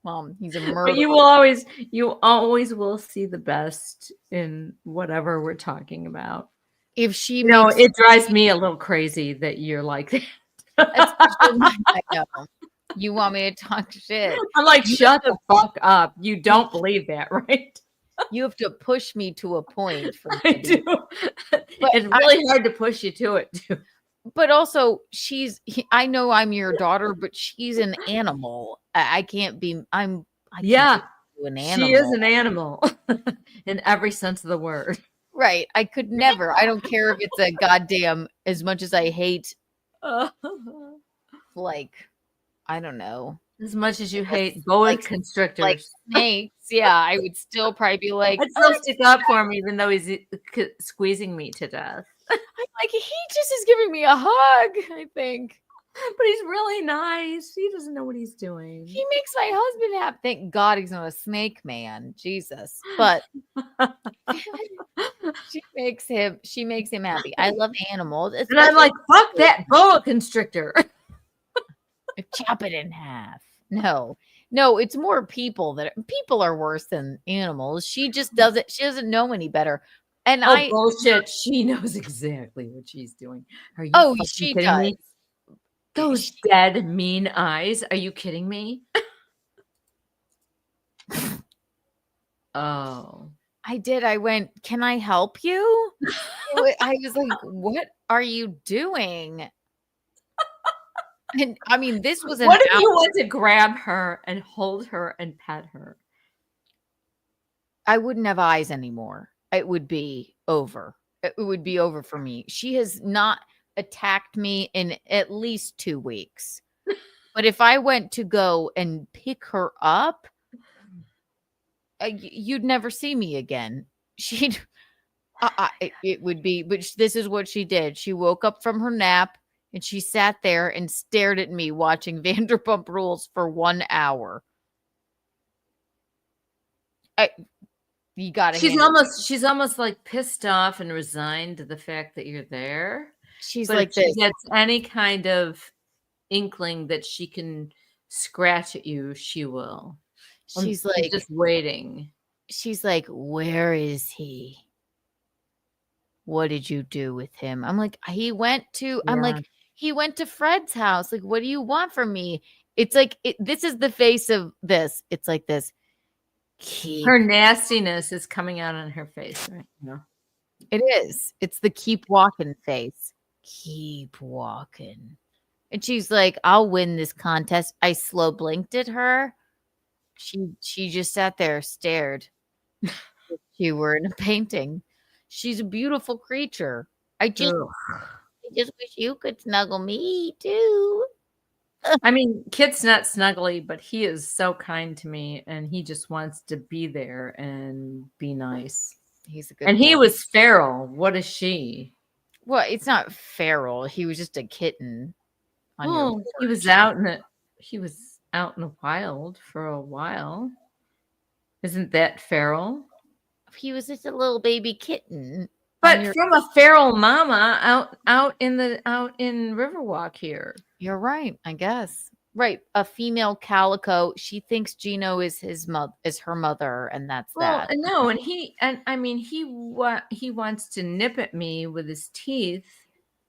Mom, he's a murderer. But you always will see the best in whatever we're talking about. If she, it drives me a little crazy that you're like that. I know. You want me to talk shit? I'm like, shut the fuck up. You don't believe that, right? You have to push me to a point. I do. It's really hard to push you to it, too. But also, I know I'm your daughter, but she's an animal. I can't be. I can't be an animal. She is an animal in every sense of the word. Right. I could never. I don't care if it's a goddamn, as much as I hate, like, I don't know. As much as you hate boa constrictors. Like snakes. Yeah, I would still probably be like. I'd still stick up for him even though he's squeezing me to death. I'm like, he just is giving me a hug, I think. But he's really nice. He doesn't know what he's doing. He makes my husband happy. Thank God he's not a snake man. Jesus. But she makes him happy. I love animals. And I'm like, fuck that boa constrictor. Chop it in half. No, it's more people are worse than animals. She doesn't know any better. And bullshit. She knows exactly what she's doing. Are you she kidding does. me? Those dead, mean eyes. Are you kidding me? Oh. I did. I went, can I help you? I was like, what are you doing? And I mean, this was what if you want to grab her and hold her and pet her? I wouldn't have eyes anymore. It would be over. It would be over for me. She has not attacked me in at least 2 weeks. But if I went to go and pick her up, you'd never see me again. It would be, but this is what she did. She woke up from her nap and she sat there and stared at me watching Vanderpump Rules for 1 hour. You gotta. She's almost like pissed off and resigned to the fact that you're there. She's but like, if she gets any kind of inkling that she can scratch at you, she will. She's just waiting. She's like, where is he? What did you do with him? I'm like, he went to Fred's house. Like, what do you want from me? It's like, this is the face of this. It's like this. Her nastiness is coming out on her face right now. It is. It's the keep walking face. Keep walking. And she's like, I'll win this contest. I slow blinked at her. She just sat there, stared. If she were in a painting. She's a beautiful creature. I just wish you could snuggle me too. I mean, Kit's not snuggly, but he is so kind to me, and he just wants to be there and be nice. He's a good And he boy. was feral. What is she? Well, it's not feral. He was just a kitten. Oh, he was out in the wild for a while. Isn't that feral? He was just a little baby kitten. But from a feral mama out in Riverwalk here. You're right, I guess. Right, a female calico. She thinks Gino is her mother, and that's that. No, and he wants to nip at me with his teeth,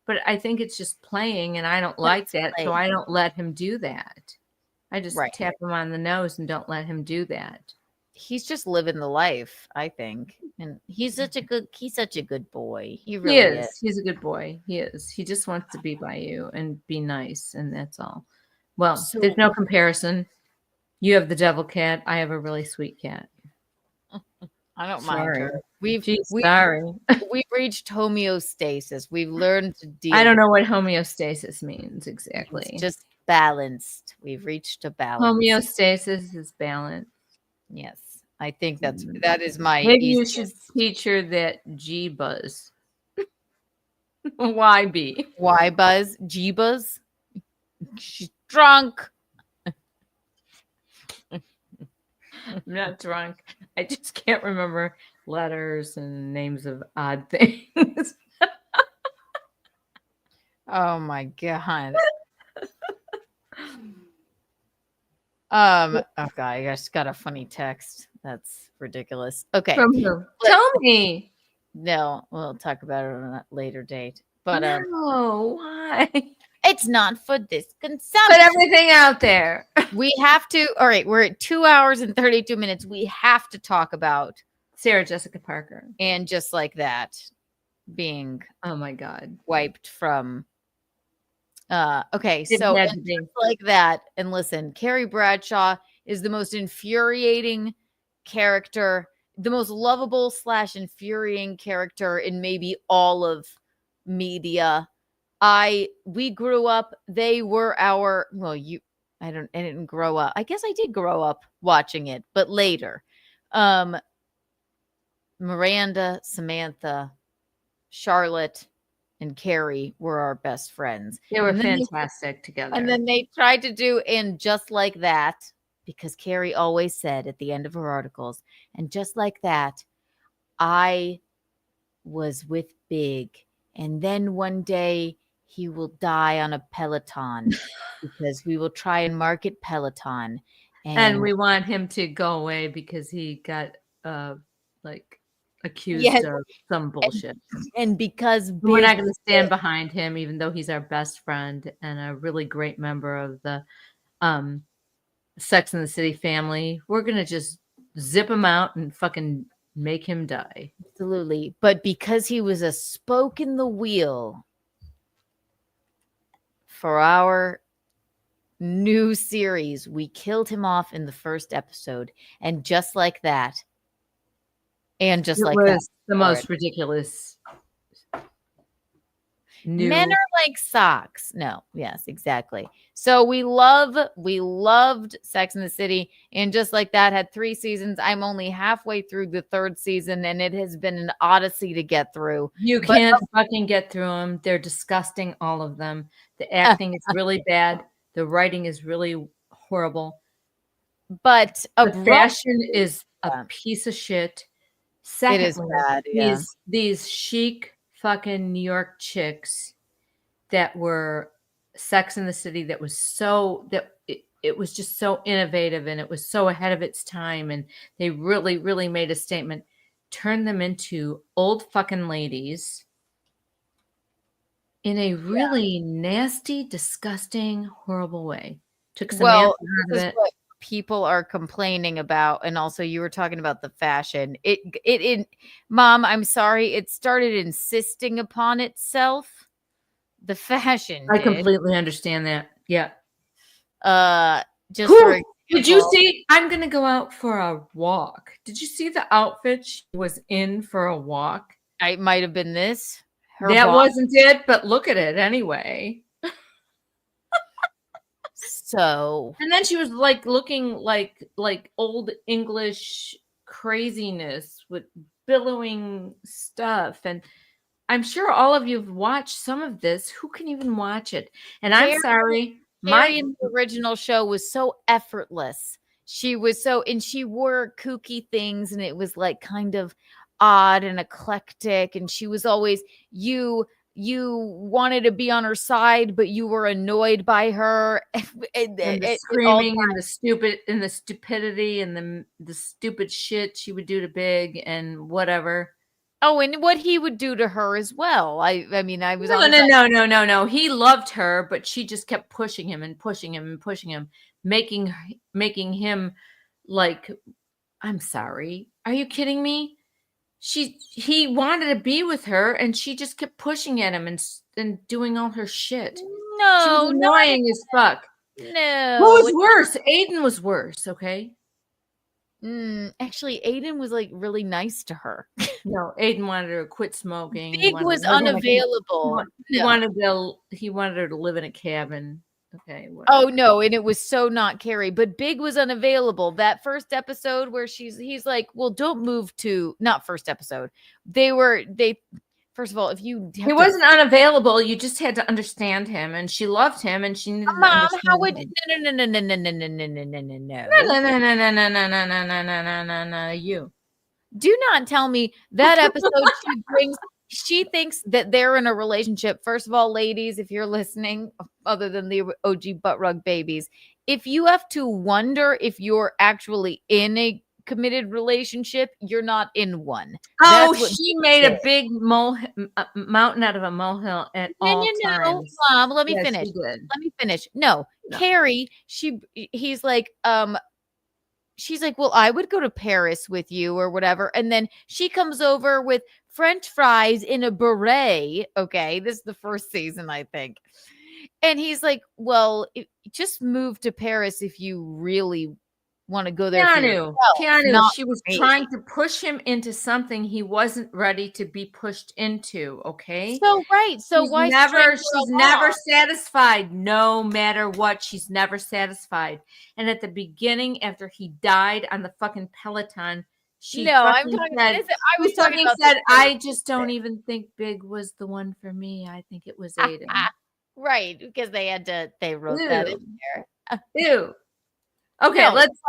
but I think it's just playing, and I don't like that, so I don't let him do that. I just tap him on the nose and don't let him do that. He's just living the life, I think. And he's such a good boy. He really is. He's a good boy. He is. He just wants to be by you and be nice, and that's all. Well, there's no comparison. You have the devil cat. I have a really sweet cat. I don't mind her. We've reached homeostasis. We've learned to deal. I don't know what homeostasis means exactly. It's just balanced. We've reached a balance. Homeostasis is balance. Yes. I think that is my Maybe you should teach her that G buzz. Why B? Why buzz? G buzz? She's drunk. I'm not drunk. I just can't remember letters and names of odd things. Oh my God. Oh God, I just got a funny text. That's ridiculous. Okay. From who? Tell me. No, we'll talk about it on a later date. But no, why? It's not for this consumption. Put everything out there. We have to. All right, we're at 2 hours and 32 minutes. We have to talk about Sarah Jessica Parker. And Just Like That being, oh my God, wiped from. Okay, It so had And to be. Just Like That. And listen, Carrie Bradshaw is the most infuriating character, the most lovable / infuriating character in maybe all of media. We grew up, they were our, I didn't grow up. I guess I did grow up watching it, but later. Miranda, Samantha, Charlotte, and Carrie were our best friends. They were fantastic together. And then they tried to do And Just Like That, because Carrie always said at the end of her articles, and just like that, I was with Big, and then one day he will die on a Peloton because we will try and market Peloton. And we want him to go away because he got accused of some bullshit. And because we're not going to stand behind him, even though he's our best friend and a really great member of the Sex and the City family, we're going to just zip him out and fucking make him die. Absolutely. But because he was a spoke in the wheel for our new series, we killed him off in the first episode. And Just Like That. And Just Like That. The most ridiculous. Men are like socks. No, yes, exactly. So we loved Sex and the City, and Just Like That had 3 seasons. I'm only halfway through the 3rd season, and it has been an odyssey to get through. You can't fucking get through them. They're disgusting, all of them. The acting is really bad. The writing is really horrible. But the fashion is a piece of shit. Secondly, it is bad. Yeah. These chic fucking New York chicks that were Sex in the City, that was so it was just so innovative, and it was so ahead of its time, and they really, really made a statement. Turn them into old fucking ladies in a really nasty, disgusting, horrible way. Took Samantha out of it. people are complaining about, and also you were talking about the fashion. It Mom, I'm sorry, it started insisting upon itself. The fashion. I completely understand that. Yeah. Just for example, did you see? I'm gonna go out for a walk. Did you see the outfit she was in for a walk? It might have been this. That wasn't it, but look at it anyway. So, and then she was like looking like old English craziness with billowing stuff, and I'm sure all of you have watched some of this. Who can even watch it? And I'm sorry, Carrie in the original show was so effortless. She was so, and she wore kooky things, and it was like kind of odd and eclectic, and she was always you wanted to be on her side, but you were annoyed by her. And the screaming and the stupidity and the stupid shit she would do to Big and whatever. Oh, and what he would do to her as well. I mean, I was no. He loved her, but she just kept pushing him and pushing him and pushing him, making him like, I'm sorry. Are you kidding me? He wanted to be with her, and she just kept pushing at him and doing all her shit. No, she was annoying as fuck. No, who was worse? Aiden was worse. Okay. Actually, Aiden was like really nice to her. No, Aiden wanted her to quit smoking. Big was unavailable. He wanted her to live in a cabin. Okay. Whatever. Oh no, and it was so not Carrie, but Big was unavailable. That first episode where he's like, well, don't move to, not first episode. First of all, if you he wasn't unavailable, you just had to understand him, and she loved him, and she needed Mom, how would no you do not tell me that episode she thinks that they're in a relationship. First of all, ladies, if you're listening, other than the OG butt rug babies, if you have to wonder if you're actually in a committed relationship, you're not in one. Oh, she made a big mountain out of a molehill at all times. Mom, let me finish. Let me finish. No, Carrie, he's like, she's like, well, I would go to Paris with you or whatever. And then she comes over with French fries in a beret. Okay, this is the first season, I think. And he's like, well, just move to Paris if you really want to go there. Keanu, she was trying to push him into something he wasn't ready to be pushed into. Okay. So right. So she's never satisfied, no matter what. She's never satisfied. And at the beginning, after he died on the fucking Peloton, I just don't even think Big was the one for me. I think it was Aiden. Right, because they wrote that in there. Ew. Okay, let's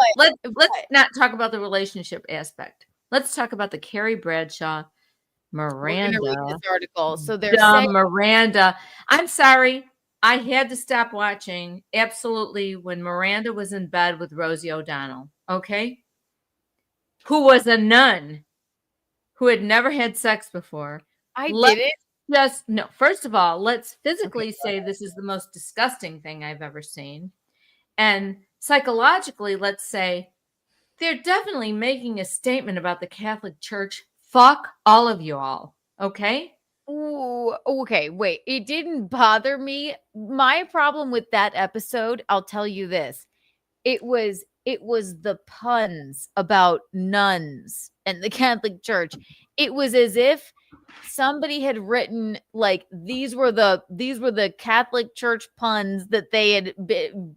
not talk about the relationship aspect. Let's talk about the Carrie Bradshaw Miranda. We're gonna read this article. So there's Miranda. I'm sorry, I had to stop watching absolutely when Miranda was in bed with Rosie O'Donnell. Okay, who was a nun who had never had sex before. First of all, let's physically say this is the most disgusting thing I've ever seen, and psychologically, let's say they're definitely making a statement about the Catholic Church. Fuck all of you all. Okay. Ooh, okay. Wait, it didn't bother me. My problem with that episode, I'll tell you this. It was the puns about nuns and the Catholic Church. It was as if somebody had written like these were the Catholic Church puns that they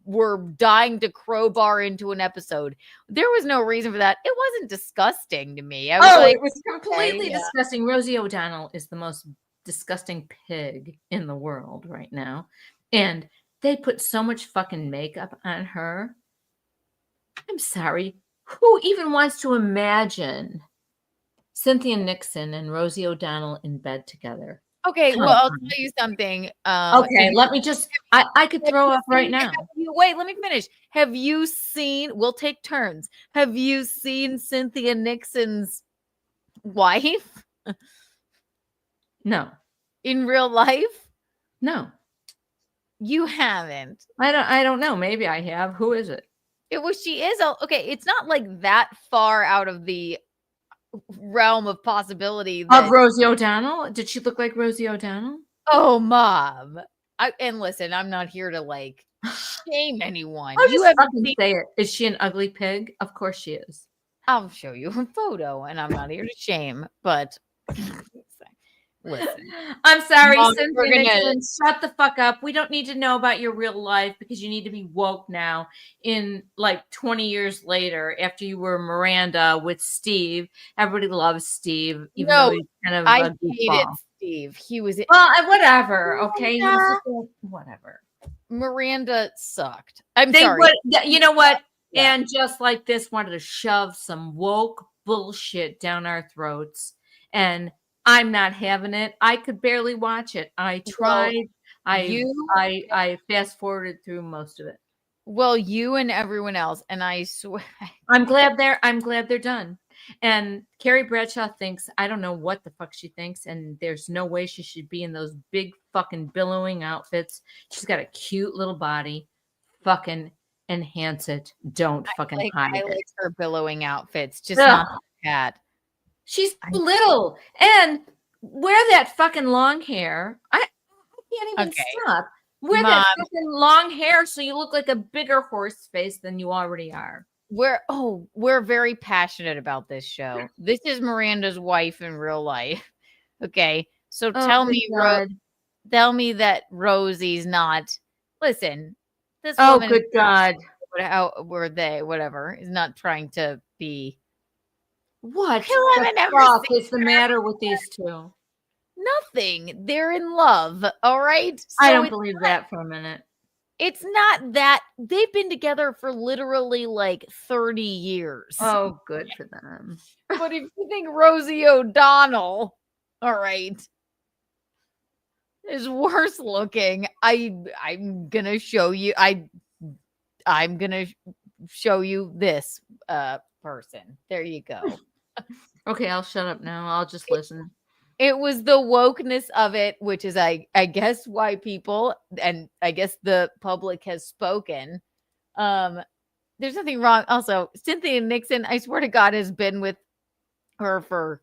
were dying to crowbar into an episode. There was no reason for that. It wasn't disgusting to me. I was it was completely disgusting. Rosie O'Donnell is the most disgusting pig in the world right now, and they put so much fucking makeup on her. I'm sorry. Who even wants to imagine Cynthia Nixon and Rosie O'Donnell in bed together? Okay, well, I'll tell you something. Okay, let me just, I could throw up right now. Wait, let me finish. Have you seen, we'll take turns. Have you seen Cynthia Nixon's wife? No. In real life? No. You haven't. I don't know. Maybe I have. Who is it? She is okay. It's not like that far out of the realm of possibility of Rosie O'Donnell. Did she look like Rosie O'Donnell? Oh, Mom. And listen, I'm not here to like shame anyone. I'll You just haven't fucking seen. say it. Is she an ugly pig? Of course she is. I'll show you a photo, and I'm not here to shame, but listen. I'm sorry, Mom, Cynthia Nixon, shut the fuck up. We don't need to know about your real life because you need to be woke now in like 20 years later after you were Miranda with Steve. Everybody loves Steve, even though he's kind of I a hated goofball. Steve. He was Whatever, okay? He was just whatever. Miranda sucked. I'm They sorry. you know what? Yeah. And just like this, wanted to shove some woke bullshit down our throats. And I'm not having it. I could barely watch it. I tried. I fast forwarded through most of it. Well, you and everyone else, and I swear I'm glad they're done. And Carrie Bradshaw thinks, I don't know what the fuck she thinks, and there's no way she should be in those big fucking billowing outfits. She's got a cute little body. Fucking enhance it. Don't fucking hide it. I like her billowing outfits, just not the cat. She's little. And wear that fucking long hair. I can't even stop. Wear that fucking long hair so you look like a bigger horse face than you already are. We're very passionate about this show. This is Miranda's wife in real life. Okay. So tell me that Rosie's not. Listen, this woman, good God. How were they? Whatever, is not trying to be. What the fuck is the matter with these two? Nothing. They're in love. All right. So I don't believe that for a minute. It's not that they've been together for literally like 30 years. Oh, good for them. But if you think Rosie O'Donnell, all right, is worse looking, I'm gonna show you. I'm gonna show you this person. There you go. Okay, I'll shut up now. I'll just listen. It was the wokeness of it, which is, I guess, why people, and I guess the public has spoken. There's nothing wrong. Also, Cynthia Nixon, I swear to God, has been with her for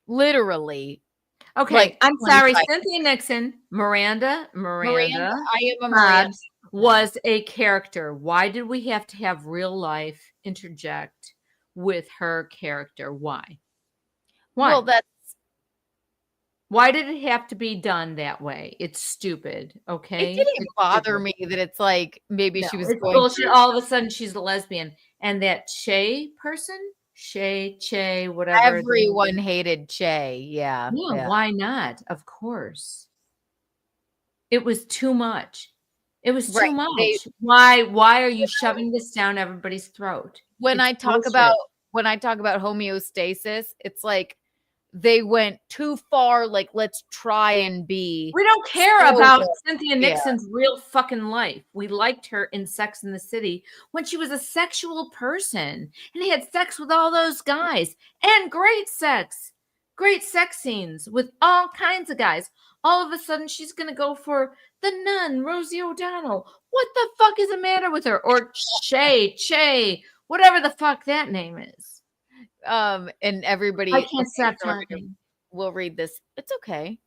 literally. Okay, like I'm sorry. Cynthia Nixon, Miranda, I am a Miranda. Hobbs was a character. Why did we have to have real life interject with her character? Why? Well, why did it have to be done that way? It's stupid. Okay. It didn't bother me that it's like maybe she was it's going bullshit. All of a sudden she's a lesbian. And that Che person, Che, whatever. Everyone hated Che. Yeah. Why not? Of course. It was too much. It was too much. Why are you shoving this down everybody's throat? When I talk about homeostasis, it's like they went too far. Like, let's try and be. We don't care about Cynthia Nixon's real fucking life. We liked her in Sex and the City when she was a sexual person and had sex with all those guys and great sex scenes with all kinds of guys. All of a sudden, she's going to go for the nun, Rosie O'Donnell. What the fuck is the matter with her? Or Che, whatever the fuck that name is. And everybody, I can't stop talking. We'll read this. It's okay.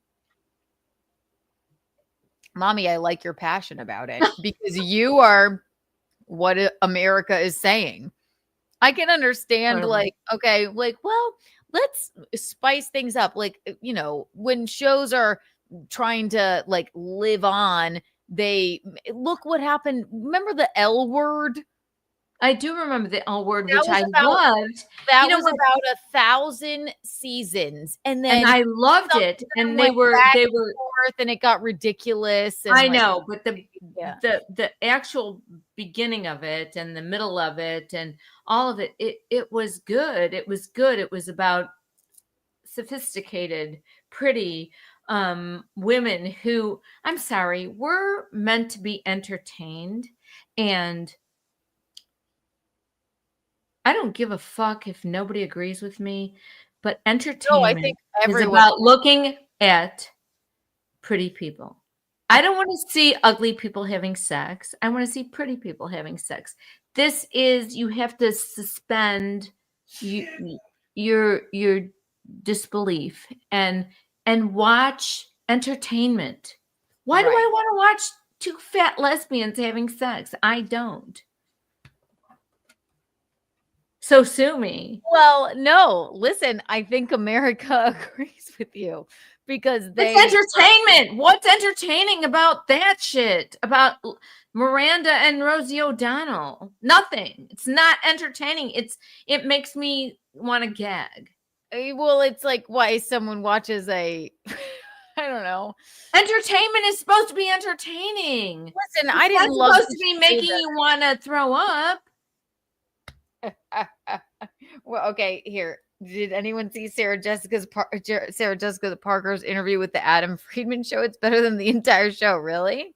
Mommy, I like your passion about it because you are what America is saying. I can understand, like, okay, like, well, let's spice things up. Like, you know, when shows are trying to like live on, they look what happened. Remember the L Word? I do remember the L Word, which I loved. That was about 1,000 seasons, and I loved it. And they were forth, and it got ridiculous. And I know, but the actual beginning of it and the middle of it and all of it, it was good. It was good. It was about sophisticated, pretty women who, I'm sorry, were meant to be entertained. And I don't give a fuck if nobody agrees with me, but entertainment is about looking at pretty people. I don't want to see ugly people having sex. I want to see pretty people having sex. this is, you have to suspend your disbelief and watch entertainment. Why do I want to watch two fat lesbians having sex? I don't. So sue me. Well, no, listen, I think America agrees with you because it's entertainment. What's entertaining about that shit? About Miranda and Rosie O'Donnell? Nothing. It's not entertaining. It makes me want to gag. Well, it's like why someone watches I don't know. Entertainment is supposed to be entertaining. Listen, I didn't love supposed to be making you want to throw up. Well, okay, here. Did anyone see Sarah Jessica Parker's interview with the Adam Friedman show? It's better than the entire show, really?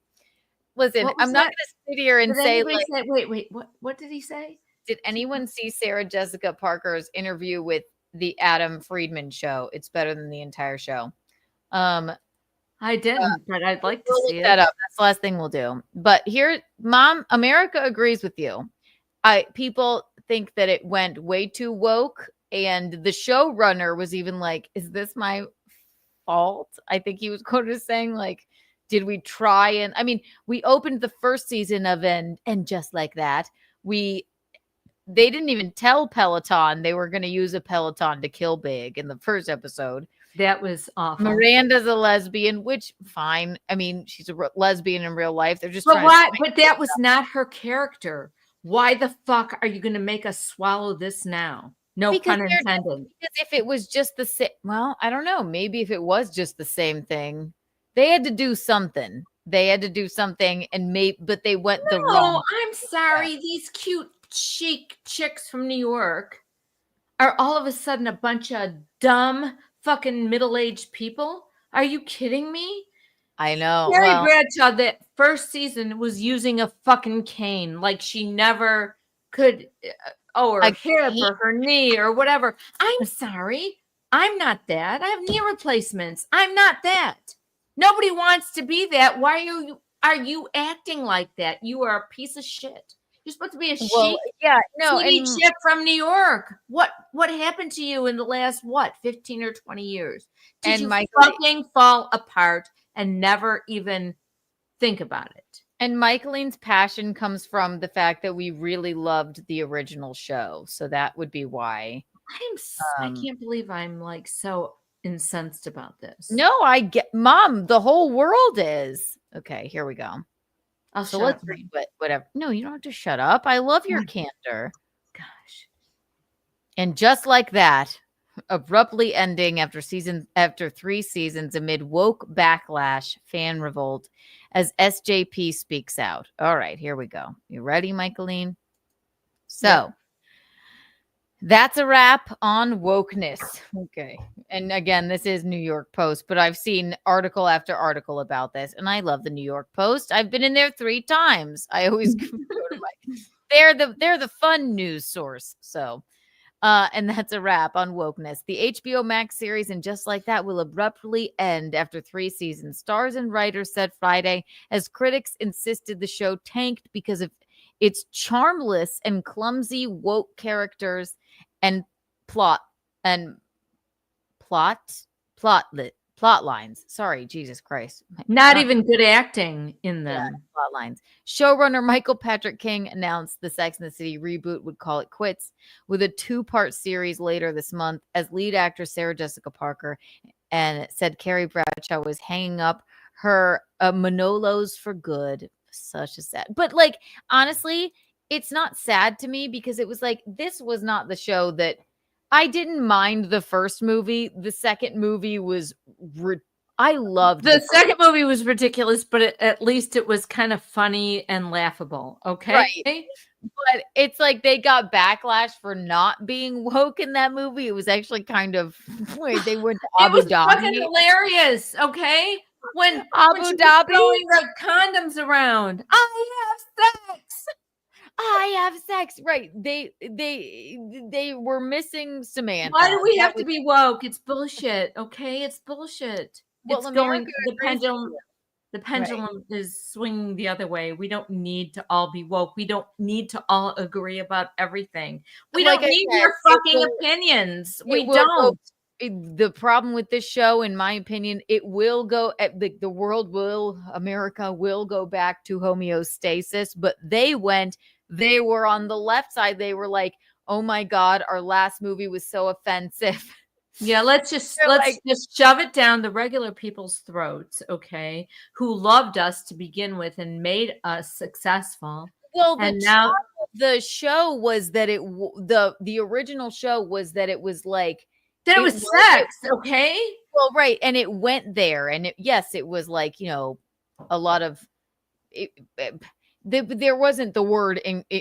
Listen, I'm not going to sit here and say, like, wait, what did he say? Did anyone see Sarah Jessica Parker's interview with the Adam Friedman show? It's better than the entire show. I didn't, but I'd like to see that up. That's the last thing we'll do. But here, Mom, America agrees with you. People think that it went way too woke, and the showrunner was even like, "Is this my fault?" I think he was quoted as saying, like, "Did we try?" And I mean, we opened the first season of and just like that, they didn't even tell Peloton they were going to use a Peloton to kill Big in the first episode. That was awful. Miranda's a lesbian, which fine. I mean, she's a lesbian in real life. They're just but that was not her character. Why the fuck are you going to make us swallow this now? No pun intended. Because if it was just the same, well, I don't know. Maybe if it was just the same thing, they had to do something. But they went the wrong. No, I'm sorry. These cute, chic chicks from New York are all of a sudden a bunch of dumb, fucking middle-aged people. Are you kidding me? I know. Carrie Bradshaw, that first season, was using a fucking cane like she never could, or a hip or her knee or whatever. I'm sorry. I'm not that. I have knee replacements. I'm not that. Nobody wants to be that. Why are you acting like that? You are a piece of shit. You're supposed to be a chic, chick from New York. What happened to you in the last 15 or 20 years? Did you fucking fall apart and never even think about it? And Michaeline's passion comes from the fact that we really loved the original show, so that would be why. I can't believe I'm like so incensed about this. No, I get, Mom. The whole world is. Okay, here we go. Let's read whatever. No, you don't have to shut up. I love your candor. Gosh. And just like that, abruptly ending after 3 seasons amid woke backlash, fan revolt, as SJP speaks out. All right, here we go. You ready, Michaeline? So that's a wrap on wokeness. Okay. And again, this is New York Post, but I've seen article after article about this, and I love the New York Post. I've been in there 3 times. I always go to they're the fun news source. So, and that's a wrap on wokeness. The HBO Max series And Just Like That will abruptly end after 3 seasons. Stars and writers said Friday, as critics insisted the show tanked because of its charmless and clumsy woke characters and plot lines. Sorry, Jesus Christ. Not even good acting in them. Yeah, plot lines. Showrunner Michael Patrick King announced the Sex and the City reboot would call it quits with a 2-part series later this month, as lead actress Sarah Jessica Parker and said Carrie Bradshaw was hanging up her Manolos for good. Such a sad. But like, honestly, it's not sad to me because it was like, this was not the show that I didn't mind the first movie. The second movie was, I loved the second movie was ridiculous, but at least it was kind of funny and laughable. Okay. Right. But it's like they got backlash for not being woke in that movie. It was actually kind of, they went to Abu Dhabi. It was fucking hilarious. Okay. When Abu Dhabi throwing the condoms around. I have sex. Right. They were missing Samantha. Why do we have to be woke? It's bullshit. Okay. It's bullshit. Well, it's going the pendulum. The pendulum is swinging the other way. We don't need to all be woke. We don't need to all agree about everything. We don't need your fucking opinions. We don't. The problem with this show, in my opinion, it will go the world America will go back to homeostasis, but they were on the left side. They were like, oh my God, our last movie was so offensive. Yeah, let's just shove it down the regular people's throats, okay? Who loved us to begin with and made us successful. Well, the show was that the original show was that it was like that it was sex, okay? Well, right, and it went there, and it was like, you know, a lot of there wasn't the word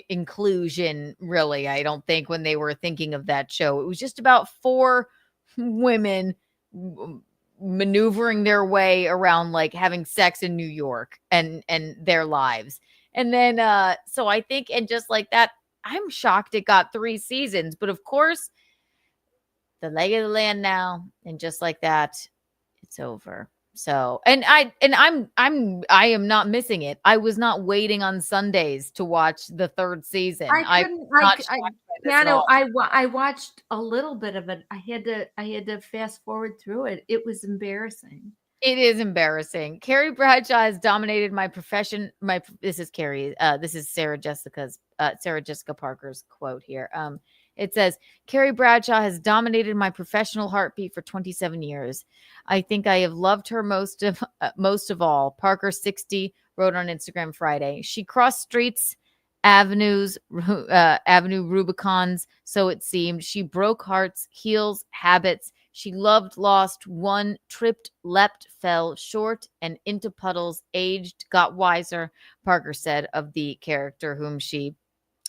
inclusion, really. I don't think when they were thinking of that show, it was just about 4 women maneuvering their way around, like having sex in New York and their lives. And then so I think, and just like that, I'm shocked it got 3 seasons, but of course the lay of the land now, and just like that, it's over. So, and I am not missing it. I was not waiting on Sundays to watch the 3rd season. I watched a little bit of it. I had to fast forward through it. It was embarrassing. It is embarrassing. Carrie Bradshaw has dominated my profession. This is Carrie. This is Sarah Jessica Parker's quote here. It says, Carrie Bradshaw has dominated my professional heartbeat for 27 years. I think I have loved her most of all. Parker 60 wrote on Instagram Friday. She crossed streets, avenues, avenue Rubicons, so it seemed. She broke hearts, heals, habits. She loved, lost, won, tripped, leapt, fell short, and into puddles, aged, got wiser, Parker said of the character whom she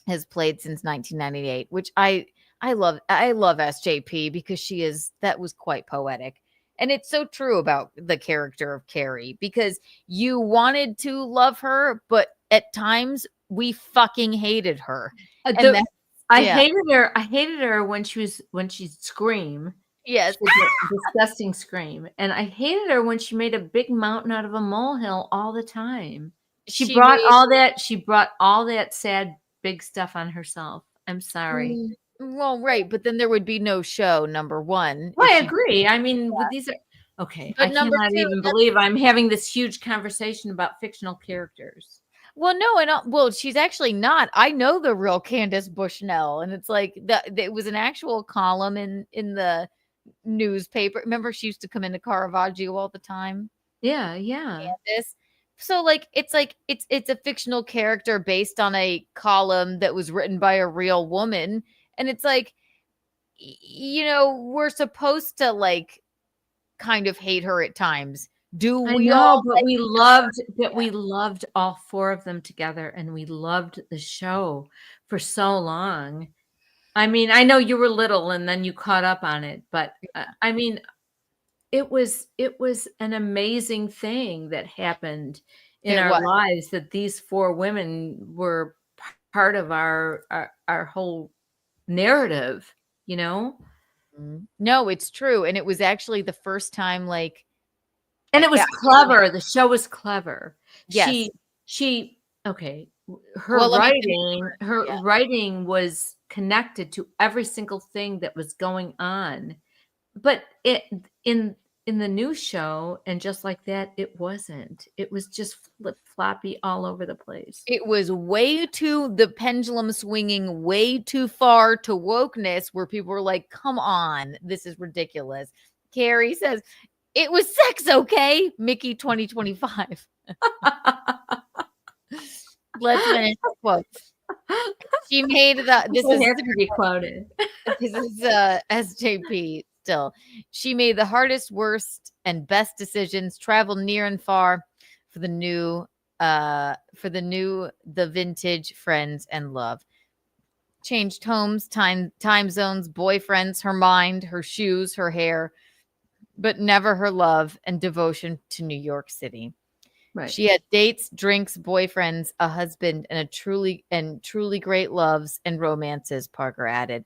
has played since 1998, which I love SJP because that was quite poetic. And it's so true about the character of Carrie, because you wanted to love her, but at times we fucking hated her. I hated her when she'd scream. Yes. Disgusting scream. And I hated her when she made a big mountain out of a molehill all the time. She brought all that sad big stuff on herself. I'm sorry. Well, right, but then there would be no show, number one. Well, I agree. I mean, these are okay. But I cannot even believe I'm having this huge conversation about fictional characters. Well, no, she's actually not. I know the real Candace Bushnell, and it's like it was an actual column in the newspaper. Remember, she used to come into Caravaggio all the time. Yeah. Candace. So it's a fictional character based on a column that was written by a real woman. And it's like, you know, we're supposed to like kind of hate her at times. We loved all 4 of them together, and we loved the show for so long. I mean, I know you were little and then you caught up on it, but I mean, it was an amazing thing that happened in our lives, that these 4 women were part of our whole narrative, you know? No, it's true. And it was actually the first time, and it was clever. The show was clever. Yes. Her writing was connected to every single thing that was going on. But in the new show, and just like that, it wasn't. It was just flip-floppy all over the place. It was the pendulum swinging way too far to wokeness, where people were like, come on, this is ridiculous. Carrie says, it was sex, okay? Mickey 2025. Let's finish the quote. She made this is have to be quoted. This is SJP still. She made the hardest, worst, and best decisions, traveled near and far for the vintage, friends, and love. Changed homes, time zones, boyfriends, her mind, her shoes, her hair, but never her love and devotion to New York City. Right. She had dates, drinks, boyfriends, a husband, and truly great loves and romances, Parker added.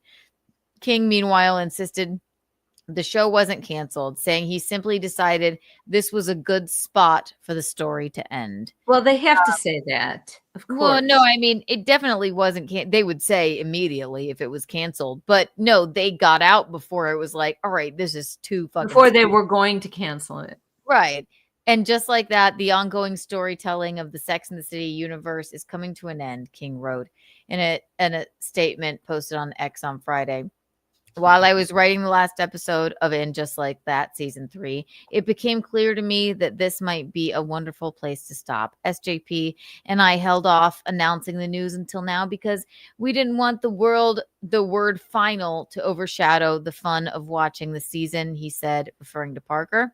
King, meanwhile, insisted The show wasn't canceled, saying he simply decided this was a good spot for the story to end. Well, they have to say that, of course. Well, no, I mean, it definitely wasn't. They would say immediately if it was canceled, but no, they got out before it was like, all right, this is too fucking. Before they were going to cancel it, right? And just like that, the ongoing storytelling of the Sex and the City universe is coming to an end. King wrote in a statement posted on X on Friday. While I was writing the last episode of And Just Like That, season 3, it became clear to me that this might be a wonderful place to stop. SJP and I held off announcing the news until now because we didn't want the word final to overshadow the fun of watching the season, he said, referring to Parker.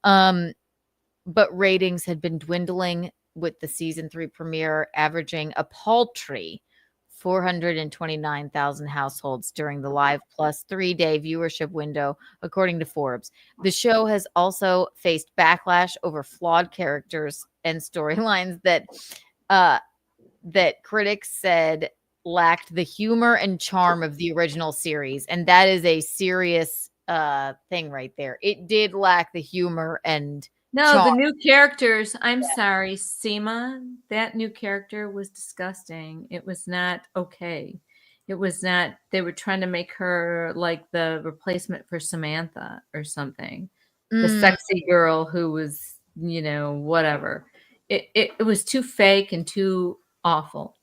But ratings had been dwindling with the season 3 premiere, averaging a paltry 429,000 households during the live plus 3-day viewership window, according to Forbes. The show has also faced backlash over flawed characters and storylines that critics said lacked the humor and charm of the original series. And that is a serious thing right there. It did lack the humor and charm. The new characters, I'm sorry, Seema, that new character was disgusting. It was not okay. It was not, they were trying to make her like the replacement for Samantha or something. The sexy girl who was, whatever. It was too fake and too awful.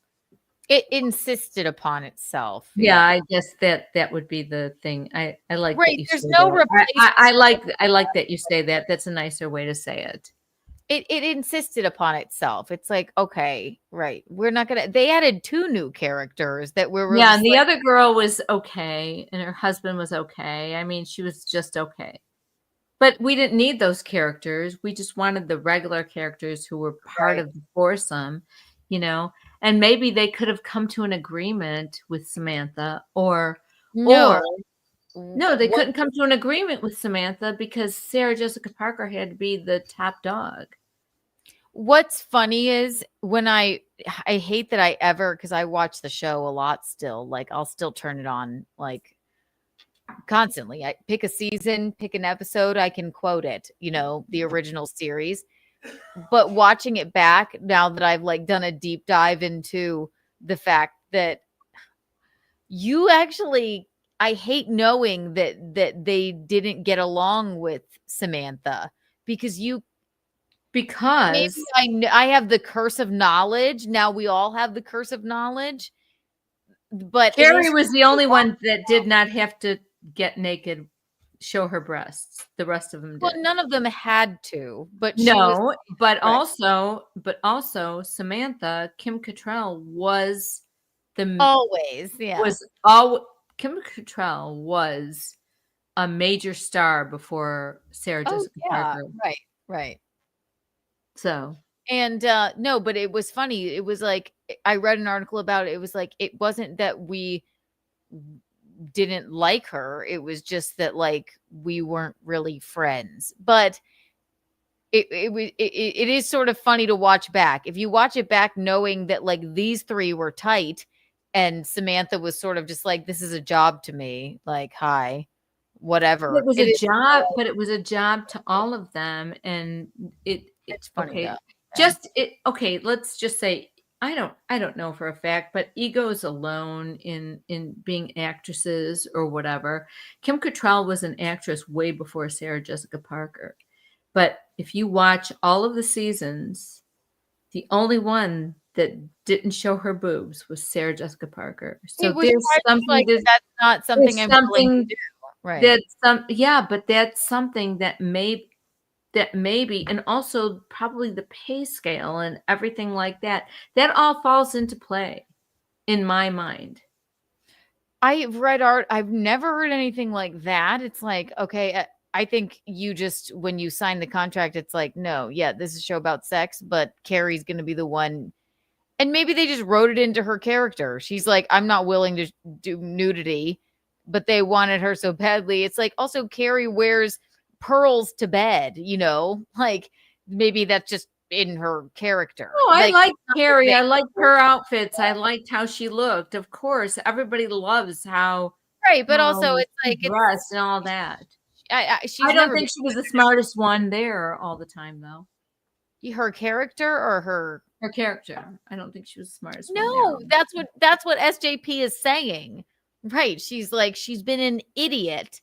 It insisted upon itself. Yeah, I guess that would be the thing. I like right. That you There's say no that. I like that you say that. That's a nicer way to say it. It insisted upon itself. It's like, okay, right. We're not gonna. They added 2 new characters that were really and the other girl was okay, and her husband was okay. I mean, she was just okay. But we didn't need those characters. We just wanted the regular characters who were part of the foursome, And maybe they could have come to an agreement with Samantha or they couldn't come to an agreement with Samantha because Sarah Jessica Parker had to be the top dog. What's funny is when I hate that I ever, because I watch the show a lot still, like I'll still turn it on like constantly. I pick a season, pick an episode, I can quote it, the original series. But watching it back now that I've like done a deep dive into the fact that you actually, I hate knowing that they didn't get along with Samantha because I have the curse of knowledge. Now we all have the curse of knowledge. But Carrie was the only one that did not have to get naked, show her breasts. The rest of them did. Well, none of them had to, but also Samantha, Kim Cattrall was Kim Cattrall was a major star before Sarah Jessica Parker. Right. So, and no, but it was funny. It was like, I read an article about it. It was like, it wasn't that we didn't like her. It was just that like we weren't really friends. But it is sort of funny to watch back. If you watch it back knowing that like these 3 were tight and Samantha was sort of just like, this is a job to me, like, hi, whatever. It was a job, but it was a job to all of them. And it's funny. Okay. Let's just say, I don't know for a fact, but egos alone in being actresses or whatever. Kim Cattrall was an actress way before Sarah Jessica Parker. But if you watch all of the seasons, the only one that didn't show her boobs was Sarah Jessica Parker. So there's something like, that's not something I'm willing to do. Right. But that's something that maybe, and also probably the pay scale and everything like that all falls into play in my mind. I've read art. I've never heard anything like that. It's like, okay, I think you just, when you sign the contract, it's like, no, yeah, this is a show about sex, but Carrie's going to be the one. And maybe they just wrote it into her character. She's like, I'm not willing to do nudity, but they wanted her so badly. It's like, also Carrie wears pearls to bed, like maybe that's just in her character. Oh, I like Carrie. I liked her outfits. I liked how she looked. Of course, everybody loves how but also it's like dressed and all that. she's I don't never think she was the smartest one there all the time, though. her character or her character. I don't think she was the smartest one No, there. that's what SJP is saying. Right. She's like, she's been an idiot.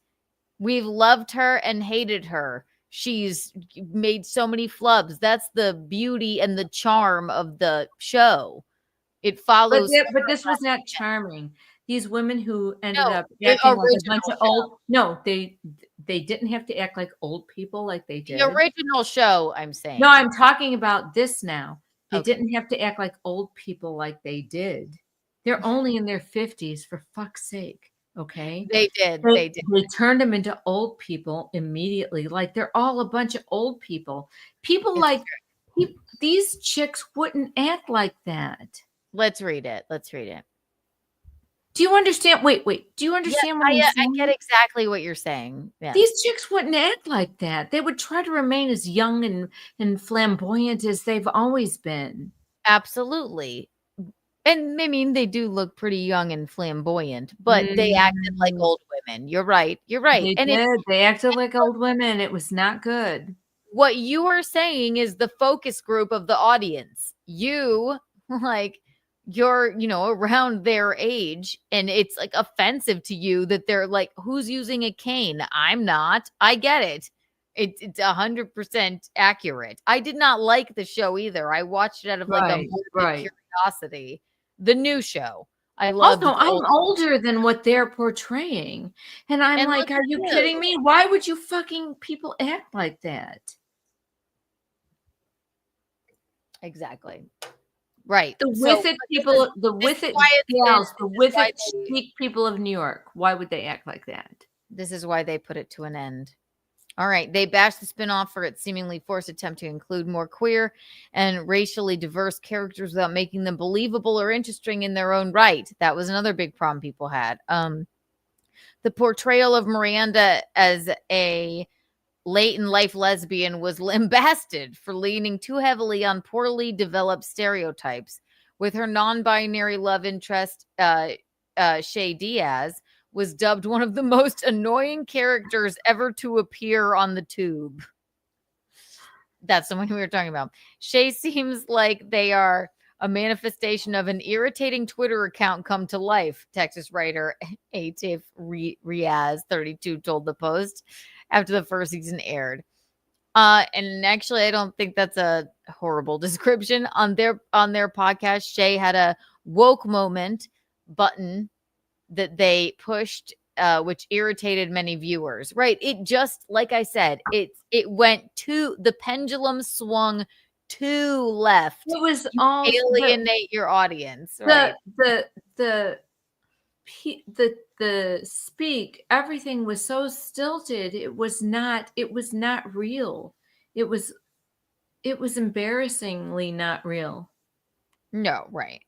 We've loved her and hated her. She's made so many flubs. That's the beauty and the charm of the show. It follows. But this was not charming. These women who ended up the acting like a original bunch of old. No, they didn't have to act like old people like they did. The original show, I'm saying. No, I'm talking about this now. They Okay. didn't have to act like old people like they did. They're only in their 50s, for fuck's sake. Okay. They did. They turned them into old people immediately. Like they're all a bunch of old people. These chicks wouldn't act like that. Let's read it. Do you understand? Wait. Do you understand what I'm saying? I get exactly what you're saying. Yeah. These chicks wouldn't act like that. They would try to remain as young and flamboyant as they've always been. Absolutely. And I mean, they do look pretty young and flamboyant, but they acted like old women. You're right. They did. They acted like old women. It was not good. What you are saying is the focus group of the audience. You, like, you're, around their age, and it's like offensive to you that they're like, who's using a cane? I'm not. I get it. It's 100% accurate. I did not like the show either. I watched it out of like a morbid curiosity. The new show. I love. Also, I'm older than what they're portraying. And I'm like, are you kidding me? Why would you fucking people act like that? Exactly. Right. The with it people, the with it gals, the with it chic people of New York. Why would they act like that? This is why they put it to an end. All right. They bashed the spinoff for its seemingly forced attempt to include more queer and racially diverse characters without making them believable or interesting in their own right. That was another big problem people had. The portrayal of Miranda as a late in life lesbian was lambasted for leaning too heavily on poorly developed stereotypes. With her non-binary love interest, Shay Diaz, was dubbed one of the most annoying characters ever to appear on the tube. That's the one we were talking about. Shay seems like they are a manifestation of an irritating Twitter account come to life, Texas writer Atif Riaz, 32, told the Post after the first season aired. And actually, I don't think that's a horrible description. On their podcast, Shay had a woke moment button that they pushed, which irritated many viewers. Right? It just, like I said, it went to the pendulum swung too left. It was all alienate your audience. Right? The speak, everything was so stilted. It was not real. It was embarrassingly not real. No, right.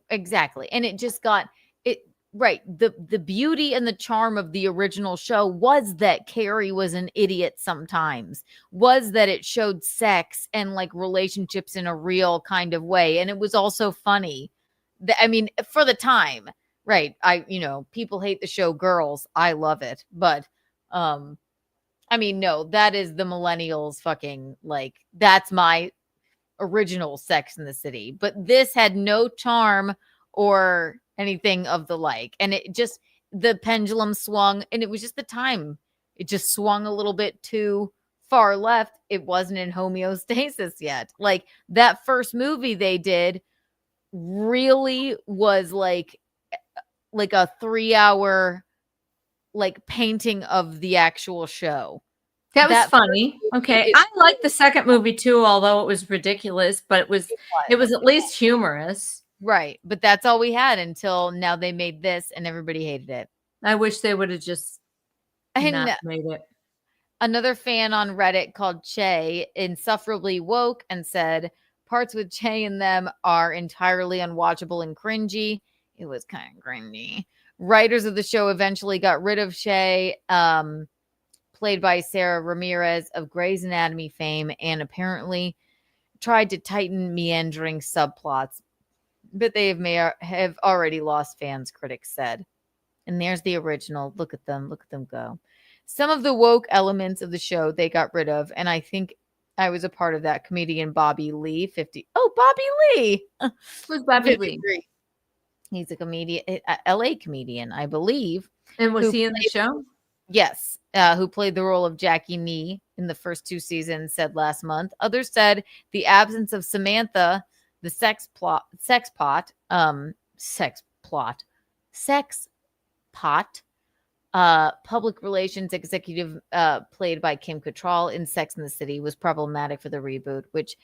Exactly. And it just got it right. The beauty and the charm of the original show was that Carrie was an idiot sometimes, was that it showed sex and like relationships in a real kind of way. And it was also funny. I mean, for the time. Right. People hate the show Girls. I love it. But, I mean, no, that is the millennials fucking, like, that's my original Sex in the City. But this had no charm or anything of the like. And it just, the pendulum swung, and it was just the time. It just swung a little bit too far left. It wasn't in homeostasis yet. Like, that first movie they did really was like a 3-hour like painting of the actual show. That was funny. Okay. I liked the second movie too, although it was ridiculous, but it was at least humorous. Right. But that's all we had until now they made this and everybody hated it. I wish they would have just not made it. Another fan on Reddit called Che insufferably woke and said parts with Che in them are entirely unwatchable and cringy. It was kind of cringy. Writers of the show eventually got rid of Shay, played by Sarah Ramirez of Grey's Anatomy fame, and apparently tried to tighten meandering subplots. But they have already lost fans, critics said. And there's the original. Look at them go. some of the woke elements of the show they got rid of, and I think I was a part of that. Comedian Bobby Lee, 50. Oh, Bobby Lee. Who's Bobby Lee? He's a comedian, LA comedian, I believe. And was he in the show? Yes, who played the role of Jackie Nee in the first 2 seasons, said last month. Others said the absence of Samantha, the sex pot, public relations executive played by Kim Cattrall in Sex and the City, was problematic for the reboot, which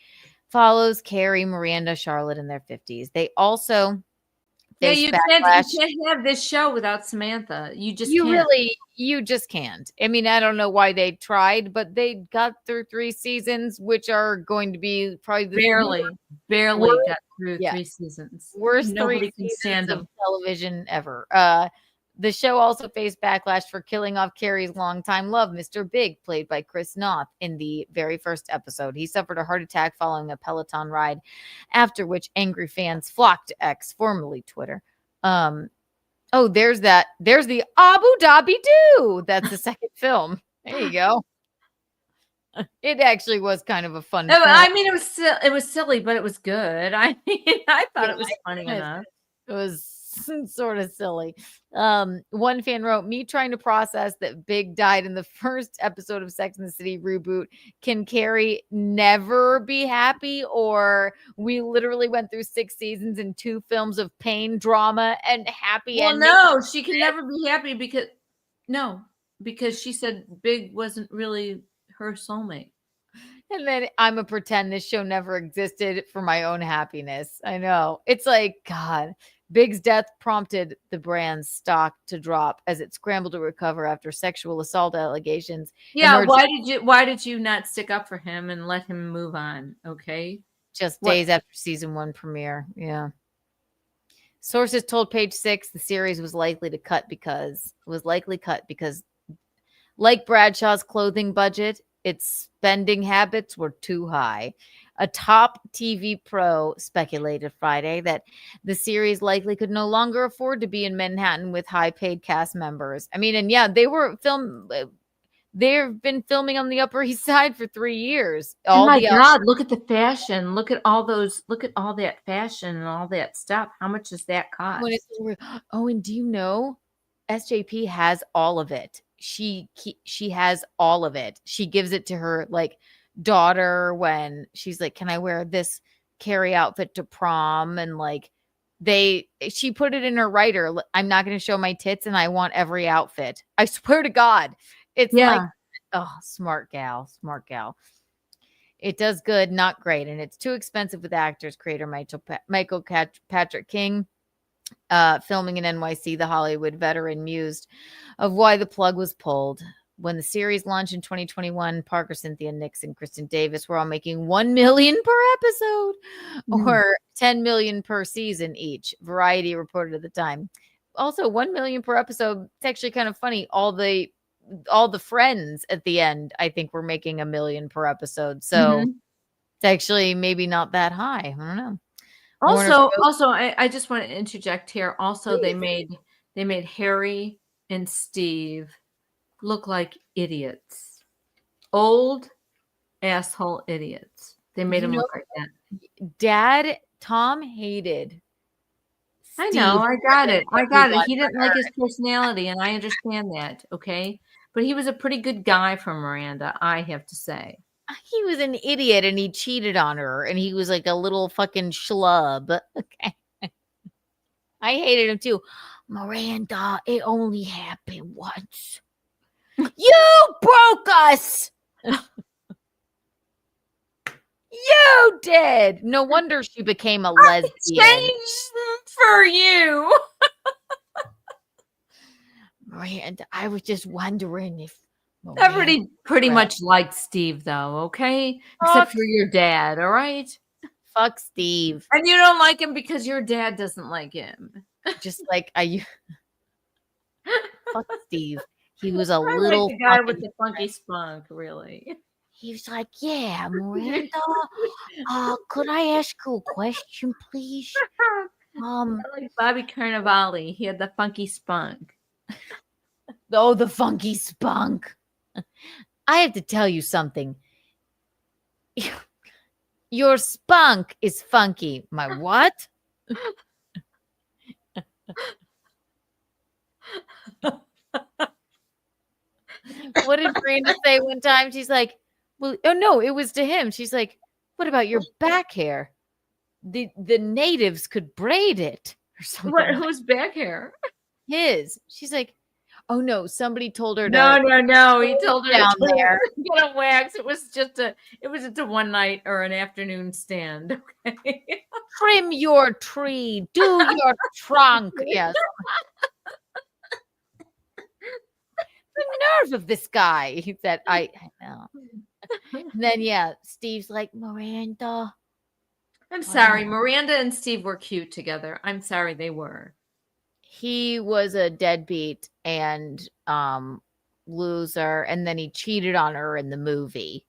follows Carrie, Miranda, Charlotte in their 50s. They also you can't have this show without Samantha. You just can't. I mean, I don't know why they tried, but they got through 3 seasons, which are going to be probably barely got through 3 seasons. Worst Nobody 3 can stand seasons them. of television ever. The show also faced backlash for killing off Carrie's longtime love, Mr. Big, played by Chris Noth, in the very first episode. He suffered a heart attack following a Peloton ride, after which angry fans flocked to X, formerly Twitter. There's the Abu Dhabi Do. That's the second film. There you go. It actually was kind of a fun film. I mean, it was silly, but it was good. I mean, I thought it was funny enough. It was sort of silly. One fan wrote, me trying to process that Big died in the first episode of Sex and the City reboot. Can Carrie never be happy? Or we literally went through 6 seasons and 2 films of pain, drama, and happy ending. No, she can never be happy because she said Big wasn't really her soulmate. And then I'm a pretend this show never existed for my own happiness. I know. It's like, God. Big's death prompted the brand's stock to drop as it scrambled to recover after sexual assault allegations. Yeah, why did you not stick up for him and let him move on? Okay. Just days after season 1 premiere. Yeah. Sources told Page 6 the series was likely cut because like Bradshaw's clothing budget, its spending habits were too high. A top TV pro speculated Friday that the series likely could no longer afford to be in Manhattan with high-paid cast members. I mean, and yeah, they've been filming on the Upper East Side for 3 years. Oh my God, look at the fashion. Look at all that fashion and all that stuff. How much does that cost? Oh, and do you know SJP has all of it. She has all of it. She gives it to her daughter when she's like, can I wear this Carrie outfit to prom? And she put it in her writer. I'm not going to show my tits and I want every outfit. I swear to God. It's smart gal. It does good, not great. And it's too expensive with actors, creator Michael Patrick King. Filming in NYC, the Hollywood veteran mused of why the plug was pulled. When the series launched in 2021, Parker, Cynthia Nix, and Kristen Davis were all making $1 million per episode or $10 million per season each. Variety reported at the time. Also, $1 million per episode. It's actually kind of funny. All the friends at the end, I think, were making $1 million per episode. So it's actually maybe not that high. I don't know. Also, I just want to interject here. Also, they made Harry and Steve look like idiots, old asshole idiots. They made him look like that. Dad Tom hated Steve. I know. I got it. He didn't like his personality, and I understand that. Okay, but he was a pretty good guy for Miranda, I have to say. He was an idiot, and he cheated on her, and he was like a little fucking schlub. Okay, I hated him too. Miranda, it only happened once. You broke us. You did. No wonder she became a lesbian. Changed for you. Miranda, I was just wondering if everybody pretty much liked Steve, though, okay? Except for your dad, all right? Fuck Steve. And you don't like him because your dad doesn't like him. Just like fuck Steve. He was a little like the guy with the funky spunk, really. He was like, yeah, Miranda, could I ask you a question, please? Like Bobby Cannavale. He had the funky spunk. Oh, the funky spunk. I have to tell you something. Your spunk is funky. My what? What did Miranda say one time? She's like, well, oh no, it was to him. She's like, what about your back hair? The natives could braid it or something. What? Whose back hair? His. She's like, oh no, somebody told her to. No. He told her down to there. get a wax. It was just a one night or an afternoon stand. Okay. Trim your tree. Do your trunk. Yes. The nerve of this guy. He said, I know. And then Steve's like, Miranda. I'm sorry. Miranda and Steve were cute together. I'm sorry they were. He was a deadbeat and loser, and then he cheated on her in the movie.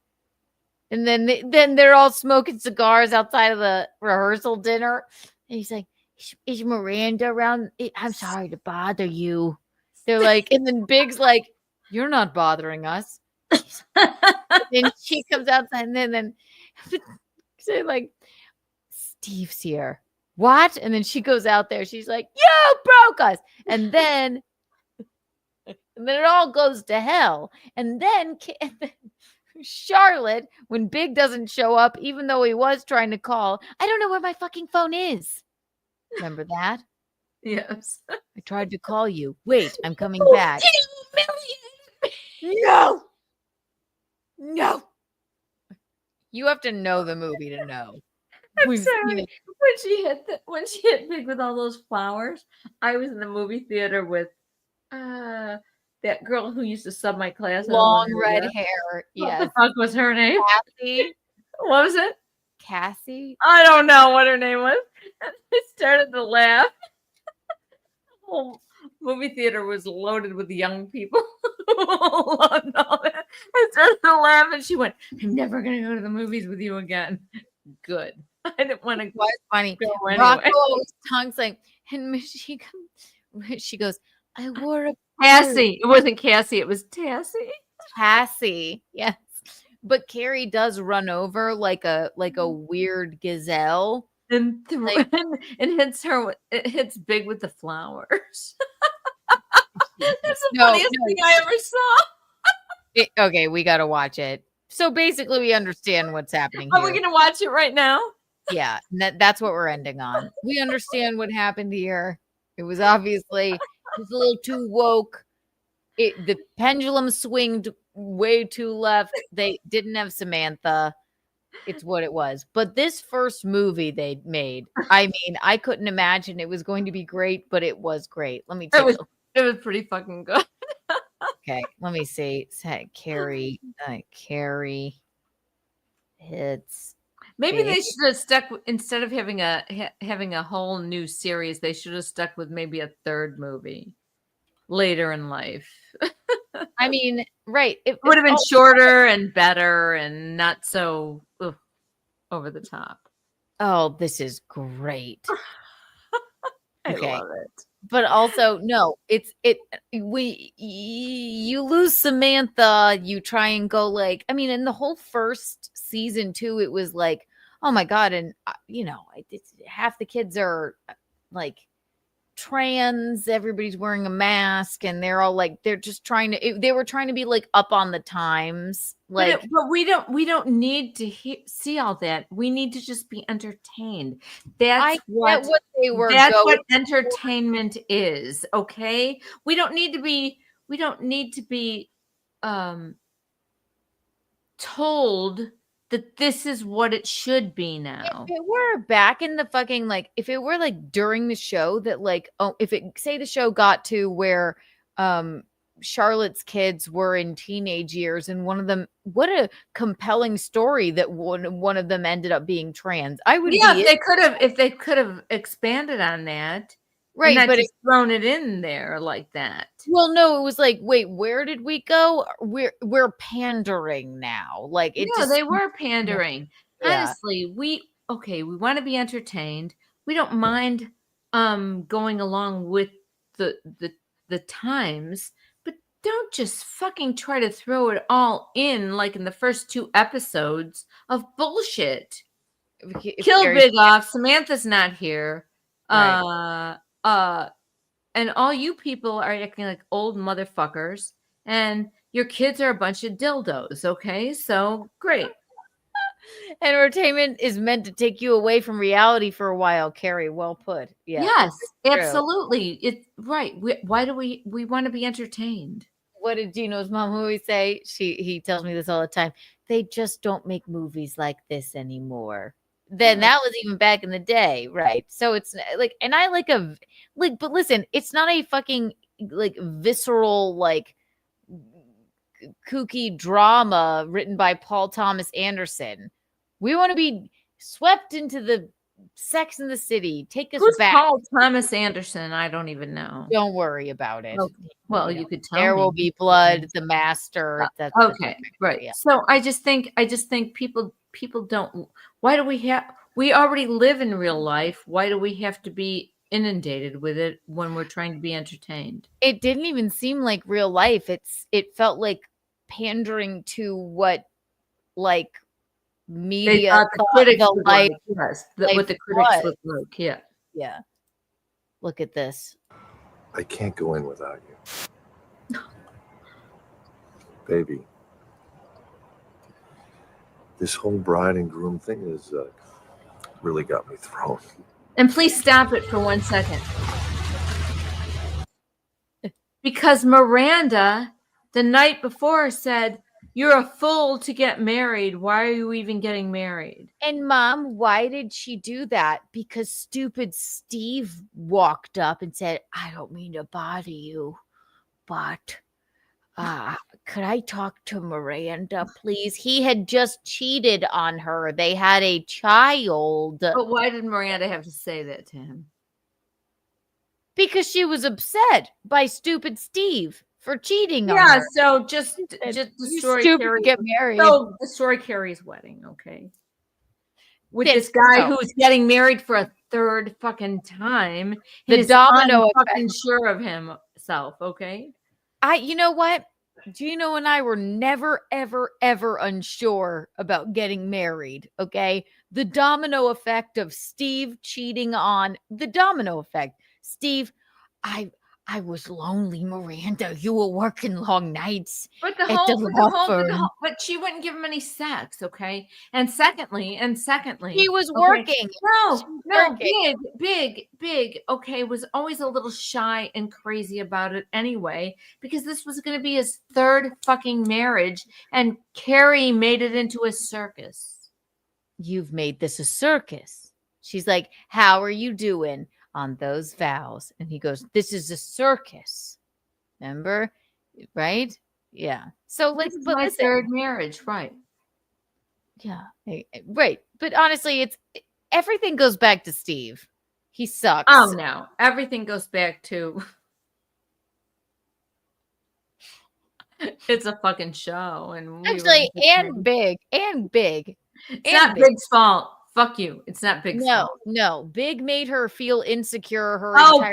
And then they're all smoking cigars outside of the rehearsal dinner. And he's like, is Miranda around? I'm sorry to bother you. They're like, and then Big's like, you're not bothering us. Then she comes outside, and then they're like, Steve's here. What? And then she goes out there. She's like, you broke us. And then it all goes to hell. And then Charlotte, when Big doesn't show up, even though he was trying to call, I don't know where my fucking phone is. Remember that? Yes. I tried to call you. Wait, I'm coming back. No. You have to know the movie to know. I'm sorry. When she hit Big with all those flowers, I was in the movie theater with that girl who used to sub my class. Long red hair. Yes. What the fuck was her name? Cassie. What was it? Cassie. I don't know what her name was. I started to laugh. The whole movie theater was loaded with young people who loved all that. I started to laugh, and she went, "I'm never gonna go to the movies with you again." Good. I didn't want to. It was funny. Go anyway. Rocco always tongues like, and she goes, I wore a Cassie. It wasn't Cassie. It was Tassie. Cassie. Yes. But Carrie does run over like a weird gazelle. And hits her. It hits Big with the flowers. That's the funniest thing I ever saw. Okay, we got to watch it. So basically, we understand what's happening Are here. we going to watch it right now? Yeah, that's what we're ending on. We understand what happened here. It was obviously just a little too woke. The pendulum swinged way too left. They didn't have Samantha. It's what it was. But this first movie they made, I mean, I couldn't imagine it was going to be great, but it was great. Let me tell you. It was pretty fucking good. Okay, let me see. Carrie hits. Maybe they should have stuck instead of having a whole new series. They should have stuck with maybe a third movie later in life. I mean, right? It would have been shorter and better and not so over the top. Oh, this is great. I love it. But also, no, you lose Samantha, you try and go like, I mean, in the whole first season too, it was like, oh my God. And half the kids are like trans, everybody's wearing a mask, and they're all like, they're just they were trying to be like up on the times. Like, but we don't need to see all that. We need to just be entertained. That's what they were. That's what entertainment is. Okay, we don't need to be told that this is what it should be now. If it were back in the fucking if it were like during the show that if it say the show got to where Charlotte's kids were in teenage years, and one of them, what a compelling story that one of them ended up being trans. I would if they could have expanded on that, right? But just thrown it in there like that. Well, no, it was like, wait, where did we go? We're pandering now. They were pandering. Yeah. Honestly, we want to be entertained. We don't mind going along with the times. don't just fucking try to throw it all in like in the first 2 episodes of bullshit. Kill Big off. Samantha's not here. Right. And all you people are acting like old motherfuckers, and your kids are a bunch of dildos. Okay, so great. Entertainment is meant to take you away from reality for a while, Carrie. Well put. Yeah. Yes, absolutely. It's right. Why do we want to be entertained? What did Gino's mom always say? He tells me this all the time. They just don't make movies like this anymore. Then that was even back in the day, right? So it's like, and I like but listen, it's not a fucking like visceral like kooky drama written by Paul Thomas Anderson. We want to be swept into the Sex in the City. Take us back. Paul Thomas Anderson? I don't even know. Don't worry about it. Okay. Well, you could tell There me. Will Be Blood, The Master. That's okay, right. Yeah. So I just think people don't. Why do we already live in real life? Why do we have to be inundated with it when we're trying to be entertained? It didn't even seem like real life. It felt like pandering to what like media thought the critics the life, what the critics look like. Yeah. Look at this. I can't go in without you. Baby. This whole bride and groom thing is really got me thrown. And please stop it for 1 second. Because Miranda, the night before, said, "You're a fool to get married. Why are you even getting married?" And Mom, why did she do that? Because stupid Steve walked up and said, "I don't mean to bother you, but could I talk to Miranda, please?" He had just cheated on her. They had a child. But why did Miranda have to say that to him? Because she was upset by stupid Steve for cheating on her. Yeah, so just destroy Carrie's, get married. So destroy Carrie's wedding, okay? With this guy who's getting married for a 3rd fucking time. The domino fucking sure of himself, okay? You know what? Gino and I were never, ever, ever unsure about getting married. Okay. The domino effect of Steve cheating on the domino effect. Steve, I was lonely, Miranda. You were working long nights. But but she wouldn't give him any sex, okay? And secondly, he was working. Big, okay, was always a little shy and crazy about it anyway, because this was going to be his 3rd fucking marriage, and Carrie made it into a circus. You've made this a circus. She's like, "How are you doing on those vows?" And he goes, "This is a circus." Remember? Right? Yeah. So let's put my 3rd marriage, right? Yeah. Right. But honestly, everything goes back to Steve. He sucks. Oh no. Everything goes back to it's a fucking show. And actually, Big. It's not Big's fault. Fuck you. It's not Big's fault. No. Big made her feel insecure.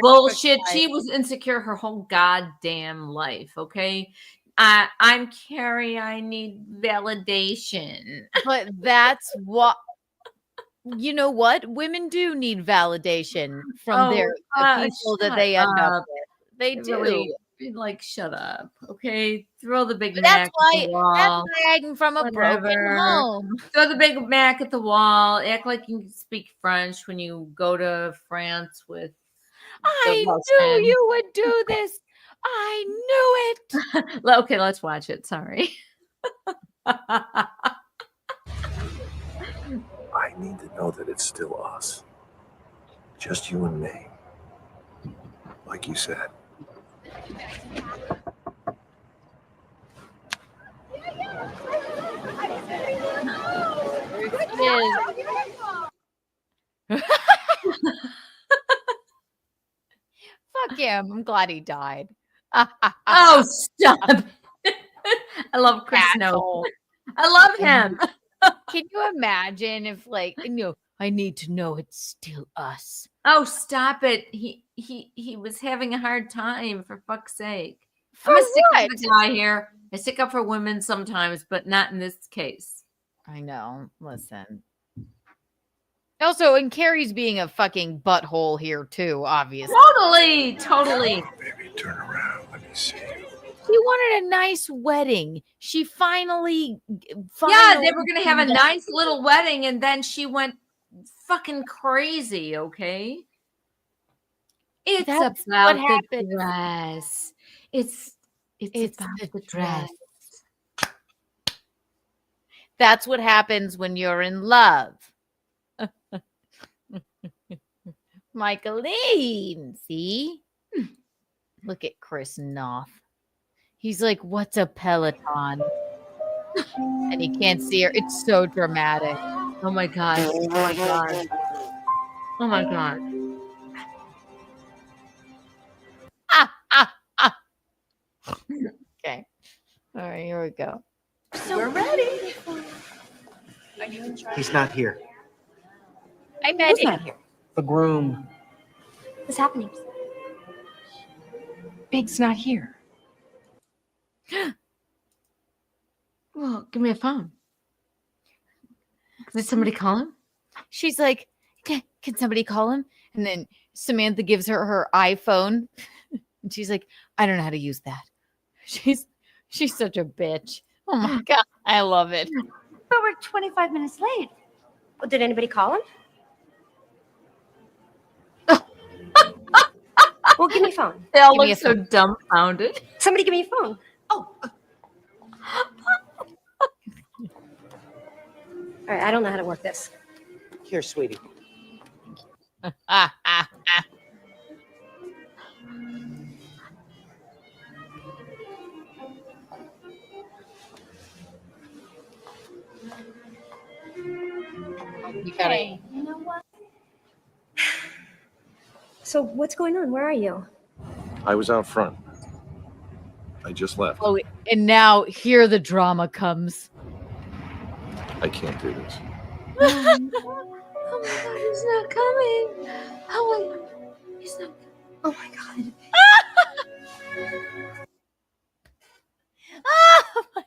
Bullshit. She was insecure her whole goddamn life. Okay. I'm Carrie. I need validation. But that's what, you know what? Women do need validation from the people that they end up with. They do. Really, like, shut up. Okay. Throw the Big Mac at the wall. That's lagging from a broken home. Throw the Big Mac at the wall. Act like you can speak French when you go to France with. I knew you would do this. I knew it. Okay, let's watch it. Sorry. I need to know that it's still us. Just you and me. Like you said. Fuck him. I'm glad he died. Oh, stop. I love Chris Snow. I love him. Can you imagine if, like, I need to know it's still us. Oh, stop it. He was having a hard time, for fuck's sake. I'm gonna stick up for the guy here. I stick up for women sometimes, but not in this case. I know. Listen. Also, and Carrie's being a fucking butthole here too, obviously. Totally. Baby, turn around. Let me see you. She wanted a nice wedding. She finally Yeah, they were gonna have a nice little wedding, and then she went fucking crazy. Okay, it's That's about what the happens. dress. It's about the dress. That's what happens when you're in love. Michaeline, see? Look at Chris Noth. He's like, what's a Peloton? And he can't see her. It's so dramatic. Oh my god. Oh my god. Oh my god. Okay. All right, here we go. So we're ready. Are you in charge? He's not here. I'm ready. Who's not here? The groom. What's happening? Big's not here. Well, give me a phone. Did somebody call him? She's like, can somebody call him? And then Samantha gives her iPhone. And she's like, I don't know how to use that. She's such a bitch. Oh my God. I love it. But we're 25 minutes late. Well, did anybody call him? Well, give me a phone. They all look so dumbfounded. Somebody give me a phone. Oh. All right, I don't know how to work this. Here, sweetie. You got it. You know what? So what's going on? Where are you? I was out front. I just left. Oh, and now here the drama comes. I can't do this. Oh my god, he's not coming. Oh my god. He's not coming. Oh my god. Oh my.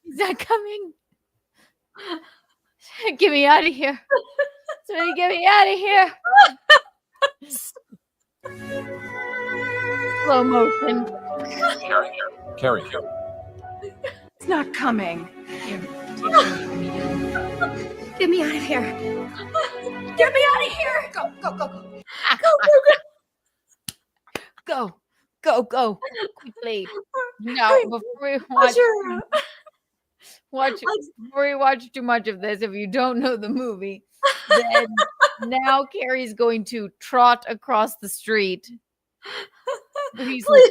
He's not coming. Get me out of here. Somebody get me out of here. Slow motion. Carrie. It's not coming. Get me out of here. Get me out of here. Go. Quickly. No, before we watch too much of this, if you don't know the movie, then now Carrie's going to trot across the street. He's like,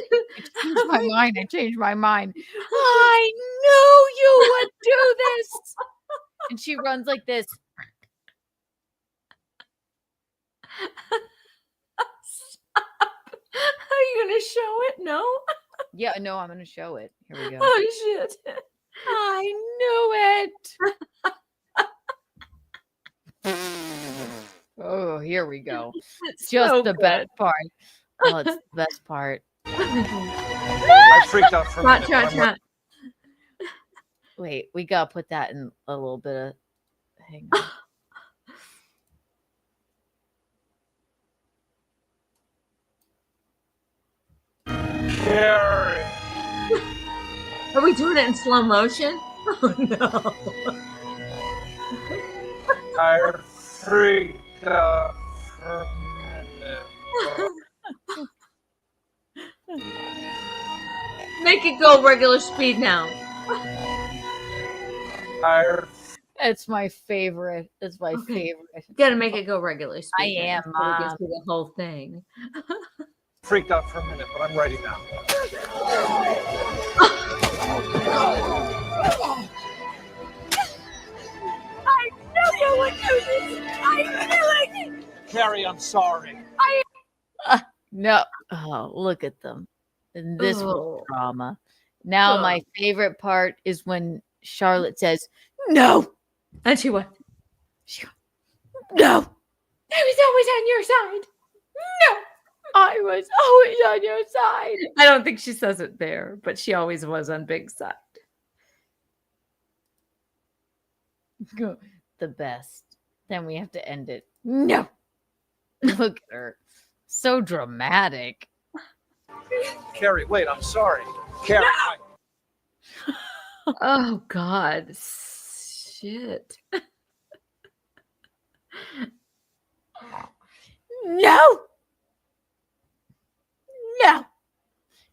I changed my mind. I knew you would do this. And she runs like this. Are you gonna show it? No. Yeah, no, I'm gonna show it. Here we go. Oh shit. I knew it. Oh, here we go. It's Just so the good. best part. Oh, it's the best part. I freaked out for a minute. Trot. Wait, we gotta put that in a little bit of. Hang on. Carrie. Are we doing it in slow motion? Oh no. I freaked out for a minute. Make it go regular speed now. It's my favorite. It's my favorite. You gotta make it go regular speed. I am, It Mom. gets through the whole thing. Freaked out for a minute, but I'm ready now. I knew you would do this. I knew it. Carrie, I'm sorry. No. Oh, look at them. And this was drama. Now my favorite part is when Charlotte says, no. And she what? No. I was always on your side. No, I was always on your side. I don't think she says it there, but she always was on Big's side. The best. Then we have to end it. No. Look at her. So dramatic. Carrie, wait, I'm sorry. Carrie, Oh, God. Shit. No. No.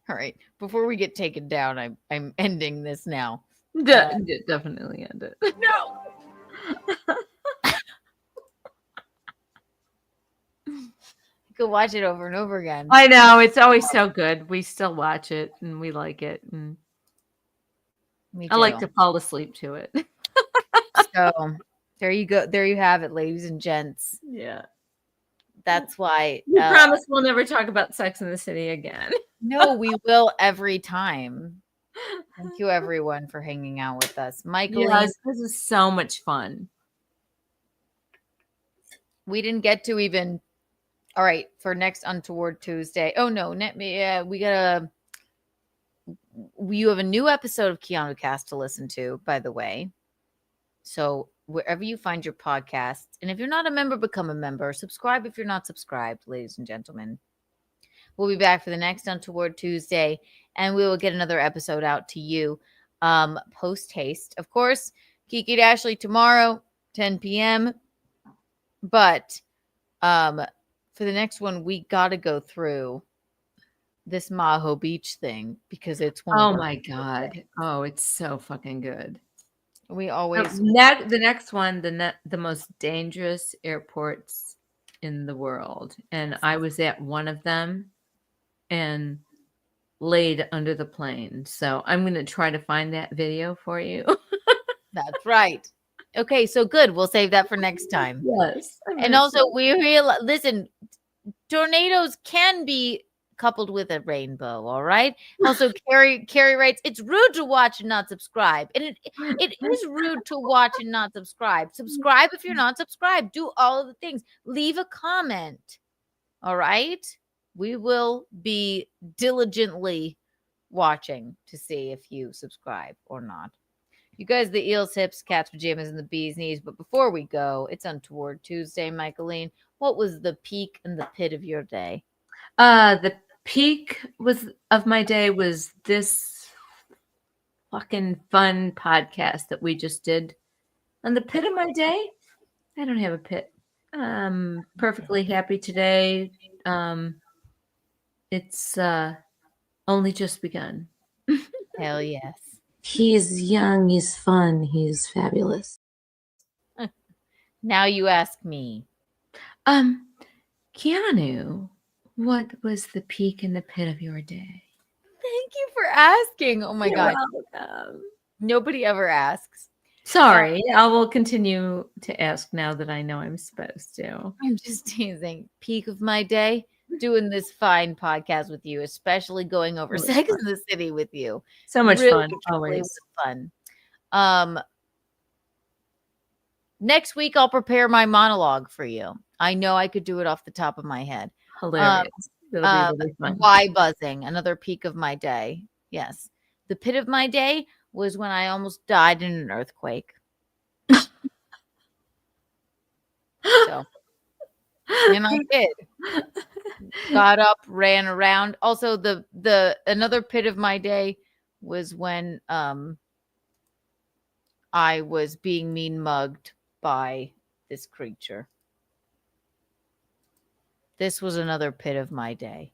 All right. Before we get taken down, I'm ending this now. Definitely end it. No. Could watch it over and over again. I know, it's always so good. We still watch it and we like it. And Me I like too. to fall asleep to it. So there you go. There you have it, ladies and gents. Yeah. That's why We promise we'll never talk about Sex in the City again. No, we will every time. Thank you, everyone, for hanging out with us. Michael, Yes, this is so much fun. We didn't get to even. All right, for next Untoward Tuesday. Oh no, we gotta. You have a new episode of Keanu Cast to listen to, by the way. So wherever you find your podcasts, and if you're not a member, become a member. Subscribe if you're not subscribed, ladies and gentlemen. We'll be back for the next Untoward Tuesday, and we will get another episode out to you post haste. Of course, Kiki Dashley tomorrow, 10 p.m. But for the next one, we got to go through this Maho Beach thing because it's one. Oh my God. Oh, it's so fucking good. We always the next one, the most dangerous airports in the world, and I was at one of them and laid under the plane. So I'm going to try to find that video for you. That's right. Okay, so good. We'll save that for next time. Yes. And also, listen, tornadoes can be coupled with a rainbow, all right? Also, Carrie writes, it's rude to watch and not subscribe. And it is rude to watch and not subscribe. Subscribe if you're not subscribed. Do all of the things. Leave a comment, all right? We will be diligently watching to see if you subscribe or not. You guys, the eels, hips, cats, pajamas, and the bee's knees. But before we go, it's Untoward Tuesday, Michaeline. What was the peak and the pit of your day? The peak of my day was this fucking fun podcast that we just did. And the pit of my day, I don't have a pit. Perfectly happy today. It's only just begun. Hell yes. He's young, he's fun, he's fabulous. Now you ask me. Keanu, what was the peak and the pit of your day? Thank you for asking. Oh my God. Welcome. Nobody ever asks. Sorry, I will continue to ask now that I know I'm supposed to. I'm just teasing. Peak of my day, doing this fine podcast with you, especially going over Really Sex fun. in the City with you. So much Really, fun, truly always. was fun. Next week, I'll prepare my monologue for you. I know I could do it off the top of my head. Hilarious. It'll be really fun. Why buzzing? Another peak of my day. Yes. The pit of my day was when I almost died in an earthquake. So, and I did. Got up, ran around. Also, the another pit of my day was when I was being mean mugged by this creature. This was another pit of my day.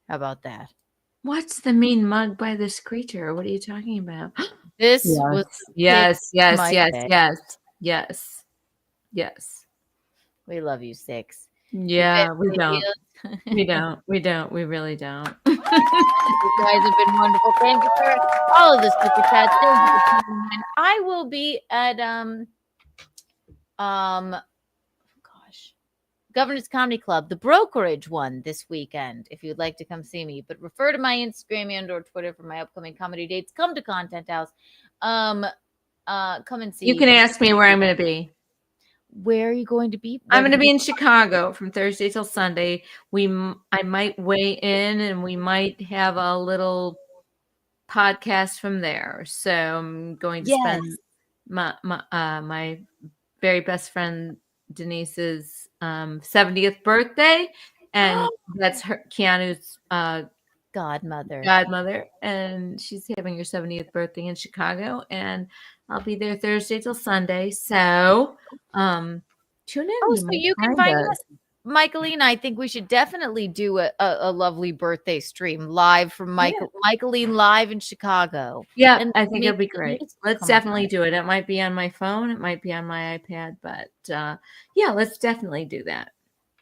How about that? What's the mean mug by this creature? What are you talking about? This was yes. We love you, Six. Yeah, we don't. We don't. We don't. We really don't. You guys have been wonderful. Thank you for all of the super chats. Thank you for tuning in. I will be at Governance Comedy Club, the brokerage one this weekend, if you'd like to come see me. But refer to my Instagram and/or Twitter for my upcoming comedy dates. Come to Content House. Come and see. You can ask me where I'm going to be. where are you going to be? I'm going to be in Chicago from Thursday till Sunday. I might weigh in, and we might have a little podcast from there. So I'm going to spend my very best friend Denise's 70th birthday, and that's Keanu's godmother, and she's having her 70th birthday in Chicago, and I'll be there Thursday till Sunday. So tune in. So you can find us. Michaeline, I think we should definitely do a lovely birthday stream live from Michaeline live in Chicago. Yeah, and I think it'll be great. Let's definitely do it. It might be on my phone, it might be on my iPad, but yeah, let's definitely do that.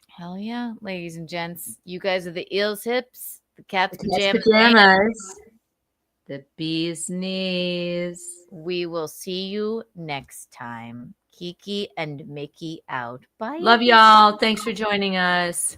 Hell yeah, ladies and gents. You guys are the Eels Hips, the Cat's Pajamas, the Bee's Knees. We will see you next time. Kiki and Mickey out. Bye. Love y'all. Thanks for joining us.